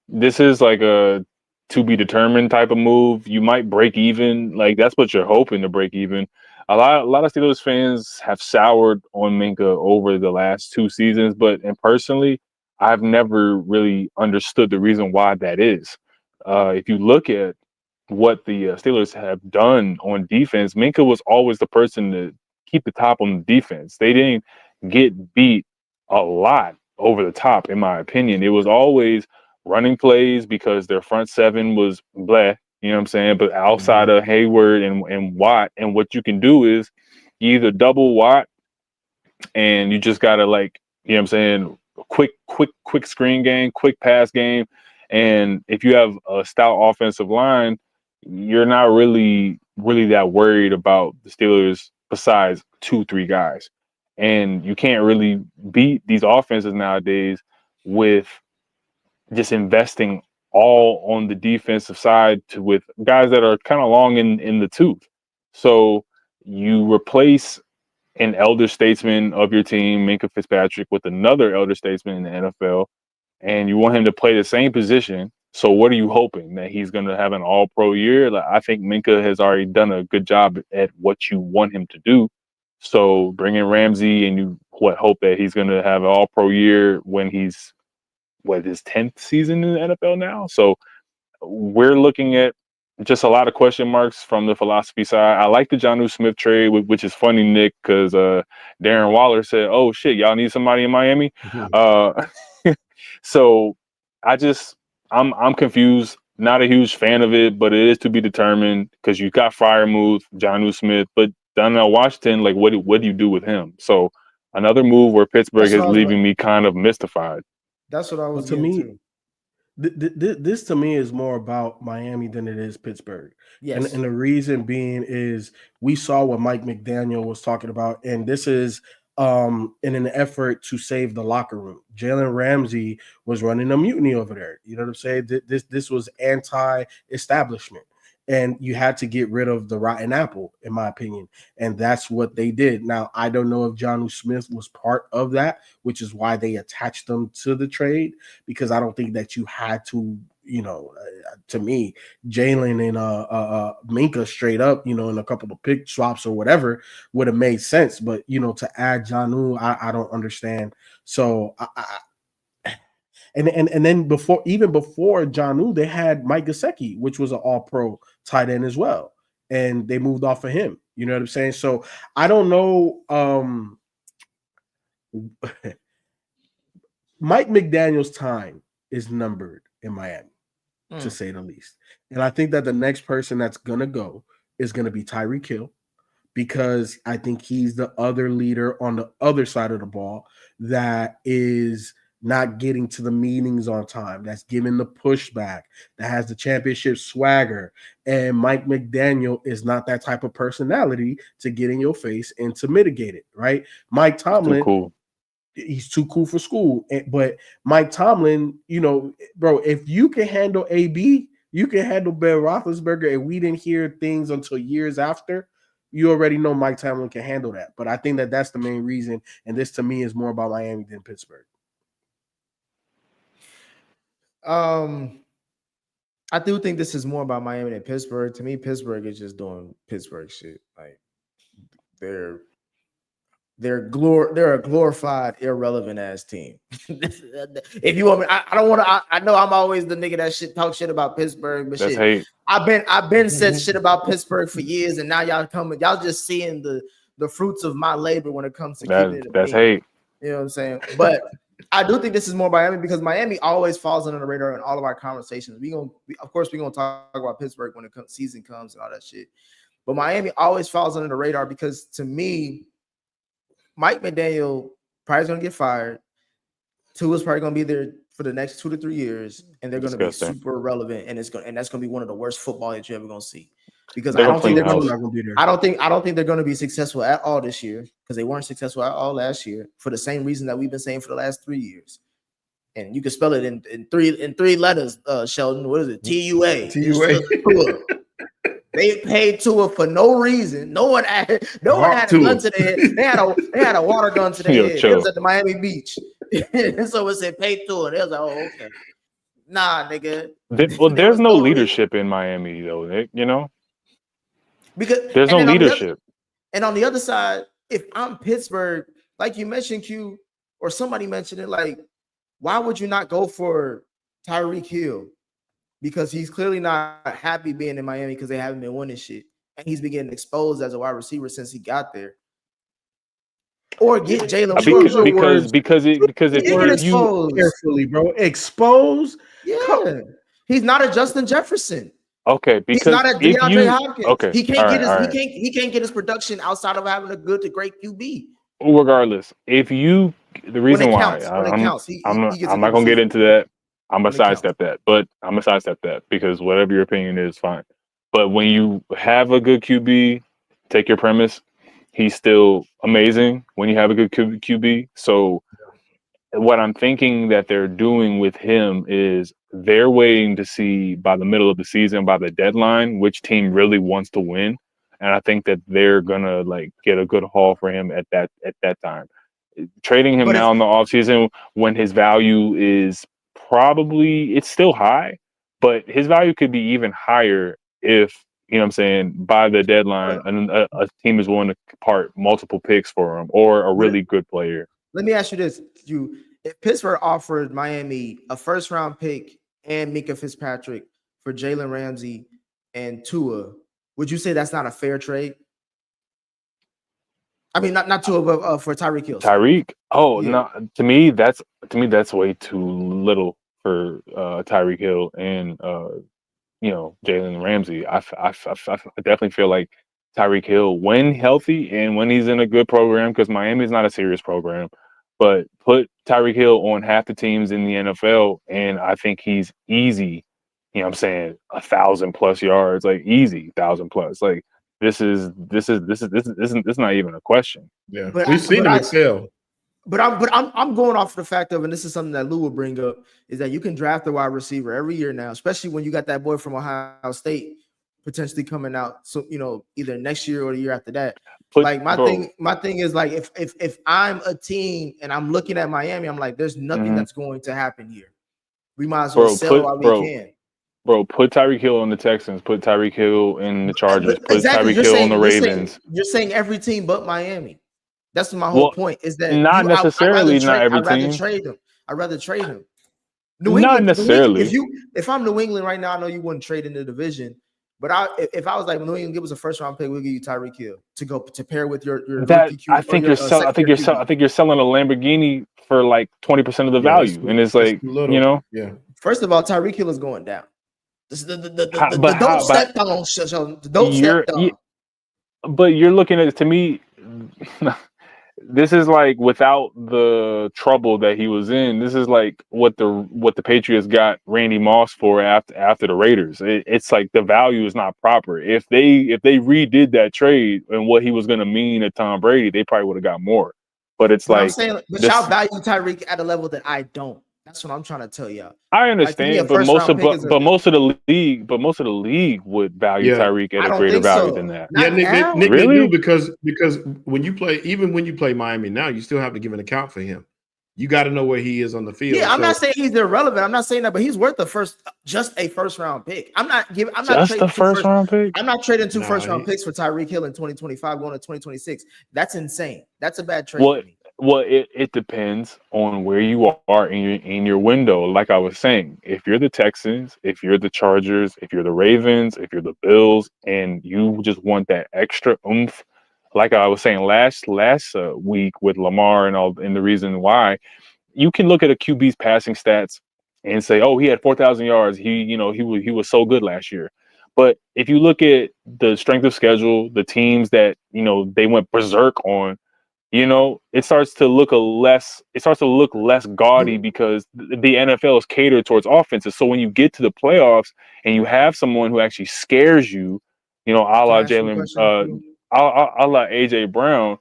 C: this is like a to be determined type of move. You might break even. Like that's what you're hoping to break even. A lot of Steelers fans have soured on Minkah over the last 2 seasons, but personally, I've never really understood the reason why that is. If you look at what the Steelers have done on defense, Minkah was always the person to keep the top on the defense. They didn't get beat a lot over the top, in my opinion. It was always running plays because their front 7 was bleh, you know what I'm saying? But outside of Hayward and Watt, and what you can do is you either double Watt and you just got to, like, you know what I'm saying, quick screen game, quick pass game. And if you have a stout offensive line, you're not really that worried about the Steelers besides 2-3 guys. And you can't really beat these offenses nowadays with just investing all on the defensive side with guys that are kind of long in the tooth. So you replace an elder statesman of your team, Minkah Fitzpatrick, with another elder statesman in the NFL, and you want him to play the same position. So what are you hoping? That he's going to have an all-pro year? Like, I think Minkah has already done a good job at what you want him to do. So bring in Ramsey, and you hope that he's going to have an all-pro year when he's his 10th season in the NFL now. So we're looking at just a lot of question marks from the philosophy side. I like the Jonnu Smith trade, which is funny, Nick, because Darren Waller said, "Oh shit, y'all need somebody in Miami." So I'm confused. Not a huge fan of it, but it is to be determined because you got Freiermuth, Jonnu Smith, but Donnell Washington, like what do you do with him? So another move where Pittsburgh is leaving me kind of mystified.
E: That's what I was
A: to me. This to me is more about Miami than it is Pittsburgh.
E: Yes.
A: And the reason being is we saw what Mike McDaniel was talking about, and this is in an effort to save the locker room. Jalen Ramsey was running a mutiny over there. You know what I'm saying? This was anti-establishment. And you had to get rid of the rotten apple, in my opinion. And that's what they did. Now, I don't know if Jonnu Smith was part of that, which is why they attached them to the trade, because I don't think that you had to, to me, Jalen and Minkah straight up, in a couple of pick swaps or whatever would have made sense. But, to add Jonnu, I don't understand. So And then before Jonnu, they had Mike Gesicki, which was an all-pro tight end as well. And they moved off of him. You know what I'm saying? So I don't know. Mike McDaniel's time is numbered in Miami, to say the least. And I think that the next person that's going to go is going to be Tyreek Hill, because I think he's the other leader on the other side of the ball that is – not getting to the meetings on time, that's giving the pushback, that has the championship swagger. And Mike McDaniel is not that type of personality to get in your face and to mitigate it, right? Mike Tomlin, he's too cool for school. But Mike Tomlin, bro, if you can handle AB, you can handle Ben Roethlisberger, and we didn't hear things until years after, you already know Mike Tomlin can handle that. But I think that that's the main reason, and this to me is more about Miami than Pittsburgh.
E: I do think this is more about Miami than Pittsburgh. To me, Pittsburgh is just doing Pittsburgh shit. Like they're a glorified, irrelevant ass team. If you want me, I don't want to. I know I'm always the nigga that talk shit about Pittsburgh, but
C: that's
E: shit,
C: hate.
E: I've been said shit about Pittsburgh for years, and now y'all just seeing the fruits of my labor when it comes to keeping it.
C: That's hate.
E: You know what I'm saying? But I do think this is more Miami, because Miami always falls under the radar in all of our conversations. Of course, we're gonna talk about Pittsburgh when season comes and all that shit. But Miami always falls under the radar because, to me, Mike McDaniel probably is gonna get fired. Tua's probably gonna be there for the next 2 to 3 years, and they're gonna be super relevant, and that's gonna be one of the worst football that you're ever gonna see. Because I don't think they're gonna be there. I don't think they're going to be successful at all this year, because they weren't successful at all last year for the same reason that we've been saying for the last 3 years. And you can spell it in three letters, Sheldon. What is it? TUA. TUA. They paid Tua for no reason. No one had a gun to their head. They had a water gun to their head. It was at the Miami beach. And so it said pay Tua. And they was like, oh, okay. Nah, nigga.
C: There's no leadership in Miami, though, Because there's no leadership.
E: And on the other side, if I'm Pittsburgh, like you mentioned, Q, or somebody mentioned it, like, why would you not go for Tyreek Hill? Because he's clearly not happy being in Miami because they haven't been winning shit. And he's been getting exposed as a wide receiver since he got there. Or get Jalen
C: Brown. Because if
A: you carefully, bro. Exposed?
E: Yeah. He's not a Justin Jefferson.
C: Okay, because
E: he's not a DeAndre Hopkins.
C: Okay,
E: he can't get his production outside of having a good to great QB.
C: Regardless, the reason why I'm not gonna get into that. I'm gonna sidestep that because whatever your opinion is, fine. But when you have a good QB, take your premise. He's still amazing when you have a good QB. So what I'm thinking that they're doing with him is they're waiting to see by the middle of the season, by the deadline, which team really wants to win. And I think that they're gonna get a good haul for him at that time. Trading him now in the offseason when his value is it's still high, but his value could be even higher if, you know what I'm saying, by the deadline a team is willing to part multiple picks for him or a really good player.
E: Let me ask you this. If Pittsburgh offered Miami a first-round pick and Minkah Fitzpatrick for Jalen Ramsey and Tua, would you say that's not a fair trade? I mean, not Tua, but for Tyreek Hill.
C: Tyreek? Oh, yeah. No. To me, that's way too little for Tyreek Hill and Jalen Ramsey. I definitely feel like Tyreek Hill, when healthy and when he's in a good program, because Miami is not a serious program. but put Tyreek Hill on half the teams in the NFL, and I think he's easy. You know what I'm saying? 1,000+ yards, like easy 1,000+. Like this is not even a question.
F: Yeah, we've seen him excel.
E: But I'm going off the fact of, and this is something that Lou will bring up, is that you can draft a wide receiver every year now, especially when you got that boy from Ohio State potentially coming out. So either next year or the year after that. My thing is like if I'm a team and I'm looking at Miami, I'm like, there's nothing that's going to happen here. We might as well sell while we can.
C: Bro, put Tyreek Hill on the Texans. Put Tyreek Hill in the Chargers. Put Tyreek Hill on the Ravens.
E: You're saying every team but Miami. That's my whole point. Is that
C: not necessarily not every team.
E: I'd rather trade him.
C: New England, not necessarily.
E: If I'm New England right now, I know you wouldn't trade in the division. But if I was like, New England, give us a first round pick, we'll give you Tyreek Hill to pair with your rookie QB.
C: I think you're selling a Lamborghini for like 20% of the value, and it's like
F: yeah.
E: First of all, Tyreek Hill is going down. Don't step on.
C: But you're looking at it, to me. This is like without the trouble that he was in. This is like what the Patriots got Randy Moss for after the Raiders. It's like the value is not proper. If they redid that trade and what he was going to mean to Tom Brady, they probably would have got more. But it's
E: I'm saying, y'all value Tyreek at a level that I don't. That's what I'm trying to tell y'all.
C: I understand, but most of the league would value Tyreek at a greater value than that.
F: Nick, really? Because when you play Miami now, you still have to give an account for him. You got to know where he is on the field.
E: Yeah, I'm not saying he's irrelevant. I'm not saying that, but he's worth just a first round pick. I'm not trading two first round picks for Tyreek Hill in 2025 going to 2026. That's insane. That's a bad trade for me.
C: Well, it depends on where you are in your window. Like I was saying, if you're the Texans, if you're the Chargers, if you're the Ravens, if you're the Bills, and you just want that extra oomph, like I was saying last week with Lamar and the reason why, you can look at a QB's passing stats and say, oh, he had 4,000 yards. He was so good last year. But if you look at the strength of schedule, the teams that they went berserk on. It starts to look less gaudy because the NFL is catered towards offenses. So when you get to the playoffs and you have someone who actually scares you, a la Jalen, a la AJ Brown,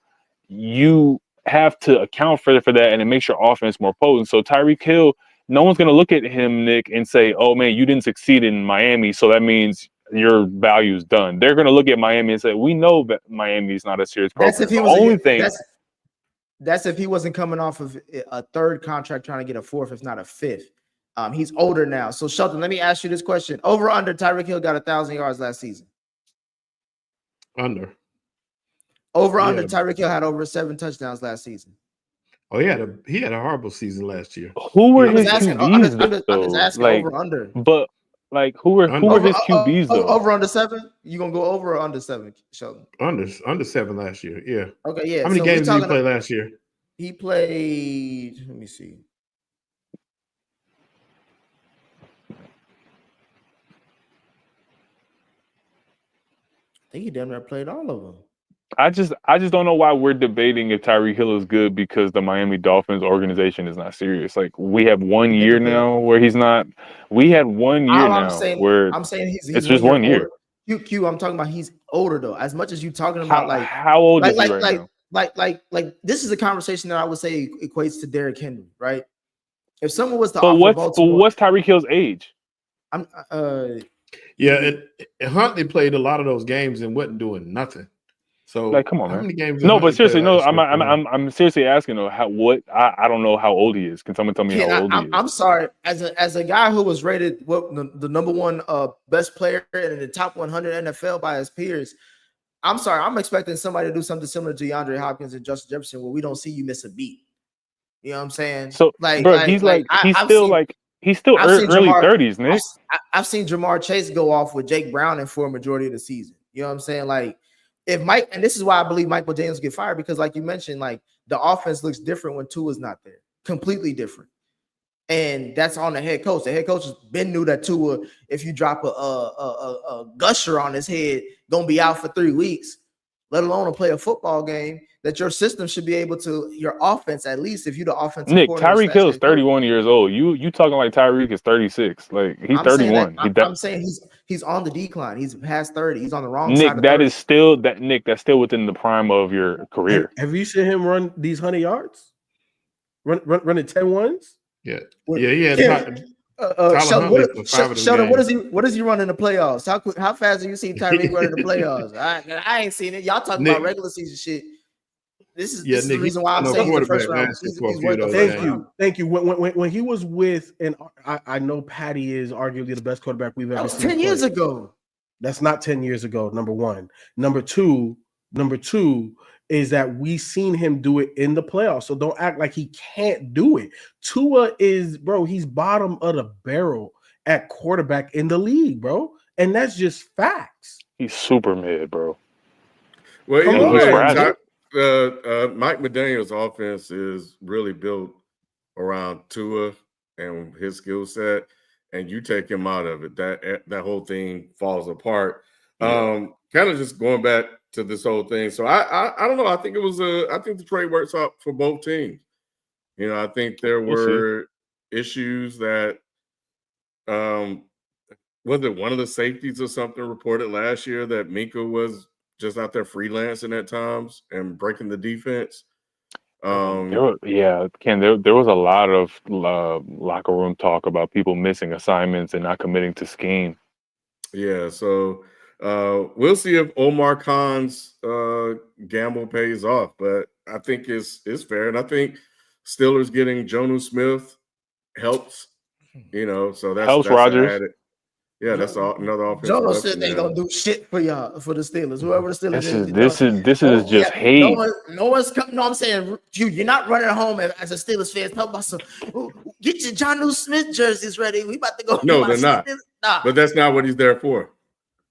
C: you have to account for that, and it makes your offense more potent. So Tyreek Hill, no one's going to look at him, Nick, and say, "Oh man, you didn't succeed in Miami, so that means your value is done." They're going to look at Miami and say, "We know that Miami is not a serious program."
E: That's if he wasn't coming off of a third contract trying to get a fourth, if not a fifth. He's older now. So, Shelton, let me ask you this question. Over under, Tyreek Hill got 1,000 yards last season.
F: Under.
E: Over under, Tyreek Hill had over 7 touchdowns last season.
F: Oh, he had a horrible season last year.
C: Who were his QBs, though?
E: I'm just asking over under.
C: But like who were his QBs though?
E: Over under 7? You gonna go over or under 7, Sheldon?
F: Under 7 last year. Yeah.
E: Okay. Yeah.
F: How many games did he play last year?
E: He played. Let me see. I think he damn near played all of them.
C: I just don't know why we're debating if Tyreek Hill is good because the Miami Dolphins organization is not serious. Like we have 1 year now where he's not. We had 1 year where
E: I'm saying he's
C: it's just 1 year.
E: Q, I'm talking about he's older though. As much as you talking about
C: how old is he right now?
E: Like this is a conversation that I would say equates to Derrick Henry, right? If someone was to
C: what's Tyreek Hill's age?
F: Huntley played a lot of those games and wasn't doing nothing. So
C: like, come on, man.
F: How many games
C: but seriously, no. I'm seriously asking though. I don't know how old he is. Can someone tell me how old he is?
E: I'm sorry. As a guy who was rated the number one best player in the top 100 NFL by his peers, I'm sorry. I'm expecting somebody to do something similar to DeAndre Hopkins and Justin Jefferson, where we don't see you miss a beat. You know what I'm saying?
C: So he's still early 30s, Nick.
E: I've seen Jamar Chase go off with Jake Browning for a majority of the season. You know what I'm saying? Like. If Mike, and this is why I believe Michael Daniels get fired, because like you mentioned, like the offense looks different when Tua's not there, completely different. And that's on the head coach. The head coach has been knew that Tua, if you drop a gusher on his head, gonna be out for 3 weeks. let alone to play a football game, that your system should be able to, your offense, at least if you're the offensive
G: Nick,
E: coordinator.
G: Tyreek Hill is 31 years old. You talking like Tyreek is 36. Like, he's 31.
E: I'm saying he's on the decline. He's past 30. He's on the wrong
G: Nick,
E: side of 30.
G: That's still within the prime of your career.
A: Have you seen him run these 100 yards? Running 10-1s?
F: Yeah. Sheldon,
E: what does he run in the playoffs? How fast have you seen Tyreek run in the playoffs? I ain't seen it. Y'all talking about regular season shit. This is the reason why I'm saying the first round.
A: Thank you. When he was with, and I know Patty is arguably the best quarterback we've ever seen.
E: 10 years ago.
A: That's not 10 years ago. Number one. Number two is that we seen him do it in the playoffs. So don't act like he can't do it. Tua is, bro, he's bottom of the barrel at quarterback in the league, bro. And that's just facts.
G: He's super mid, bro.
B: Well, Mike McDaniel's offense is really built around Tua and his skill set, and you take him out of it, that whole thing falls apart. Kind of just going back to this whole thing. So I don't know. I think the trade works out for both teams. You know, I think there were issues that was it one of the safeties or something reported last year that Minkah was just out there freelancing at times and breaking the defense.
G: Ken, there was a lot of locker room talk about people missing assignments and not committing to scheme.
B: Yeah, so we'll see if Omar Khan's gamble pays off, but I think it's fair, and I think Steelers getting Jonnu Smith helps. You know, so that's
G: Rodgers.
B: Yeah, that's another offense.
E: Jonnu Smith ain't gonna do shit for y'all, for the Steelers. Whoever the Steelers
G: this is just hate.
E: No one's coming. No, I'm saying you're not running home as a Steelers fan. Talk about get your Jonnu Smith jerseys ready. We about to go.
B: No, they're not. Nah. But that's not what he's there for.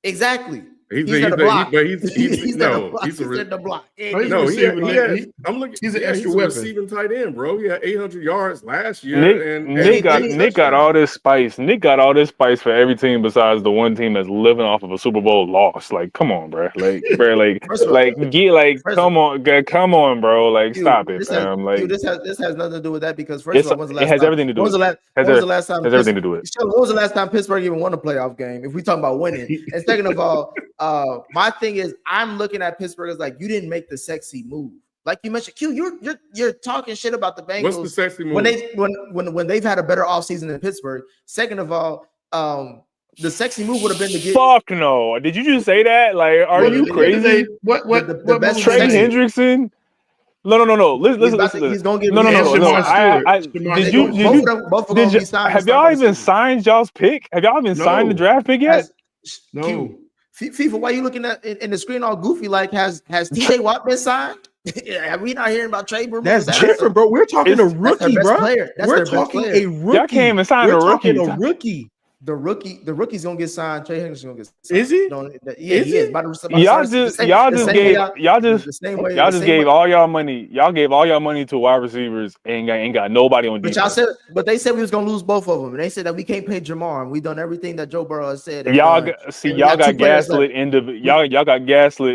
E: Exactly.
B: He's the block. He's
E: the block.
F: He's an extra weapon.
B: Receiving tight end, bro. He had 800 yards last year.
G: Nick got all this spice. Nick got all this spice for every team besides the one team that's living off of a Super Bowl loss. Like, come on, bro. Come on, bro. Like, stop it, fam. Like,
E: this has nothing to do with that because first of all,
G: it has everything to do with it.
E: When was the last time?
G: Everything to do with it.
E: When was the last time Pittsburgh even won a playoff game? If we talking about winning, and second of all. My thing is, I'm looking at Pittsburgh as like you didn't make the sexy move, like you mentioned. Q, you're talking shit about the Bengals.
B: What's the sexy move?
E: When they've had a better offseason than Pittsburgh. Second of all, the sexy move would have been to get.
G: Fuck no! Did you just say that? Like, are you crazy?
E: What the best
G: Trey Hendrickson? No. Listen.
E: He's gonna get
G: no. Have y'all even signed y'all's pick? Have y'all even signed the draft pick yet?
F: No.
E: FIFA, why are you looking at in the screen all goofy? Like, has TJ Watt been signed? Are we not hearing about trade rumors?
A: That's different, bro. We're talking a rookie, bro. We're talking a rookie.
G: Y'all can't even sign a rookie.
E: The rookie's gonna get signed. Trey Hendrickson's gonna get signed.
A: Is he?
E: Yeah, he is.
G: Y'all just gave all y'all money. Y'all gave all y'all money to wide receivers and ain't got nobody on defense.
E: But they said we was gonna lose both of them, and they said that we can't pay Jamar, and we done everything that Joe Burrow has said.
G: Y'all got gaslit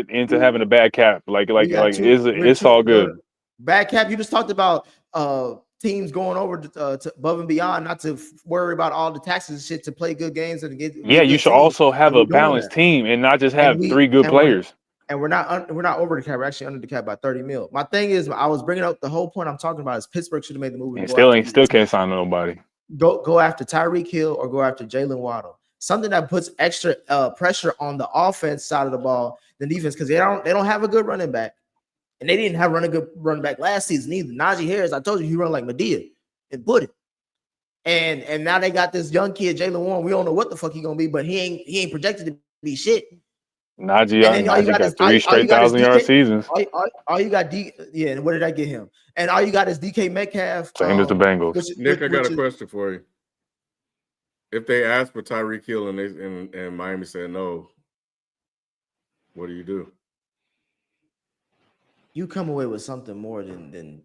G: into having a bad cap. It's all good.
E: Bad cap. You just talked about teams going over to above and beyond, not to worry about all the taxes and shit, to play good games and get.
G: Yeah, you should also have a balanced team and not just have three good players.
E: And we're not over the cap. We're actually under the cap by $30 million. My thing is, I was bringing up the whole point I'm talking about is Pittsburgh should have made the move.
G: And still can't sign nobody.
E: Go after Tyreek Hill or go after Jalen Waddle. Something that puts extra pressure on the offense side of the ball than defense, because they don't have a good running back. And they didn't have a good running back last season either. Najee Harris, I told you, he run like Medea and put it. And now they got this young kid, Jalen Warren. We don't know what the fuck he gonna be, but he ain't projected to be shit.
G: Najee got 3 straight 1,000-yard seasons.
E: All you got, and what did I get him? And all you got is DK Metcalf.
G: Same as the Bengals.
B: Nick, I got a question for you. If they asked for Tyreek Hill and Miami said no, what do you do?
E: You come away with something more than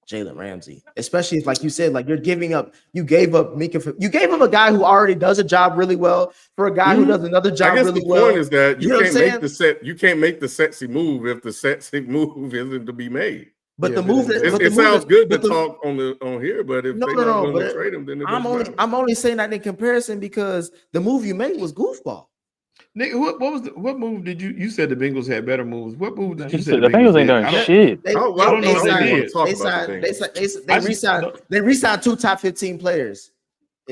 E: Jalen Ramsey, especially if, like you said, like you gave up Minkah. You gave him a guy who already does a job really well for a guy who does another job really well.
B: I guess the point is that you can't make the set. You can't make the sexy move if the sexy move isn't to be made.
E: But the move that
B: it sounds good to talk on here, but if they're not going to trade him, then
E: I'm only saying that in comparison because the move you made was goofball.
F: Nick, what move did you said the Bengals had better moves? What move did you say
G: the Bengals ain't done shit?
F: I don't know
E: They re-signed 2 top 15 players.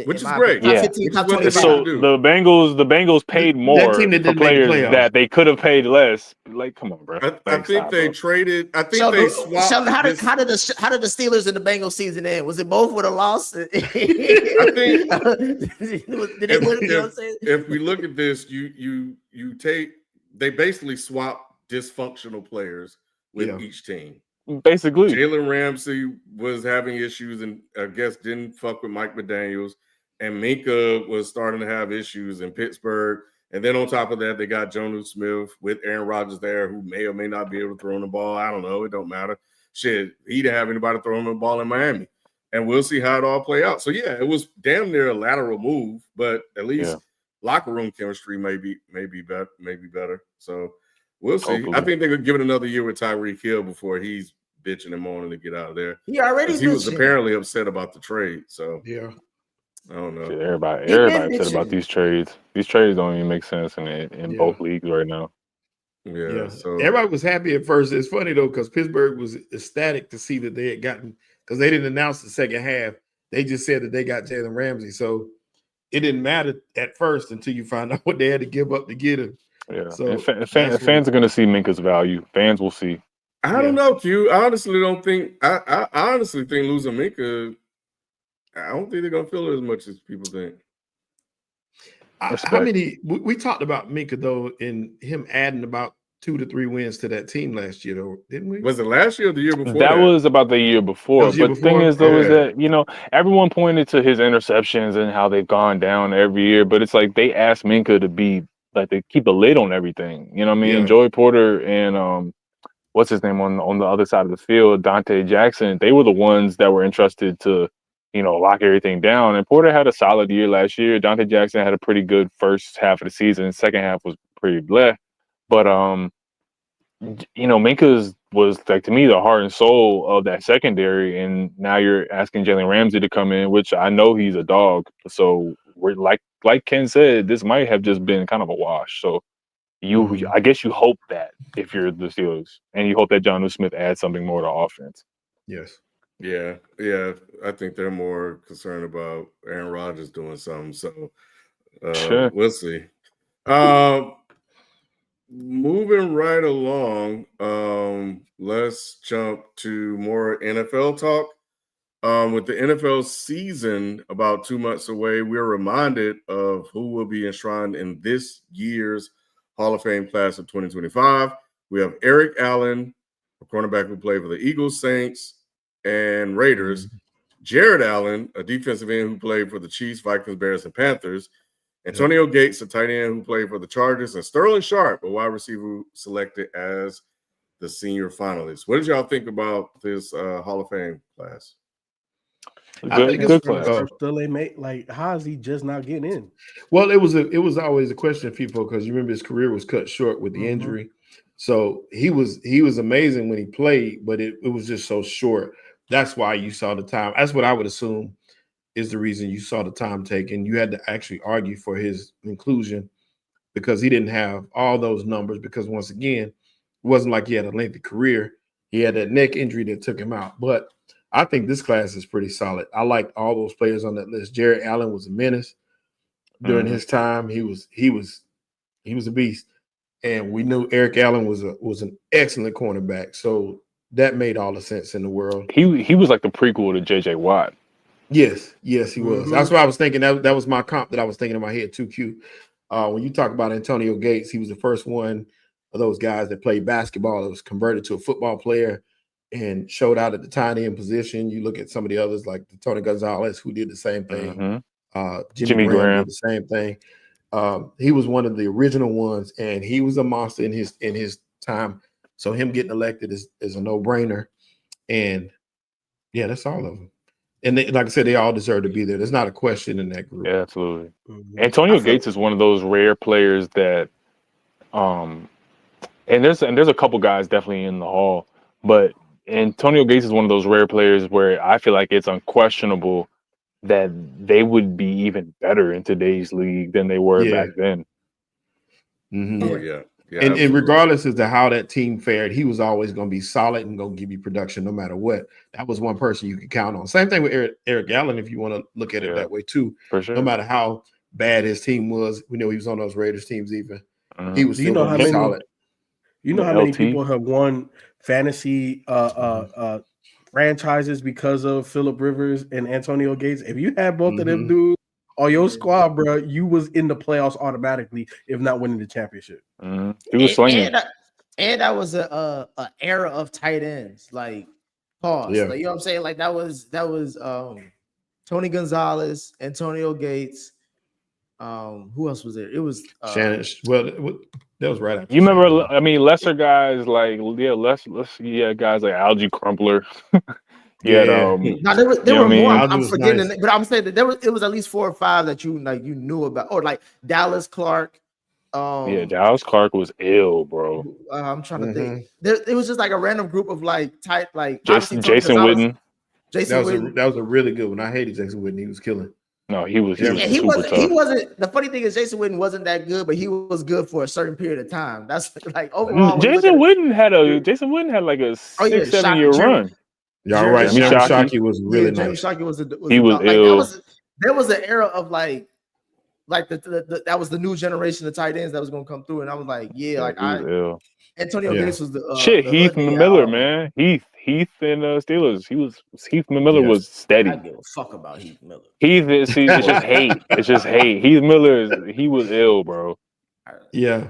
B: Which is great.
G: Yeah.
E: 15, top 25.
G: So the Bengals paid more for players that they could have paid less. Like, come on, bro.
B: I think they traded. I think they swapped.
E: Sheldon, how did the Steelers and the Bengals season end? Was it both with a loss?
B: I think. If we look at this, they basically swap dysfunctional players with each team.
G: Basically,
B: Jalen Ramsey was having issues and I guess didn't fuck with Mike McDaniels. And Minkah was starting to have issues in Pittsburgh. And then on top of that, they got Jonnu Smith with Aaron Rodgers there, who may or may not be able to throw in the ball. I don't know. It don't matter. Shit, he didn't have anybody throwing the ball in Miami. And we'll see how it all play out. So, yeah, it was damn near a lateral move, but at least locker room chemistry may be better. So we'll see. Hopefully. I think they're going to give it another year with Tyreek Hill before he's bitching and moaning to get out of there.
E: He was
B: apparently upset about the trade. So,
F: yeah.
B: I don't know.
G: Shit, everybody upset about these trades. These trades don't even make sense in both leagues right now.
B: Yeah. So
F: everybody was happy at first. It's funny though, because Pittsburgh was ecstatic to see that they had gotten, because they didn't announce the second half. They just said that they got Jalen Ramsey. So it didn't matter at first until you find out what they had to give up to get him.
G: Yeah.
F: So
G: fans are going to see Minkah's value. Fans will see.
B: I don't know, Q. I honestly don't think. I honestly think losing Minkah, I don't think they're gonna feel it as much as people think.
F: How many? We talked about Minkah though, in him adding about 2 to 3 wins to that team last year, though, didn't we?
B: Was it last year or the year before?
G: That was about the year before. But the thing is, though, is that everyone pointed to his interceptions and how they've gone down every year. But it's like they asked Minkah to be like they keep a lid on everything. You know what I mean? Yeah. Joey Porter and what's his name on the other side of the field, Dante Jackson. They were the ones that were entrusted to lock everything down. And Porter had a solid year last year. Dante Jackson had a pretty good first half of the season. Second half was pretty bleh. But Minkah's was like, to me, the heart and soul of that secondary. And now you're asking Jalen Ramsey to come in, which I know he's a dog. So we're like Ken said, this might have just been kind of a wash. So I guess you hope that if you're the Steelers, and you hope that Jonnu Smith adds something more to offense.
F: Yes.
B: Yeah. I think they're more concerned about Aaron Rodgers doing something. So
G: sure.
B: We'll see. Moving right along, let's jump to more NFL talk. With the NFL season about 2 months away, we're reminded of who will be enshrined in this year's Hall of Fame class of 2025. We have Eric Allen, a cornerback who played for the Eagles, Saints, and Raiders. Jared Allen, a defensive end who played for the Chiefs, Vikings, Bears, and Panthers. Antonio Gates, a tight end who played for the Chargers, and Sterling Sharp, a wide receiver selected as the senior finalist. What did y'all think about this Hall of Fame class?
G: Good class.
A: Still ain't made, like, how is he just not getting in?
F: Well, it was always a question of people, because you remember his career was cut short with the injury. So he was amazing when he played, but it was just so short. That's why you saw the time. That's what I would assume is the reason you saw the time taken. You had to actually argue for his inclusion because he didn't have all those numbers, because once again, it wasn't like he had a lengthy career. He had that neck injury that took him out. But I think this class is pretty solid. I liked all those players on that list. Jared Allen was a menace during his time. He was a beast. And we knew Eric Allen was an excellent cornerback. So that made all the sense in the world.
G: He was like the prequel to J.J. Watt.
F: Yes, he was. That's what I was thinking. That was my comp that I was thinking in my head too, Q. When you talk about Antonio Gates, he was the first one of those guys that played basketball that was converted to a football player and showed out at the tight end position. You look at some of the others like Tony Gonzalez, who did the same thing. Jimmy Graham did the same thing. He was one of the original ones, and he was a monster in his time. So him getting elected is a no-brainer. And Yeah, that's all of them. And they, like I said, they all deserve to be there. There's not a question in that group.
G: Yeah, absolutely. Antonio Gates is one of those rare players that, and there's a couple guys definitely in the hall, but Antonio Gates is one of those rare players where I feel like it's unquestionable that they would be even better in today's league than they were back then.
F: Mm-hmm.
B: Oh yeah. Yeah,
F: and regardless as to how that team fared, he was always going to be solid and going to give you production no matter what. That was one person you could count on. Same thing with Eric Allen, if you want to look at it that way too.
G: For sure.
F: No matter how bad his team was, we know he was on those Raiders teams even. He was still
A: how many,
F: solid.
A: You know how many people have won fantasy franchises because of Phillip Rivers and Antonio Gates? If you had both of them dudes on your squad, bro, you was in the playoffs automatically, if not winning the championship.
G: He was slinging.
E: And that was a era of tight ends. Like, pause.
F: Yeah.
E: Like, you know what I'm saying? Like that was Tony Gonzalez, Antonio Gates. Who else was there? It was
F: Shannon. Well, that was right after.
G: You remember? I mean, lesser guys like guys like Algie Crumpler.
E: No, there were more. I'm forgetting,
F: nice.
E: But I'm saying that it was at least 4 or 5 that you knew about, or like Dallas Clark.
G: Dallas Clark was ill, bro.
E: I'm trying to think. It was just like a random group of tight
G: Jason Witten.
F: That was a really good one. I hated Jason Witten. He was killing.
G: No, he was.
E: He wasn't. The funny thing is, Jason Witten wasn't that good, but he was good for a certain period of time. That's like overall.
G: Jason Witten had like a 6-7 year run.
F: Y'all right. Jamie Shockey was really nice.
E: Jamie Shockey was
G: ill.
E: There was an era of like that was the new generation of tight ends that was gonna come through, and I was like, Antonio Gates was the
G: Heath Miller, man. Heath and Steelers. Heath Miller was steady.
E: I don't give a fuck about Heath Miller.
G: It's just hate. It's just hate. Heath Miller he was ill, bro.
F: Yeah.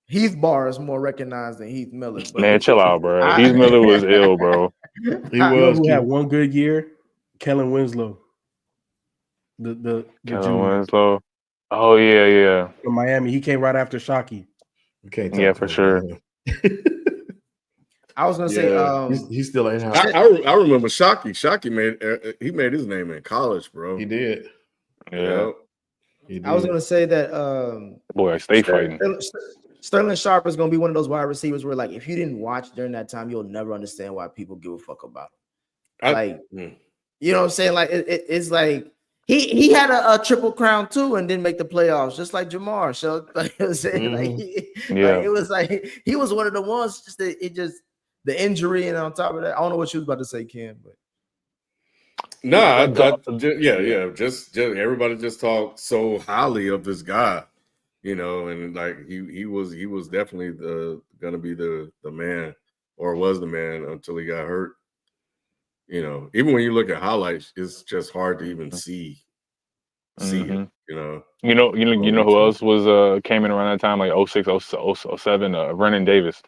E: Heath Barr is more recognized than Heath Miller.
G: Man, chill out, bro. Heath Miller was ill, bro.
A: He was. Who had one good year? Kellen Winslow. The
G: Kellen Winslow. Oh yeah.
A: From Miami, he came right after Shockey.
G: Yeah, for sure.
E: I was gonna say,
F: he's still in house.
B: I remember Shockey. Shockey made his name in college, bro.
F: He did.
G: Yeah.
E: I was gonna say that
G: boy, stay fighting.
E: Sterling Sharp is gonna be one of those wide receivers where, like, if you didn't watch during that time, you'll never understand why people give a fuck about him. You know what I'm saying? Like, it's like he had a triple crown too, and didn't make the playoffs, just like Jamar. So, like, I was saying, it was like he was one of the ones. Just the injury, and on top of that, I don't know what you was about to say, Ken, but.
B: Just everybody just talked so highly of this guy, and like he was definitely gonna be the man, or was the man until he got hurt. Even when you look at highlights, it's just hard to even see it.
G: You know who else was came in around that time, like 06, 07, Vernon Davis.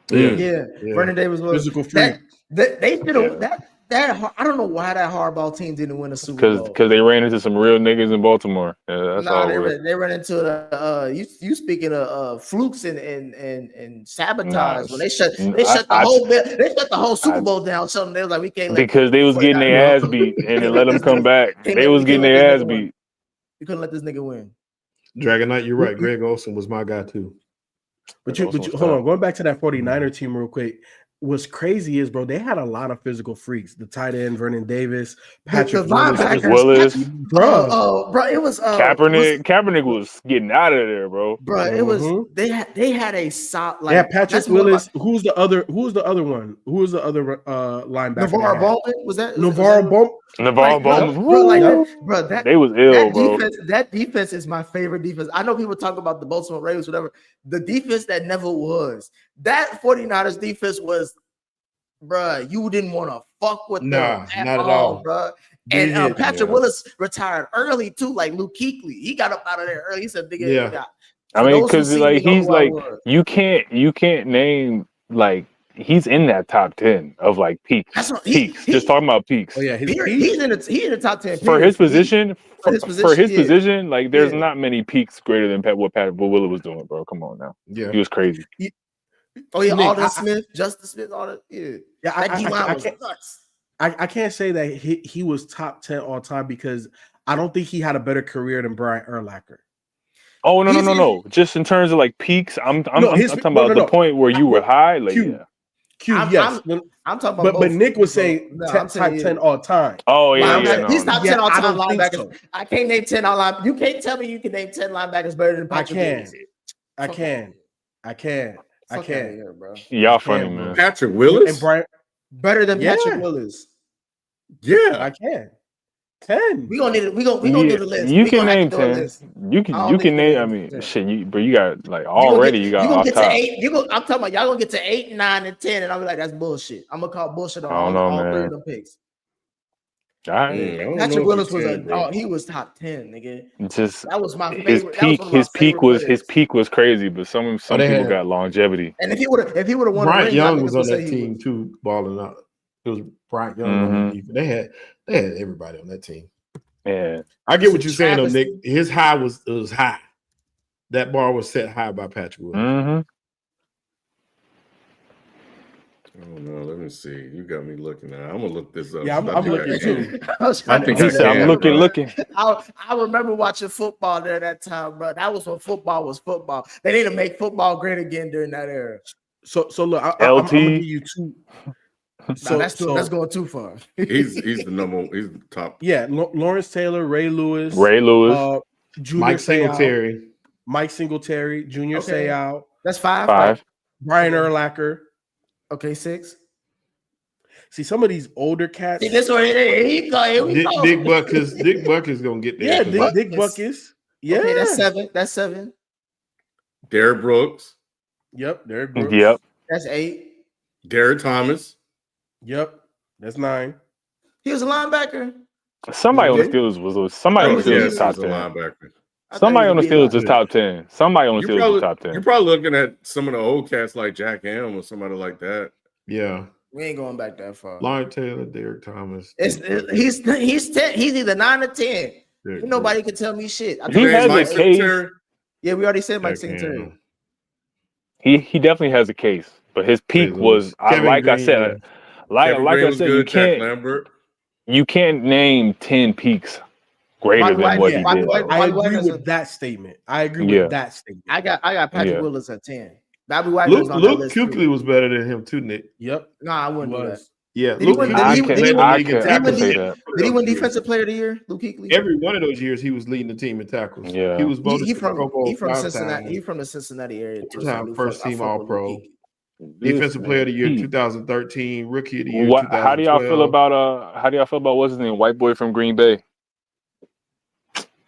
E: Yeah. Vernon Davis was
A: physical freak.
E: They should have that. I don't know why that hardball team didn't win a Super Bowl.
G: Because they ran into some real niggas in Baltimore. Yeah,
E: they ran into you speaking of flukes and sabotage when they shut the whole Super Bowl down. Something they was like, we can't
G: because they was getting their ass beat and then let them come back. They was getting their ass beat.
E: You couldn't let this nigga win.
F: Dragon Knight, you're right. Greg Olsen was my guy too.
A: But you hold on, going back to that 49er team real quick. What's crazy is, bro, they had a lot of physical freaks. The tight end, Vernon Davis, Patrick
G: Willis,
E: bro, it was
G: Kaepernick was getting out of there, bro.
E: Bro, it was they had a solid like
A: Patrick Willis. Who's the other one? Who was the other linebacker?
E: Navarro Bowman was that?
G: Navarro Bowman,
E: bro,
G: they was ill, bro.
E: That defense is my favorite defense. I know people talk about the Baltimore Ravens, whatever. The defense that never was. That 49ers defense was, bro, you didn't want to fuck with them at all, bro. And Patrick Willis retired early too, like Luke Kuechly. He got up out of there early. He said, "Nigga,
G: I mean, because like he's like you can't name like he's in that top 10 of like peaks. Just talking about peaks.
E: Oh yeah, he's in the top 10
G: for his position. For his position, like there's not many peaks greater than what Willis was doing, bro. Come on now, he was crazy.
E: Oh yeah,
A: Nick,
E: Alden Smith, Justice Smith, all that. Yeah, that D-line was nuts.
A: I can't say that he was top 10 all time because I don't think he had a better career than Brian Urlacher.
G: Oh no! Just in terms of like peaks, I'm talking about the point where you were high. Like
E: yes, I'm talking about.
A: But Nick was saying top 10 all time.
G: Oh yeah,
E: he's top 10 all time linebackers. So. I can't name 10 all linebackers. You can't tell me you can name 10 linebackers better than Patrick Willis.
A: I can.
E: Here, bro.
G: Y'all funny, man.
B: Patrick Willis
A: and Brian
E: better than Patrick Willis.
B: Yeah,
A: I can. 10.
E: We gonna do the list.
G: You can name 10. You can name. I mean, shit. But you got like already. You got.
E: You gonna get
G: top.
E: to 8. I'm talking about y'all gonna get to 8, 9, and 10, and I'll be like, that's bullshit. I'm gonna call bullshit on all 3 of them picks. Patrick Willis was he was top 10, nigga.
G: That
E: was my favorite.
G: His peak was crazy, but some people got longevity.
E: And if he would have won,
F: Bryant Young was on that team too, balling out. It was Bryant Young on the defense. They had everybody on that team.
G: Yeah,
F: I get what you're saying, though, Nick. His high was high. That bar was set high by Patrick Willis.
B: Oh no, let me see. You got me looking now. I'm gonna look this up.
A: Yeah, I'm looking too.
G: I'm looking.
E: I remember watching football there that time, bro. That was when football was football. They need to make football great again during that era.
A: So look, I'm gonna give you 2.
E: So that's going too far.
B: he's the number one. He's the top.
A: Yeah, Lawrence Taylor, Ray Lewis,
F: Mike Singletary,
A: Junior Seau.
E: That's 5.
G: Right?
A: Brian Urlacher.
E: Okay, 6.
A: See some of these older cats.
E: See this one here we go.
F: Dick Buckus gonna get there.
A: Yeah, Dick Buckus. Yeah,
E: okay, that's 7.
B: Derrick Brooks.
A: Yep, Derrick Brooks.
G: Yep,
E: that's 8.
B: Derek Thomas.
A: Yep, that's 9.
E: He was a linebacker.
G: Somebody on the Steelers was top 10.
B: Linebacker.
G: Somebody on the Steelers was top 10. Somebody on the Steelers was top 10.
B: You're probably looking at some of the old cats like Jack Ham or somebody like that.
F: Yeah,
E: we ain't going back that far.
F: Lawrence Taylor, Derek Thomas.
E: He's 10. He's either 9 or 10. Nobody can tell me shit.
G: He has a case.
E: Yeah, we already said Mike Singletary.
G: He definitely has a case, but his peak was I said, you can't name 10 peaks greater than what he did.
A: I agree with that statement. I
E: got Patrick Willis at 10. Bobby White
F: Luke Kuechly was better than him too, Nick.
A: Yep.
E: No, I wouldn't do that.
F: Yeah,
E: did he win Defensive Player of the Year, Luke Kuechly?
F: Every one of those years, he was leading the team in tackles.
G: Yeah,
F: he was voted
E: from Cincinnati. He's from the Cincinnati area.
F: First team All Pro, Defensive Player of the Year 2013, Rookie of the Year.
G: How do y'all feel about what's his name, white boy from Green Bay?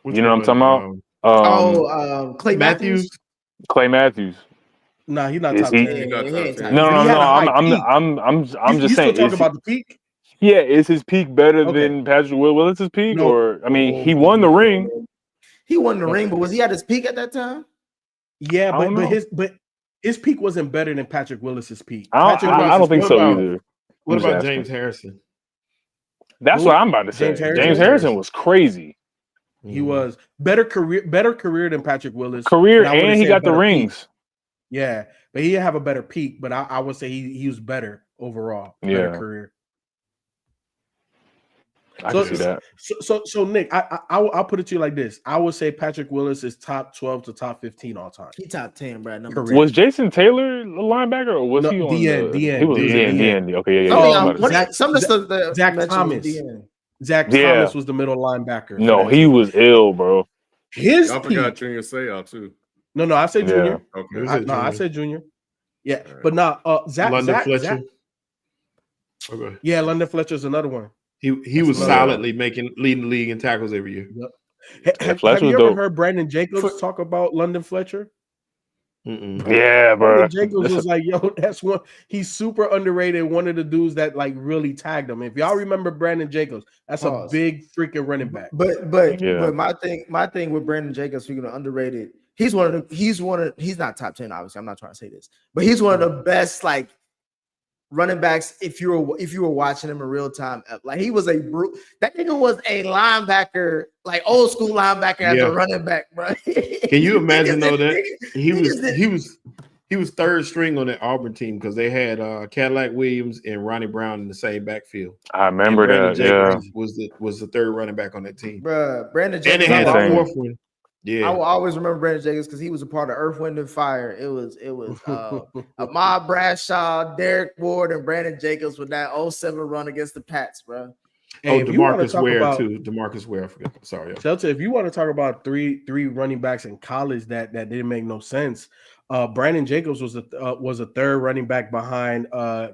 G: You know what I'm talking
E: about? Clay Matthews.
G: Clay Matthews.
A: No, he's not top 10.
G: No. I'm just saying.
A: Talking about the peak.
G: Yeah, is his peak better than Patrick Willis's peak? No. Or I mean, he won the ring.
E: He won the ring, but was he at his peak at that time?
A: Yeah, but his peak wasn't better than Patrick Willis's peak.
G: I don't think so either.
F: What about James Harrison?
G: That's what I'm about to say. James Harrison was crazy.
A: He was better career than Patrick Willis.
G: And he got the rings.
A: Peak. Yeah, but he didn't have a better peak, but I would say he was better overall. Better career.
G: I can see that.
A: So Nick, I'll put it to you like this. I would say Patrick Willis is top 12 to top 15 all time.
E: He top 10, bro.
G: Was Jason Taylor a linebacker or was he on
A: DN?
G: He was DN. Okay, yeah.
A: Zach Thomas. Zach Thomas was the middle linebacker.
G: No, he was ill, bro.
B: I forgot Junior Seau too.
A: No, I said Junior.
B: Okay.
A: I said Junior. Yeah, right. But now
F: London Fletcher.
A: Okay. Yeah, London Fletcher's another one.
F: He was solidly leading the league in tackles every year.
A: Yep. Have you ever heard Brandon Jacobs talk about London Fletcher?
G: Yeah, bro.
A: Brandon Jacobs was like, yo, that's one. He's super underrated. One of the dudes that like really tagged him. If y'all remember Brandon Jacobs, that's a big freaking running back.
E: But my thing with Brandon Jacobs, speaking of underrated, he's not top 10, obviously. I'm not trying to say this, but he's one of the best like running backs. If you were watching him in real time, like he was that nigga was a linebacker, like old school linebacker as a running back, bro.
F: Can you imagine though that he He was third string on that Auburn team because they had Cadillac Williams and Ronnie Brown in the same backfield.
G: I remember that. Yeah,
F: was the third running back on that team.
E: Bruh, Brandon Jacobs.
F: And they had the fourth one. Yeah,
E: I will always remember Brandon Jacobs because he was a part of Earth, Wind, and Fire. It was Ahmad Bradshaw, Derek Ward, and Brandon Jacobs with that 07 run against the Pats, bro.
A: Hey,
F: DeMarcus Ware too. DeMarcus Ware, I forgot. Sorry,
A: Shelter. If you want to talk about three running backs in college that didn't make no sense, Brandon Jacobs was a third running back behind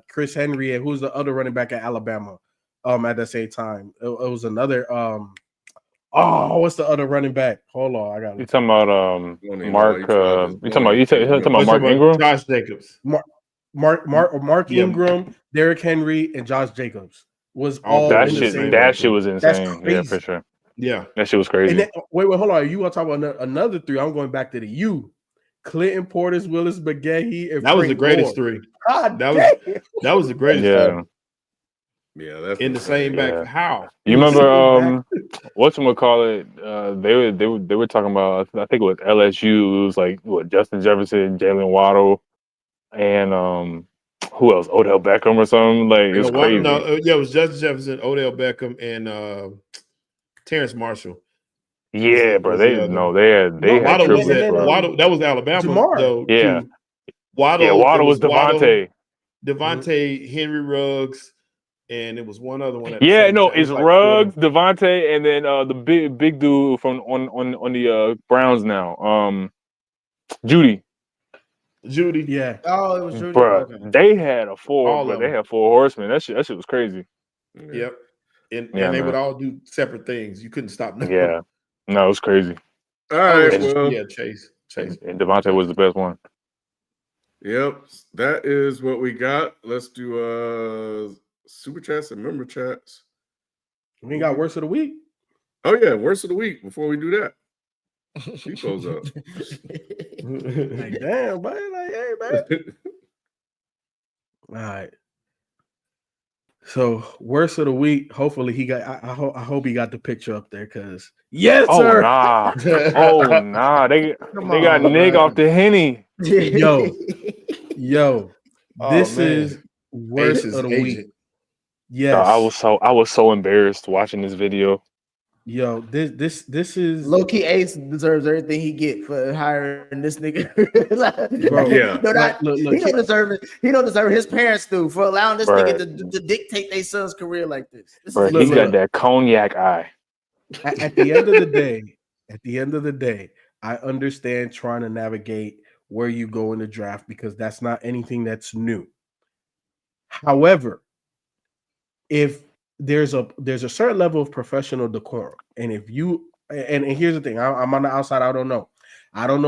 A: Chris Henry, and who's the other running back at Alabama? At the same time, it was another. What's the other running back? Hold on, I got it.
G: You talking about Mark? You talking about Mark Ingram?
F: Josh Jacobs.
A: Mark Ingram, Derrick Henry, and Josh Jacobs was all
G: that shit. That shit was insane. Yeah, for sure.
F: Yeah,
G: that shit was crazy.
A: And then, wait, hold on. You want to talk about another three? I'm going back to the U. Clinton Portis, Willis McGahee, and
F: that was the greatest three.
A: God,
F: that was the greatest.
G: Yeah.
B: Yeah, that's
F: in the same back. Yeah. How
G: you remember? Whatchamacallit? They were talking about. I think it was LSU. It was like Justin Jefferson, Jalen Waddle, and who else? Odell Beckham or something. Like it's crazy.
F: It was Justin Jefferson, Odell Beckham, and Terrence Marshall.
G: Yeah, bro. They had
F: Waddle. That was Alabama. Though,
G: yeah.
F: Waddle
G: was Devontae.
F: Devontae, Henry Ruggs. And it was one other one.
G: It's Ruggs, Devontae, and then the big dude from on the Browns now. Judy.
A: Yeah.
E: Oh, it was Judy.
G: Bro,
E: okay.
G: They had four horsemen. That shit was crazy.
F: Yep. And they would all do separate things. You couldn't stop them.
G: Yeah. No, it was crazy.
B: All right.
F: Chase.
G: And Devontae was the best one.
B: Yep. That is what we got. Let's do super chats and member chats.
A: We got worst of the week.
B: Oh yeah, worst of the week. Before we do that, she goes up.
A: Like damn, man. Like hey, man. All right. So worst of the week. Hopefully he got. I hope he got the picture up there because yes, sir.
G: Nah. They got Nick off the Henny.
A: Yo. This is worst of the week. Yes,
G: I was so embarrassed watching this video.
A: Yo, this is
E: low key. Ace deserves everything he get for hiring this nigga.
A: Bro,
B: yeah,
E: look, he don't deserve it. He don't deserve it. His parents do for allowing this nigga to dictate their son's career like this.
G: He got that cognac eye.
A: At the end of the day, I understand trying to navigate where you go in the draft because that's not anything that's new. However, if there's a certain level of professional decorum, and if you and here's the thing, I'm on the outside, I don't know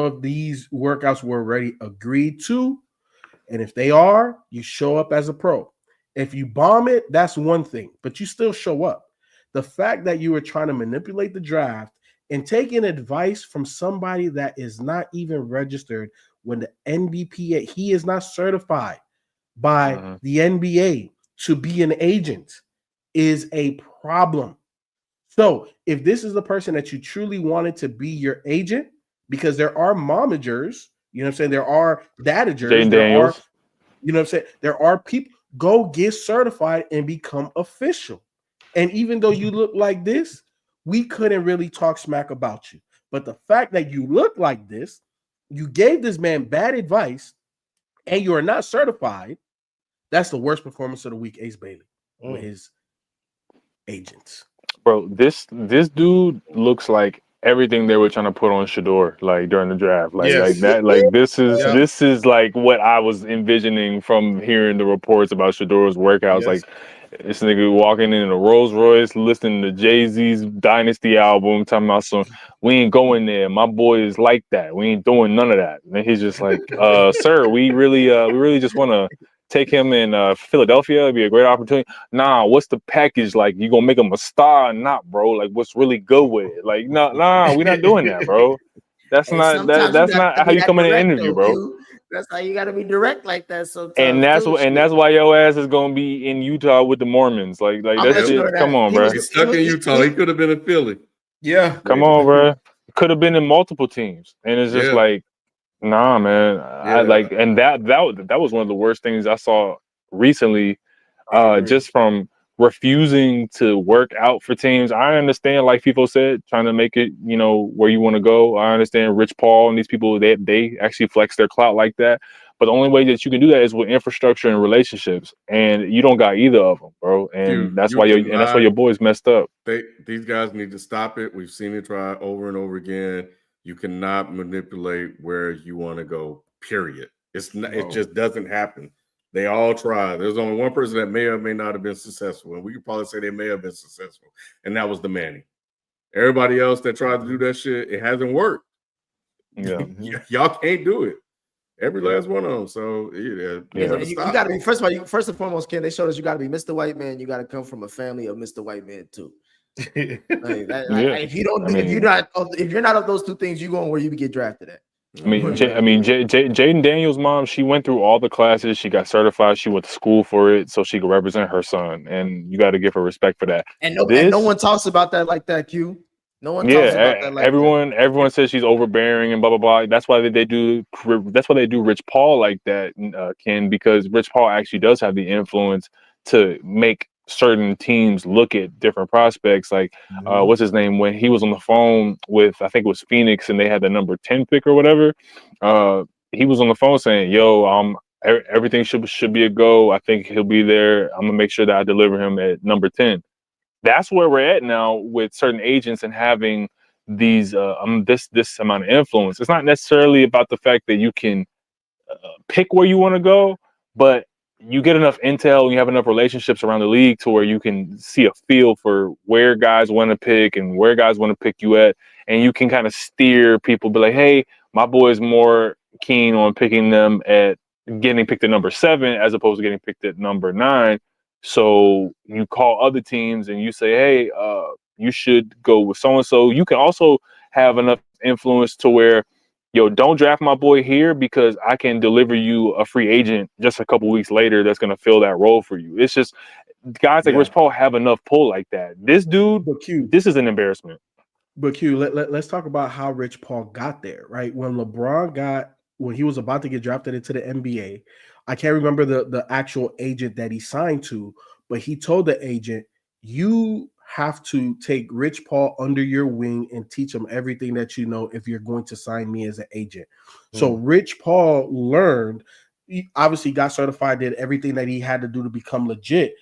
A: if these workouts were already agreed to, and if they are, you show up as a pro. If you bomb it, that's one thing, but you still show up. The fact that you were trying to manipulate the draft and taking advice from somebody that is not even registered when the NBPA, he is not certified by the NBA to be an agent is a problem. So if this is the person that you truly wanted to be your agent, because there are momagers, you know what I'm saying? There are dadagers. You know what I'm saying? There are people, go get certified and become official. And even though you look like this, we couldn't really talk smack about you. But the fact that you look like this, you gave this man bad advice, and you are not certified, that's the worst performance of the week, Ace Bailey, with his agents.
G: Bro, this dude looks like everything they were trying to put on Shador, like during the draft. This is like what I was envisioning from hearing the reports about Shador's workouts. Like this nigga walking in a Rolls Royce, listening to Jay-Z's Dynasty album, talking about we ain't going there. My boy is like that. We ain't doing none of that. And he's just like, sir, we really just want to take him in Philadelphia. It'd be a great opportunity. Nah, what's the package like? You gonna make him a star or not, bro? Like, what's really good with it? Like, nah, we're not doing that, bro. That's not how you come in an interview, bro.
E: Dude. That's how you gotta be direct like that. So
G: that's why your ass is gonna be in Utah with the Mormons. Like that's shit. Come on, bro.
B: He's stuck in Utah. He could have been in Philly.
F: Yeah.
G: Come on, bro. Could have been in multiple teams, and it's just like Nah, man. I like, and that was one of the worst things I saw recently. Just from refusing to work out for teams. I understand, like people said, trying to make it, where you want to go. I understand Rich Paul and these people, they actually flex their clout like that. But the only way that you can do that is with infrastructure and relationships, and you don't got either of them, bro. And that's why your boys messed up.
B: These guys need to stop it. We've seen it try over and over again. You cannot manipulate where you want to go. Period. It just doesn't happen. They all try. There's only one person that may or may not have been successful, and we could probably say they may have been successful, and that was the Manning. Everybody else that tried to do that shit, it hasn't worked.
G: Yeah,
B: y'all can't do it. Every last one of them. So
E: you got to be first and foremost, Ken. They showed us you got to be Mr. White Man. You got to come from a family of Mr. White Man too. If you're not of those two things, you going where you get drafted at.
G: Jaden Daniels' mom, she went through all the classes. She got certified. She went to school for it so she could represent her son. And you got to give her respect for that.
E: And no one talks about that like that, Q. No one talks about that like
G: everyone says she's overbearing and blah, blah, blah. That's why they do Rich Paul like that, Ken, because Rich Paul actually does have the influence to make certain teams look at different prospects. Like what's his name, when he was on the phone with, I think it was Phoenix, and they had the number 10 pick or whatever, he was on the phone saying, everything should be a go. I think he'll be there. I'm gonna make sure that I deliver him at number 10. That's where we're at now with certain agents and having these this amount of influence. It's not necessarily about the fact that you can pick where you want to go, but you get enough intel and you have enough relationships around the league to where you can see a feel for where guys want to pick and where guys want to pick you at. And you can kind of steer people, be like, hey, my boy is more keen on picking them at getting picked at number 7 as opposed to getting picked at number 9. So you call other teams and you say, hey, you should go with so-and-so. You can also have enough influence to where, don't draft my boy here because I can deliver you a free agent just a couple weeks later that's going to fill that role for you. It's just guys like Rich Paul have enough pull like that. This dude, this is an embarrassment.
A: But Q, let's talk about how Rich Paul got there, right? When he was about to get drafted into the NBA, I can't remember the actual agent that he signed to, but he told the agent, you have to take Rich Paul under your wing and teach him everything that you know if you're going to sign me as an agent. So Rich Paul learned, he obviously got certified, did everything that he had to do to become legit,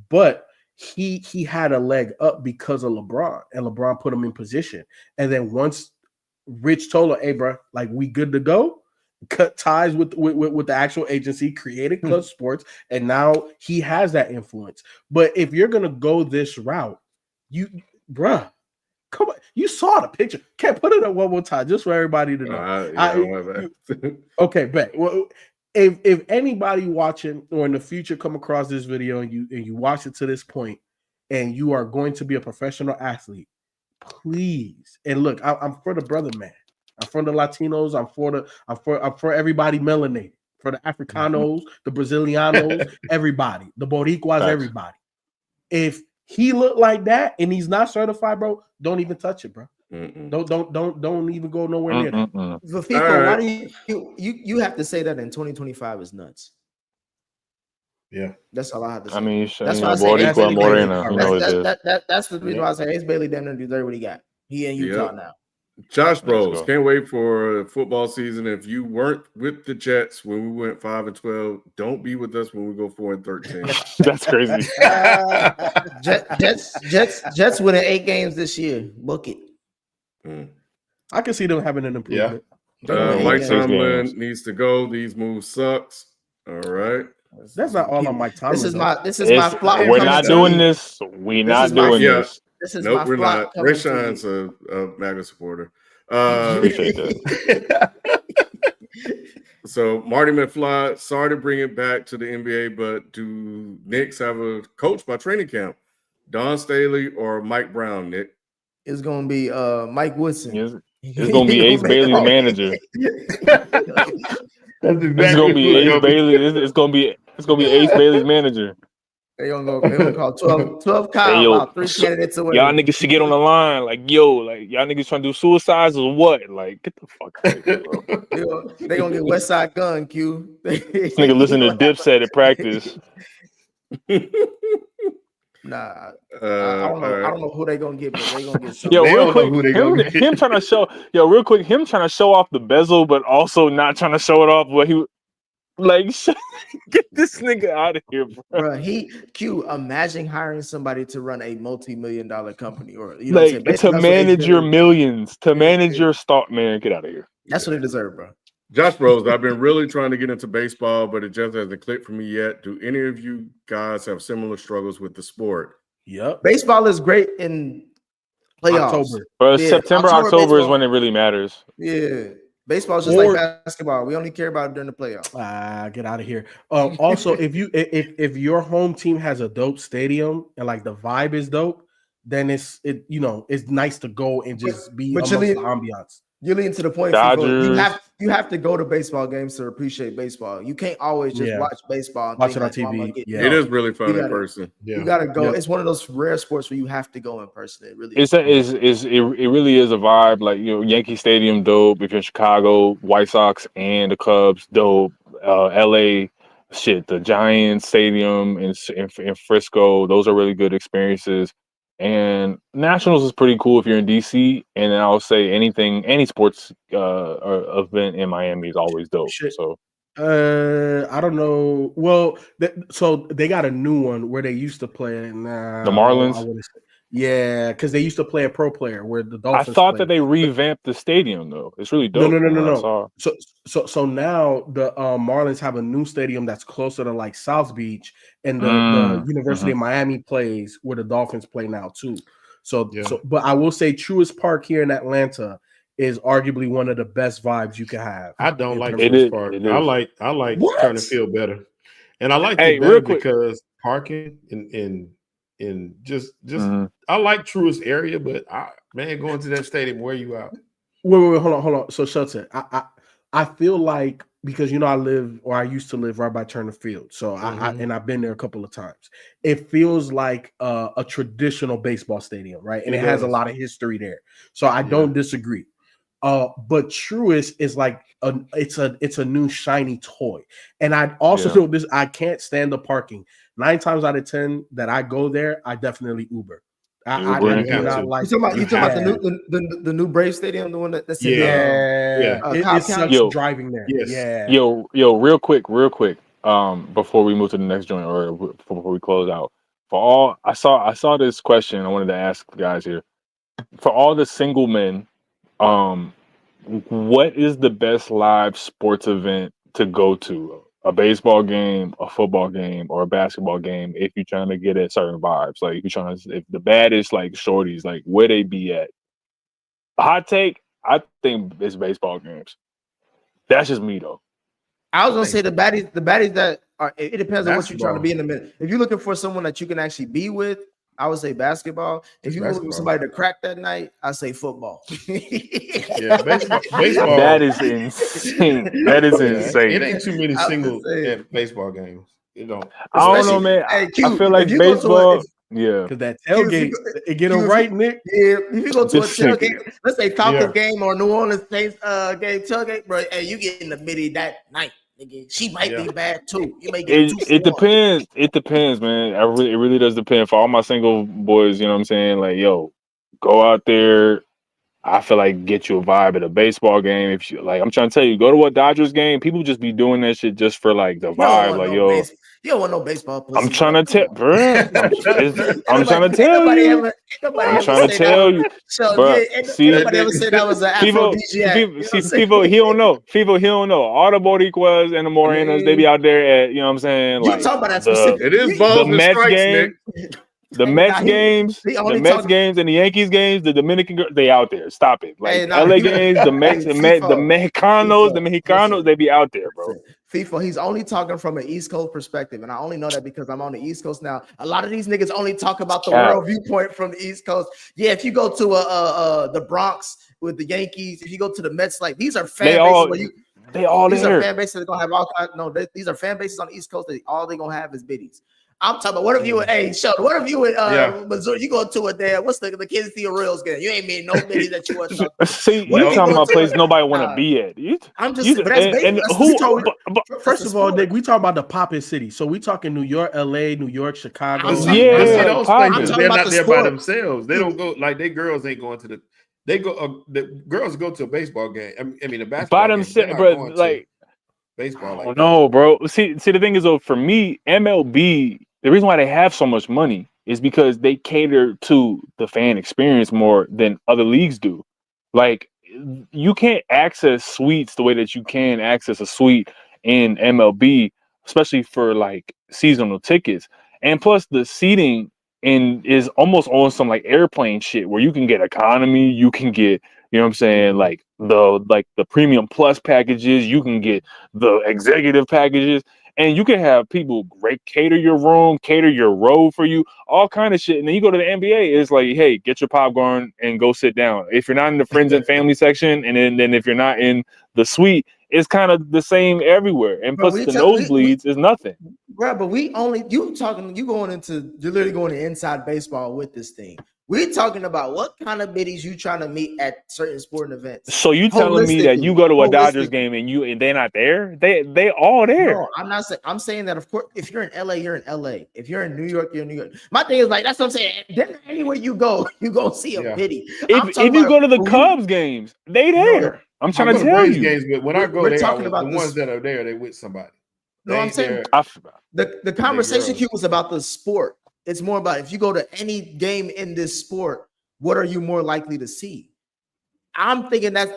A: but he had a leg up because of LeBron, and LeBron put him in position. And then once Rich told him, hey, bro, like, we good to go, cut ties with the actual agency, created Clutch Sports, and now he has that influence. But if you're going to go this route, come on, you saw the picture. Can't put it up one more time just for everybody to know. Okay, bet. Well, if anybody watching or in the future come across this video and you watch it to this point and you are going to be a professional athlete, please, and look, I'm for the brother man. I'm for the Latinos. I'm for everybody melanated. For the Africanos, the Brazilianos, everybody, the Boricuas, everybody. If he looked like that and he's not certified, bro, don't even touch it, bro. Don't even go nowhere near that.
E: Why do you have to say that in 2025 is nuts?
F: Yeah,
E: that's all I have to say.
G: I mean,
E: that's why I say that's the reason why I say Ace Bailey didn't deserve what he got. He in Utah now.
B: Josh Bros, can't wait for football season. If you weren't with the Jets when we went 5-12, don't be with us when we go 4-13.
G: That's crazy.
E: Jets winning 8 games this year. Book it.
A: I can see them having an improvement.
B: Mike Tomlin needs to go. These moves sucks. All right.
A: That's not all on Mike Tomlin.
E: This is my flop.
G: We're not doing this. We're not doing this.
B: Nope, we're not. Rayshawn's a MAGA supporter.
G: Appreciate that.
B: So Marty McFly, sorry to bring it back to the NBA, but do Knicks have a coach by training camp? Don Staley or Mike Brown, Nick?
E: It's gonna be Mike Woodson.
G: It's gonna be Ace Bailey's manager.
F: That's exactly
G: it's gonna be Ace Bailey. It's gonna be Ace Bailey's manager.
E: They gonna call 12 Kyle
G: Hey, yo,
E: about 3 candidates away.
G: Y'all niggas should get on the line. Like, yo, like y'all niggas trying to do suicides or what? Like, get the fuck out of here, bro.
E: They gonna get West Side Gun, Q.
G: This nigga listen to Dipset at practice.
E: Nah, I don't know. I don't know who they gonna get, but they gonna get some.
G: Yo, real quick, him trying to show. Yo, real quick, him trying to show off the bezel, but also not trying to show it off. What he like? Get this nigga out of here, bro.
E: Imagine hiring somebody to run a multi-million-dollar company, or
G: like to manage your millions, to manage your stock. Man, get out of here.
E: That's what they deserve, bro.
B: Josh Rose, I've been really trying to get into baseball, but it just hasn't clicked for me yet. Do any of you guys have similar struggles with the sport?
A: Yep.
E: Baseball is great in playoffs.
G: October is when it really matters.
E: Yeah. Baseball is just like basketball. We only care about it during the playoffs.
A: Get out of here. Also, if your home team has a dope stadium and like the vibe is dope, then it's nice to go and just be amongst the ambiance.
E: You're leading to the point. You have to go to baseball games to appreciate baseball. You can't always just watch baseball.
A: Watch it on TV.
B: It is really fun in person.
E: You gotta go. Yeah. It's one of those rare sports where you have to go in person. It really
G: it really is a vibe. Like Yankee Stadium dope. If you're in Chicago, White Sox and the Cubs dope. LA, the Giants Stadium in Frisco. Those are really good experiences. And Nationals is pretty cool if you're in DC, and then I'll say any sports event in Miami is always dope. So,
A: I don't know. Well, so they got a new one where they used to play the
G: Marlins.
A: Yeah, because they used to play a pro player where the Dolphins.
G: I thought that they revamped the stadium though. It's really dope.
A: No. So now the Marlins have a new stadium that's closer to like South Beach, and the University of Miami plays where the Dolphins play now too. But I will say Truist Park here in Atlanta is arguably one of the best vibes you can have.
F: I don't like Truist Park. I like Turner Field better, and I like it better because parking and just I like Truist area, but going to that stadium, where you out?
A: Wait, hold on. So Shelton, I feel like because I used to live right by Turner Field, so I've been there a couple of times. It feels like a traditional baseball stadium, right? And it has a lot of history there, so I don't disagree. But Truist is like it's a new shiny toy, and I also know this. I can't stand the parking. 9 times out of 10 that I go there, I definitely Uber. I do not like.
E: You talking about the new Brave Stadium, the one that's
A: it sucks driving there.
F: Yes.
A: Yeah.
G: Yo, real quick. Before we move to the next joint or before we close out, I saw this question I wanted to ask the guys here. For all the single men, what is the best live sports event to go to? A baseball game, a football game, or a basketball game if you're trying to get at certain vibes. Like if the baddest like shorties, like where they be at. Hot take, I think it's baseball games. That's just me though.
E: I was gonna say the baddies that are, it depends on what you're trying to be in the minute. If you're looking for someone that you can actually be with, I would say basketball. If you're looking for somebody to crack that night, I say football.
F: Baseball.
G: That is insane. That is insane.
F: It ain't too many single baseball games. I
G: don't know, man. I feel like baseball.
A: Because that tailgate, it get them right, Nick.
E: Yeah, if you go to a tailgate, let's say Falcons game or New Orleans Saints game tailgate, bro, hey, you get in the middle that night. She might be bad too. You may get
G: it depends. It depends, man. It really does depend. For all my single boys, you know what I'm saying? Like, yo, go out there. I feel like get you a vibe at a baseball game. If you like, I'm trying to tell you, go to a Dodgers game. People just be doing that shit just for like the vibe. Like, yo,
E: you don't want no baseball. Pussy,
G: I'm trying to tell, bro. I'm trying to tell you. I'm trying to tell you, bro. See,
E: nobody ever said that was an aphrodisiac.
G: See, people, he don't know. People, he don't know. All the Boricuas and the Morenos, they be out there at, you know what I'm saying?
E: Like, you talking about that specific?
B: It is balls and strikes,
G: game.
B: Nick.
G: The Mets games, games, and the Yankees games, the Dominican girls, they out there. Stop it. Like LA games, the Mexicanos, they be out there, bro.
E: FIFA, he's only talking from an East Coast perspective, and I only know that because I'm on the East Coast now. A lot of these niggas only talk about the world viewpoint from the East Coast. Yeah, if you go to the Bronx with the Yankees, if you go to the Mets, like these are fan bases. These are fan bases that are gonna have all kinds. No, these are fan bases on the East Coast that all they gonna have is biddies. I'm talking about what if you would, hey, Sheldon, what if you would Missouri, you go to a damn, what's the Kansas City Royals game? You ain't mean no biddies that you want to
G: see, you talking about places nobody want to be at.
E: I'm just but that's baseball.
A: First of all, Nick, we talking about the poppin' city. So we talking New York, LA, New York, Chicago.
F: Those places, they're not there by themselves. They don't go like they girls ain't going to the the girls go to a baseball game. I mean, a basketball game.
G: Bro, like
F: baseball. Like
G: no, bro. See, the thing is, though, for me, MLB, the reason why they have so much money is because they cater to the fan experience more than other leagues do. Like, you can't access suites the way that you can access a suite in MLB, especially for like seasonal tickets. And plus, the seating is almost on some like airplane shit where you can get economy, you can get, you know what I'm saying, like the premium plus packages, you can get the executive packages, and you can have people cater your room, cater your row for you, all kind of shit. And then you go to the NBA, it's like, hey, get your popcorn and go sit down. If you're not in the friends and family section, and then if you're not in the suite, it's kind of the same everywhere. And plus the nosebleeds is nothing.
E: Bro, but you're literally going to inside baseball with this thing. We're talking about what kind of biddies you trying to meet at certain sporting events.
G: So you telling me that you go to a Dodgers game and they're not there? They all there.
E: No, I'm not saying. I'm saying that of course, if you're in LA, you're in LA. If you're in New York, you're in New York. My thing is like that's what I'm saying. Then anywhere you go, you gonna see a biddy.
G: If you go to the Cubs games, they there. No, I'm trying to tell you.
F: Games, but when I go, the ones that are there, they with somebody.
E: No, I'm saying the conversation cue was about the sport. It's more about if you go to any game in this sport, what are you more likely to see? I'm taking that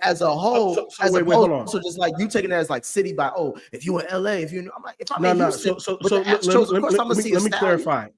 E: as a whole. So just like you taking that as like city by if you in LA, I'm like if I'm in Houston, so let me
A: clarify.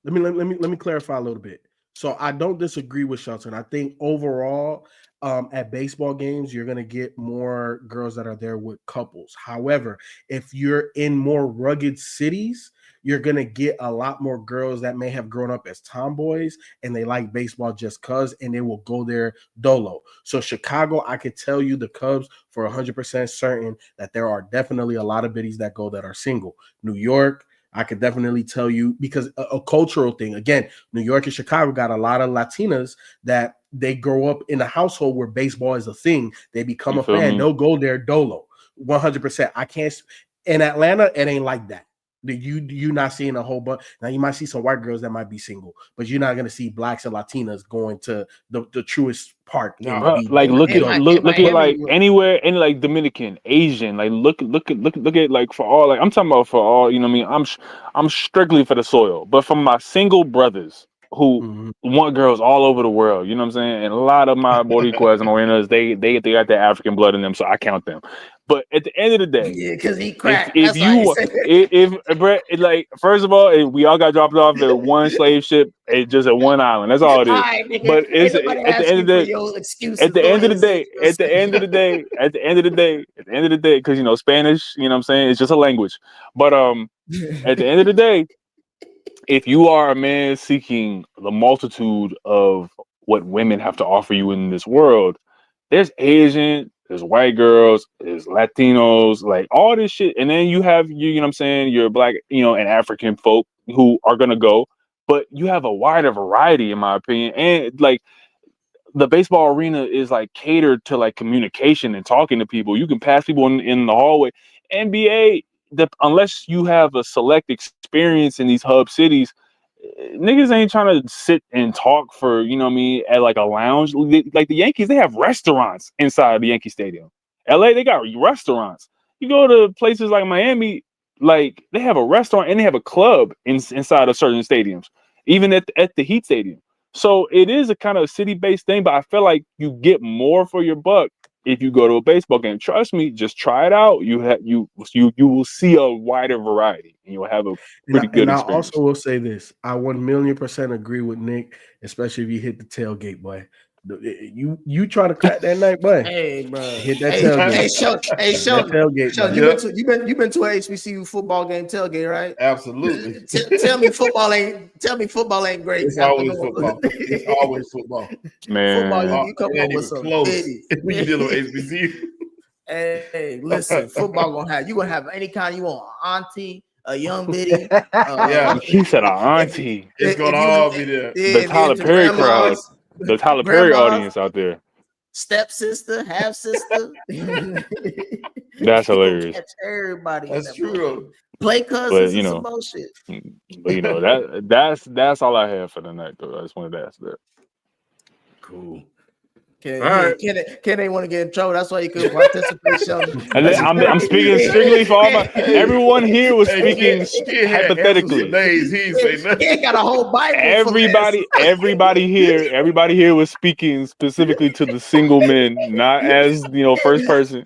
A: Let me clarify a little bit. So I don't disagree with Shelton. I think overall, at baseball games, you're gonna get more girls that are there with couples. However, if you're in more rugged cities, you're going to get a lot more girls that may have grown up as tomboys and they like baseball just because, and they will go there dolo. So Chicago, I could tell you the Cubs for 100% certain that there are definitely a lot of biddies that go that are single. New York, I could definitely tell you because a cultural thing. Again, New York and Chicago got a lot of Latinas that they grow up in a household where baseball is a thing. They become a fan. They'll go there dolo. 100%. I can't. In Atlanta, it ain't like that. You not seeing a whole bunch. Now you might see some white girls that might be single, but you're not gonna see blacks and Latinas going to the truest park.
G: Like look at like anywhere, any like Dominican, Asian, like look at like for all, like I'm talking about for all, you know what I mean? I'm strictly for the soil, but from my single brothers who want girls all over the world, you know what I'm saying? And a lot of my Boricuas and Morenas, they got that African blood in them, so I count them. But at the end of the day,
E: because he cracked.
G: If like first of all, we all got dropped off at one slave ship, just at one island. That's all it is. Right, but it's at the end of the day. At the end of the day, because you know Spanish, you know what I'm saying, it's just a language. But at the end of the day, if you are a man seeking the multitude of what women have to offer you in this world, there's Asian, there's white girls, there's Latinos, like all this shit. And then you have, you know what I'm saying, you're black, you know, and African folk who are going to go. But you have a wider variety, in my opinion. And like the baseball arena is like catered to like communication and talking to people. You can pass people in the hallway. NBA, unless you have a select experience in these hub cities, niggas ain't trying to sit and talk for, you know what I mean, at like a lounge. Like the Yankees, they have restaurants inside the Yankee Stadium. LA, they got restaurants. You go to places like Miami, like they have a restaurant and they have a club inside of certain stadiums, even at the Heat Stadium. So it is a kind of city-based thing, but I feel like you get more for your buck if you go to a baseball game. Trust me, just try it out. You will see a wider variety, and you'll have a pretty good experience.
A: I also will say this: I 1,000,000% agree with Nick, especially if you hit the tailgate, boy. You try to crack that night, boy.
E: Hey, bro,
A: hit that tailgate.
E: Hey, Sheldon.
A: Tailgate.
E: You've been to a HBCU football game tailgate, right?
F: Absolutely.
E: Tell me football ain't great.
F: It's always football. It's always football.
G: Man,
E: football, you come up with some bitties.
F: When you deal with HBCU.
E: Hey, listen, football gonna have any kind you want, auntie, a young biddy.
F: Yeah.
G: He said, auntie.
F: It's gonna all be there.
G: The Tyler Perry crowd. The Tyler Perry audience out there.
E: Stepsister, half sister.
G: That's hilarious.
E: Catch everybody.
F: That's true.
E: Play cousins and some bullshit.
G: But that's all I have for the night, though. I just wanted to ask that.
B: Cool.
E: Can they want to get in trouble? That's why you could participate.
G: I'm speaking strictly for all my. Everyone here was speaking hypothetically.
F: He ain't say nothing.
E: He got a whole Bible.
G: Everybody here was speaking specifically to the single men, not as first person.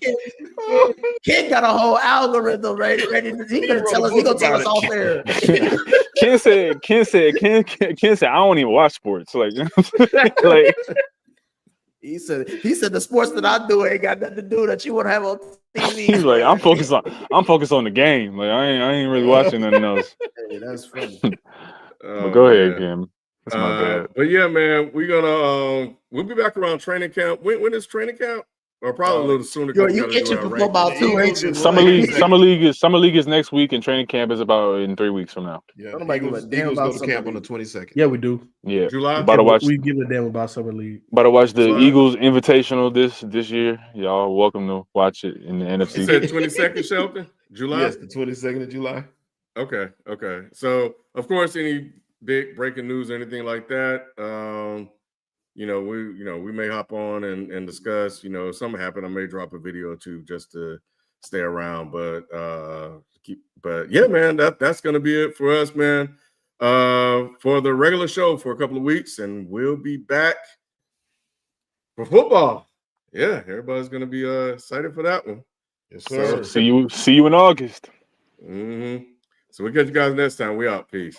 E: Ken got a whole algorithm ready. He gonna tell us off there.
G: Ken said, I don't even watch sports. Like.
E: He said the sports that I do ain't got nothing to do that you want to have on TV.
G: He's like, I'm focused on the game. Like I ain't really watching nothing else.
E: Hey, that's funny.
G: But go ahead, Kim. That's my bad.
B: But yeah, man, we're gonna we'll be back around training camp. When is training camp? Or probably a little sooner.
E: You itching for football too, ain't you?
G: Summer league is next week, and training camp is about in 3 weeks from now.
F: Yeah, Eagles go to camp on the 22nd.
A: Yeah, we do.
G: Yeah,
B: July.
A: We give a damn about summer league.
G: About to watch the Eagles Invitational this year. Y'all welcome to watch it in the NFC.
B: You said 22nd, Shelton? July.
F: Yes, the 22nd of July.
B: Okay. So, of course, any big breaking news or anything like that, we may hop on and discuss. If something happened, I may drop a video or two just to stay around. But yeah, man, that's gonna be it for us, man. For the regular show for a couple of weeks, and we'll be back for football. Yeah, everybody's gonna be excited for that one.
F: Yes, sir.
G: So see you in August.
B: Mm-hmm. So we'll catch you guys next time. We out. Peace.